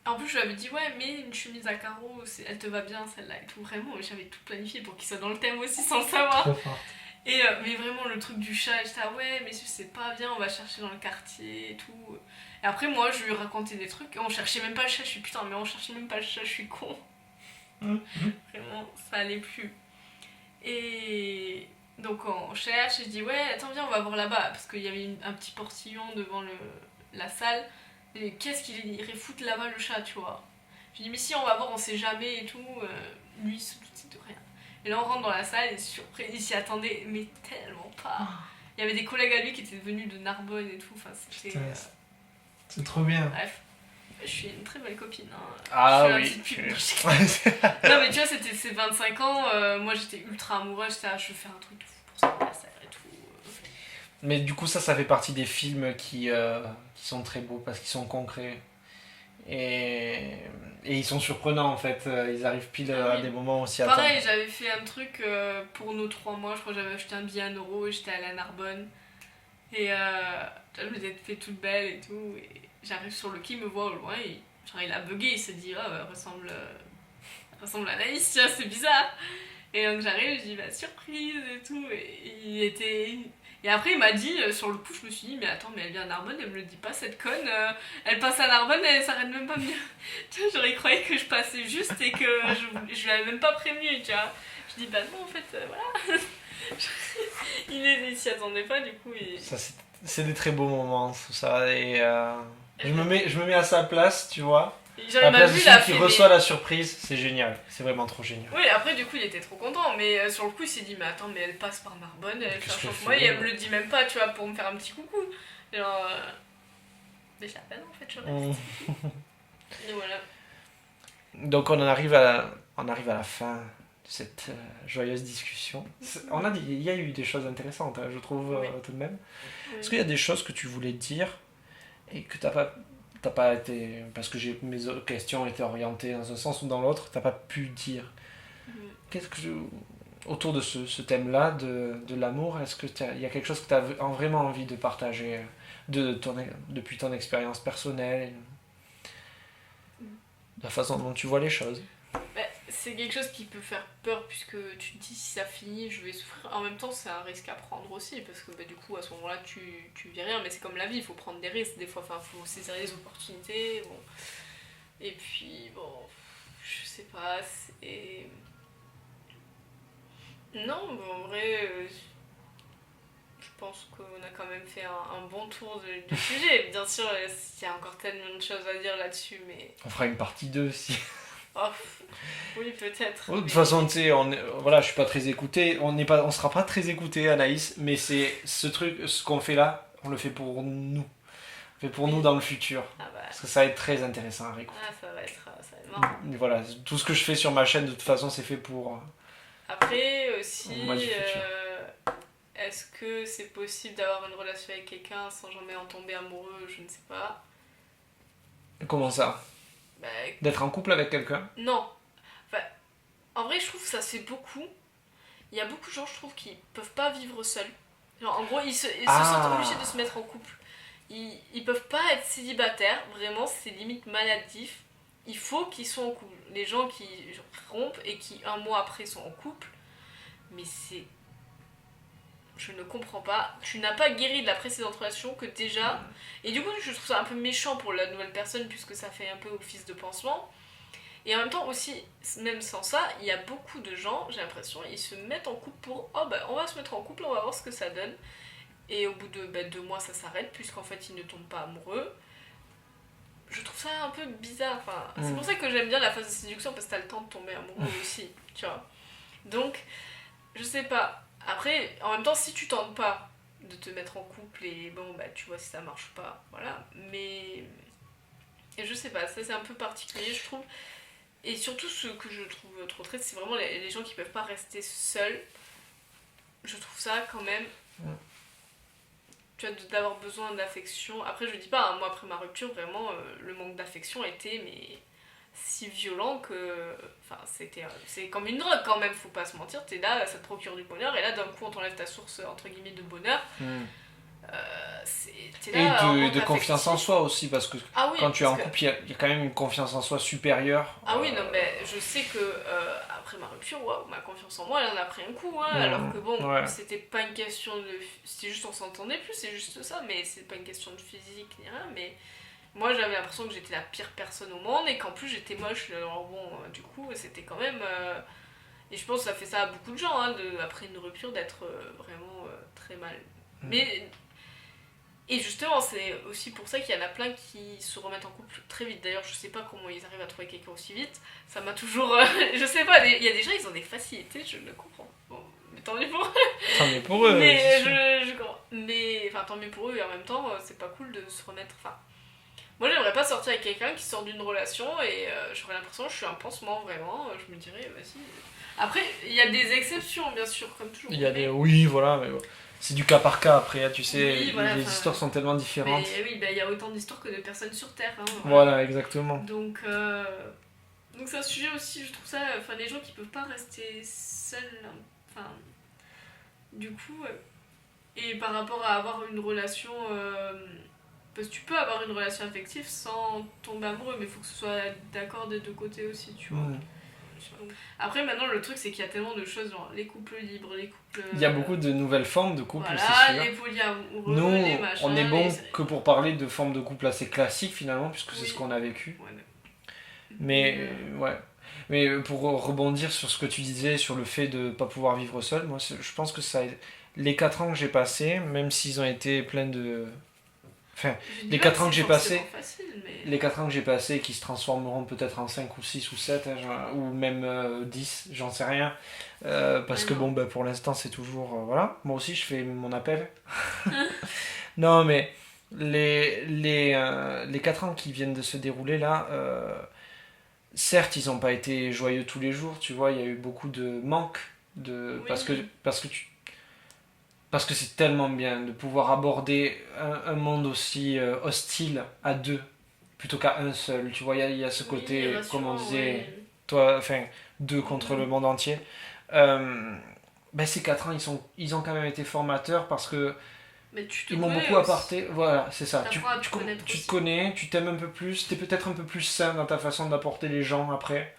en plus, je lui avais dit, mais une chemise à carreaux, elle te va bien celle-là et tout. Vraiment, j'avais tout planifié pour qu'il soit dans le thème aussi sans le savoir.
Trop fort.
Mais vraiment, le truc du chat, j'étais ouais, mais c'est pas bien, on va chercher dans le quartier et tout. Et après, moi, je lui racontais des trucs, et on cherchait même pas le chat, je suis putain, mais on cherchait même pas le chat, je suis con. Vraiment, ça allait plus. Et donc, on cherche, et je dis, ouais, attends, viens, on va voir là-bas, parce qu'il y avait un petit portillon devant la salle. Et qu'est-ce qu'il irait foutre là-bas, le chat, tu vois. Je dis, mais si, on va voir, on sait jamais et tout. Lui, il se doutait de rien. Et là, on rentre dans la salle, et surpris, il s'y attendait, mais tellement pas. Il y avait des collègues à lui qui étaient venus de Narbonne et tout. Enfin, c'était.
C'est trop bien.
Bref, je suis une très belle copine. Hein.
Ah
je
oui.
suis non, mais tu vois, c'était ses 25 ans. Moi, j'étais ultra amoureuse. J'étais je veux faire un truc de fou pour son anniversaire et tout.
Mais du coup, ça fait partie des films qui sont très beaux parce qu'ils sont concrets. Et ils sont surprenants en fait. Ils arrivent pile à des moments aussi à
pareil, j'avais fait un truc pour nos 3 mois. Je crois que j'avais acheté un billet à 1€ et j'étais allée à Narbonne. Et je m'étais fait toute belle et tout. Et j'arrive sur le quai, il me voit au loin. Et genre, il a bugué. Il s'est dit, ressemble à Anaïs, tu vois, c'est bizarre. Et donc j'arrive, je dis, bah surprise et tout. Et il était. Et après, il m'a dit, sur le coup, je me suis dit, mais attends, mais elle vient à Narbonne, elle me le dit pas, cette conne. Elle passe à Narbonne, elle s'arrête même pas mieux. Tu vois, j'aurais croyé que je passais juste et que je l'avais même pas prévenu, tu vois. Je dis, bah non, en fait, voilà. Il s'y attendait pas, du coup.
Ça, c'est des très beaux moments, tout ça. Et je me mets à sa place, tu vois. La place de celui qui reçoit la surprise, c'est génial, c'est vraiment trop génial.
Oui, après du coup il était trop content, mais sur le coup il s'est dit, mais attends, mais elle passe par Narbonne, elle cherche moi et elle me le dit même pas, tu vois, pour me faire un petit coucou. Genre, mais j'ai peine en fait, je reste. Et voilà.
Donc on arrive à la fin de cette joyeuse discussion. Il y a eu des choses intéressantes, je trouve, tout de même. Oui. Est-ce qu'il y a des choses que tu voulais dire et que t'as pas été, parce que mes questions étaient orientées dans un sens ou dans l'autre, t'as pas pu dire. Qu'est-ce que autour de ce thème-là de l'amour, est-ce que il y a quelque chose que t'as vraiment envie de partager depuis ton expérience personnelle, la façon dont tu vois les choses?
C'est quelque chose qui peut faire peur puisque tu te dis si ça finit je vais souffrir. En même temps c'est un risque à prendre aussi parce que du coup à ce moment là tu vis rien, mais c'est comme la vie, il faut prendre des risques des fois, il faut saisir les opportunités, bon. Et puis bon, je sais pas, c'est... Non, bon, en vrai je pense qu'on a quand même fait un bon tour du sujet. Bien sûr il y a encore tellement de choses à dire là-dessus, mais...
On fera une partie 2 aussi.
Oh, oui, peut-être.
De toute façon, tu sais, voilà, je suis pas très écouté. On sera pas très écouté, Anaïs, mais c'est ce qu'on fait là, on le fait pour nous. On le fait pour nous dans le futur. Parce que ça va être très intéressant à réécouter.
Ça va être marrant.
Voilà, tout ce que je fais sur ma chaîne, de toute façon, c'est fait pour...
Après, aussi, est-ce que c'est possible d'avoir une relation avec quelqu'un sans jamais en tomber amoureux? Je ne sais pas.
Comment ça? D'être en couple avec quelqu'un?
Non. Enfin, en vrai, je trouve que ça se fait beaucoup. Il y a beaucoup de gens, je trouve, qui peuvent pas vivre seuls. Genre, en gros, ils se sentent obligés de se mettre en couple. Ils peuvent pas être célibataires. Vraiment, c'est limite maladif. Il faut qu'ils soient en couple. Les gens qui rompent et qui, un mois après, sont en couple. Mais c'est... Je ne comprends pas. Tu n'as pas guéri de la précédente relation que déjà... Et du coup, je trouve ça un peu méchant pour la nouvelle personne puisque ça fait un peu office de pansement. Et en même temps aussi, même sans ça, il y a beaucoup de gens, j'ai l'impression, ils se mettent en couple pour... Oh on va se mettre en couple, on va voir ce que ça donne. Et au bout de 2 mois, ça s'arrête puisqu'en fait, ils ne tombent pas amoureux. Je trouve ça un peu bizarre. Enfin, c'est pour ça que j'aime bien la phase de séduction parce que t'as le temps de tomber amoureux aussi, tu vois. Donc, je sais pas. Après, en même temps, si tu tentes pas de te mettre en couple et bon, tu vois si ça marche pas, voilà. Mais... Et je sais pas, ça c'est un peu particulier, je trouve. Et surtout, ce que je trouve trop triste, c'est vraiment les gens qui peuvent pas rester seuls. Je trouve ça quand même... Tu vois, d'avoir besoin d'affection. Après, je dis pas, moi après ma rupture, vraiment, le manque d'affection était si violent que... Enfin, c'est comme une drogue quand même, faut pas se mentir. T'es là, ça te procure du bonheur, et là, d'un coup, on t'enlève ta source, entre guillemets, de bonheur. t'es là,
Et de confiance en soi aussi, parce que quand tu es en couple, il y a quand même une confiance en soi supérieure.
Ah oui, non, mais je sais que après ma rupture, ma confiance en moi, elle en a pris un coup, hein, alors que bon, c'était pas une question de... C'était juste on s'entendait plus, c'est juste ça, mais c'est pas une question de physique ni rien, mais moi j'avais l'impression que j'étais la pire personne au monde et qu'en plus j'étais moche, alors bon, du coup, c'était quand même... Et je pense que ça fait ça à beaucoup de gens, hein, après une rupture, d'être vraiment très mal. Mais... Et justement, c'est aussi pour ça qu'il y en a plein qui se remettent en couple très vite. D'ailleurs, je sais pas comment ils arrivent à trouver quelqu'un aussi vite. Ça m'a toujours... je sais pas, il y a des gens, ils ont des facilités, je le comprends. Bon, mais tant mieux pour eux.
Tant mieux pour eux.
Mais je comprends. Mais, enfin, tant mieux pour eux, et en même temps, c'est pas cool de se remettre... Enfin, moi, j'aimerais pas sortir avec quelqu'un qui sort d'une relation et j'aurais l'impression que je suis un pansement, vraiment. Je me dirais, vas-y... Après, il y a des exceptions, bien sûr, comme toujours.
Il y a des... Oui, voilà, mais... C'est du cas par cas après, tu sais,
oui, voilà,
les histoires sont tellement différentes.
Mais oui, il y a autant d'histoires que de personnes sur Terre. Hein,
voilà, exactement.
Donc c'est un sujet aussi, je trouve ça, enfin les gens qui peuvent pas rester seuls, enfin, du coup, et par rapport à avoir une relation, parce que tu peux avoir une relation affective sans tomber amoureux, mais il faut que ce soit d'accord des deux côtés aussi, tu vois. Après, maintenant, le truc, c'est qu'il y a tellement de choses, genre les couples libres, les couples...
Il y a beaucoup de nouvelles formes de couples,
voilà,
c'est sûr.
les polyamoureux,
nous,
les machins...
on est bon que pour parler de formes de couple assez classiques, finalement, puisque c'est ce qu'on a vécu.
Ouais,
mais, ouais. Mais pour rebondir sur ce que tu disais, sur le fait de ne pas pouvoir vivre seul, moi, je pense que ça... Les 4 ans que j'ai passés, même s'ils ont été pleins de... Enfin, les 4 ans que j'ai passés... Les 4 ans que j'ai passés, qui se transformeront peut-être en 5 ou 6 ou 7, hein, ou même 10, j'en sais rien. Parce que bon, pour l'instant, c'est toujours... voilà, moi aussi, je fais mon appel. Non, mais les 4 ans qui viennent de se dérouler là, certes, ils n'ont pas été joyeux tous les jours, tu vois, il y a eu beaucoup de manques, parce que c'est tellement bien de pouvoir aborder un monde aussi hostile à deux plutôt qu'à un seul, tu vois, il y a ce côté, comme on disait, toi, enfin, deux contre le monde entier. Ces 4 ans, ils ont quand même été formateurs parce que ils m'ont beaucoup apporté, voilà, c'est ça, tu te connais, tu t'aimes un peu plus, t'es peut-être un peu plus sain dans ta façon d'apporter les gens après,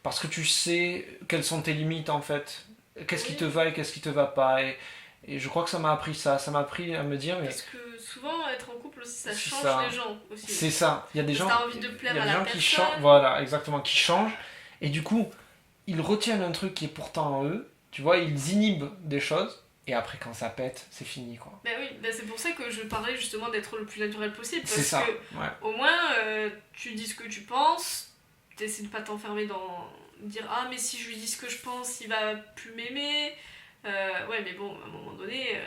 parce que tu sais quelles sont tes limites en fait, qu'est-ce qui te va et qu'est-ce qui te va pas, et je crois que ça m'a appris ça m'a appris à me dire...
Parce que souvent, être en couple aussi, ça change les gens aussi.
C'est ça, il y a des gens,
t'as envie de plaire à la personne.
Qui changent, voilà, exactement, qui changent, et du coup, ils retiennent un truc qui est pourtant en eux, tu vois, ils inhibent des choses, et après quand ça pète, c'est fini quoi.
Oui, c'est pour ça que je parlais justement d'être le plus naturel possible, parce
ça,
que au moins, tu dis ce que tu penses, t'essaies de pas t'enfermer dans... dire « Ah, mais si je lui dis ce que je pense, il va plus m'aimer ». Ouais, mais bon, à un moment donné...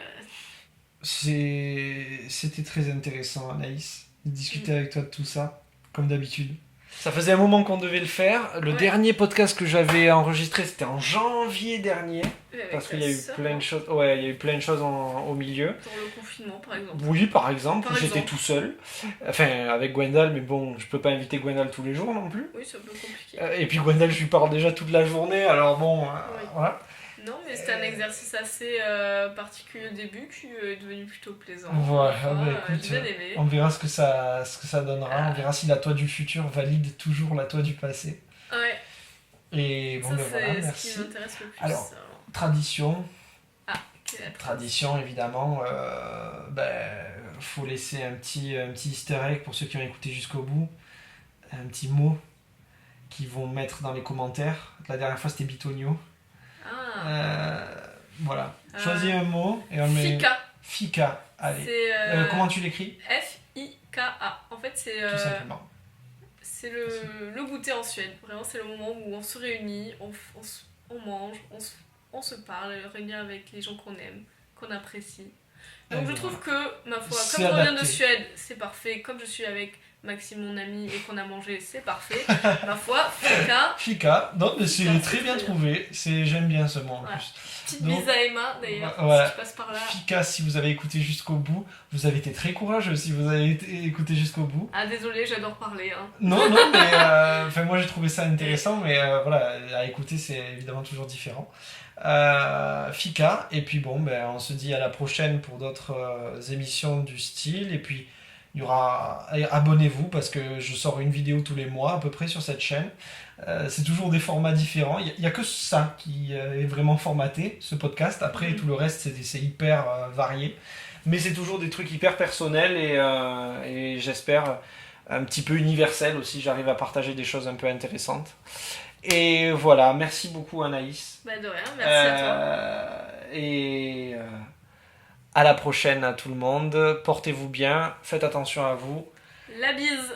C'était très intéressant, Anaïs, de discuter avec toi de tout ça, comme d'habitude.
Ça faisait un moment qu'on devait le faire. Le dernier podcast que j'avais enregistré, c'était en janvier dernier. Parce qu'il y a eu plein de choses. Ouais, il y a eu plein de choses au milieu.
Dans le confinement, par exemple.
Oui, par exemple. J'étais tout seul. Enfin, avec Gwendal, mais bon, je peux pas inviter Gwendal tous les jours non plus.
Oui, c'est un peu compliqué.
Et puis Gwendal, je lui parle déjà toute la journée, alors bon, voilà.
Non, mais c'était un exercice assez particulier au début qui est devenu plutôt plaisant.
Voilà, écoute,
j'ai bien aimé.
On verra ce que ça donnera. On verra si la toi du futur valide toujours la toi du passé.
Ouais.
Et bon,
ça,
voilà,
merci. Ce qui m'intéresse le plus.
Alors, tradition.
Tradition,
évidemment. Faut laisser un petit easter egg pour ceux qui ont écouté jusqu'au bout. Un petit mot qu'ils vont mettre dans les commentaires. La dernière fois, c'était Bitonio. Voilà. Choisis un mot et on met...
Fika.
Fika. Allez. Comment tu l'écris?
F-I-K-A. En fait, c'est...
Tout simplement.
C'est le goûter en Suède. Vraiment, c'est le moment où on se réunit, on mange, on se parle, réunir avec les gens qu'on aime, qu'on apprécie. Donc je trouve que, ma foi, comme on vient de Suède, c'est parfait. Comme je suis avec Maxime mon ami et qu'on a mangé, c'est parfait. Ma foi, Fika.
Fika, non mais c'est
Fika,
très
c'est
bien
très
trouvé, j'aime bien ce mot en
Ouais.
plus.
Petite
Donc,
bise à Emma d'ailleurs,
voilà.
si tu passes par là.
Fika, si vous avez écouté jusqu'au bout, vous avez été très courageux si vous avez écouté jusqu'au bout.
Ah désolé, j'adore parler. Hein.
Non, mais moi j'ai trouvé ça intéressant, mais voilà, à écouter c'est évidemment toujours différent. Fika, et puis bon, on se dit à la prochaine pour d'autres émissions du style, et puis il y aura, abonnez-vous parce que je sors une vidéo tous les mois à peu près sur cette chaîne. C'est toujours des formats différents, il n'y a que ça qui est vraiment formaté, ce podcast, après tout le reste c'est hyper varié.
Mais c'est toujours des trucs hyper personnels et j'espère un petit peu universels aussi, j'arrive à partager des choses un peu intéressantes. Et voilà, merci beaucoup Anaïs.
Bah de rien, merci à toi.
Et à la prochaine à tout le monde, portez-vous bien, faites attention à vous.
La bise.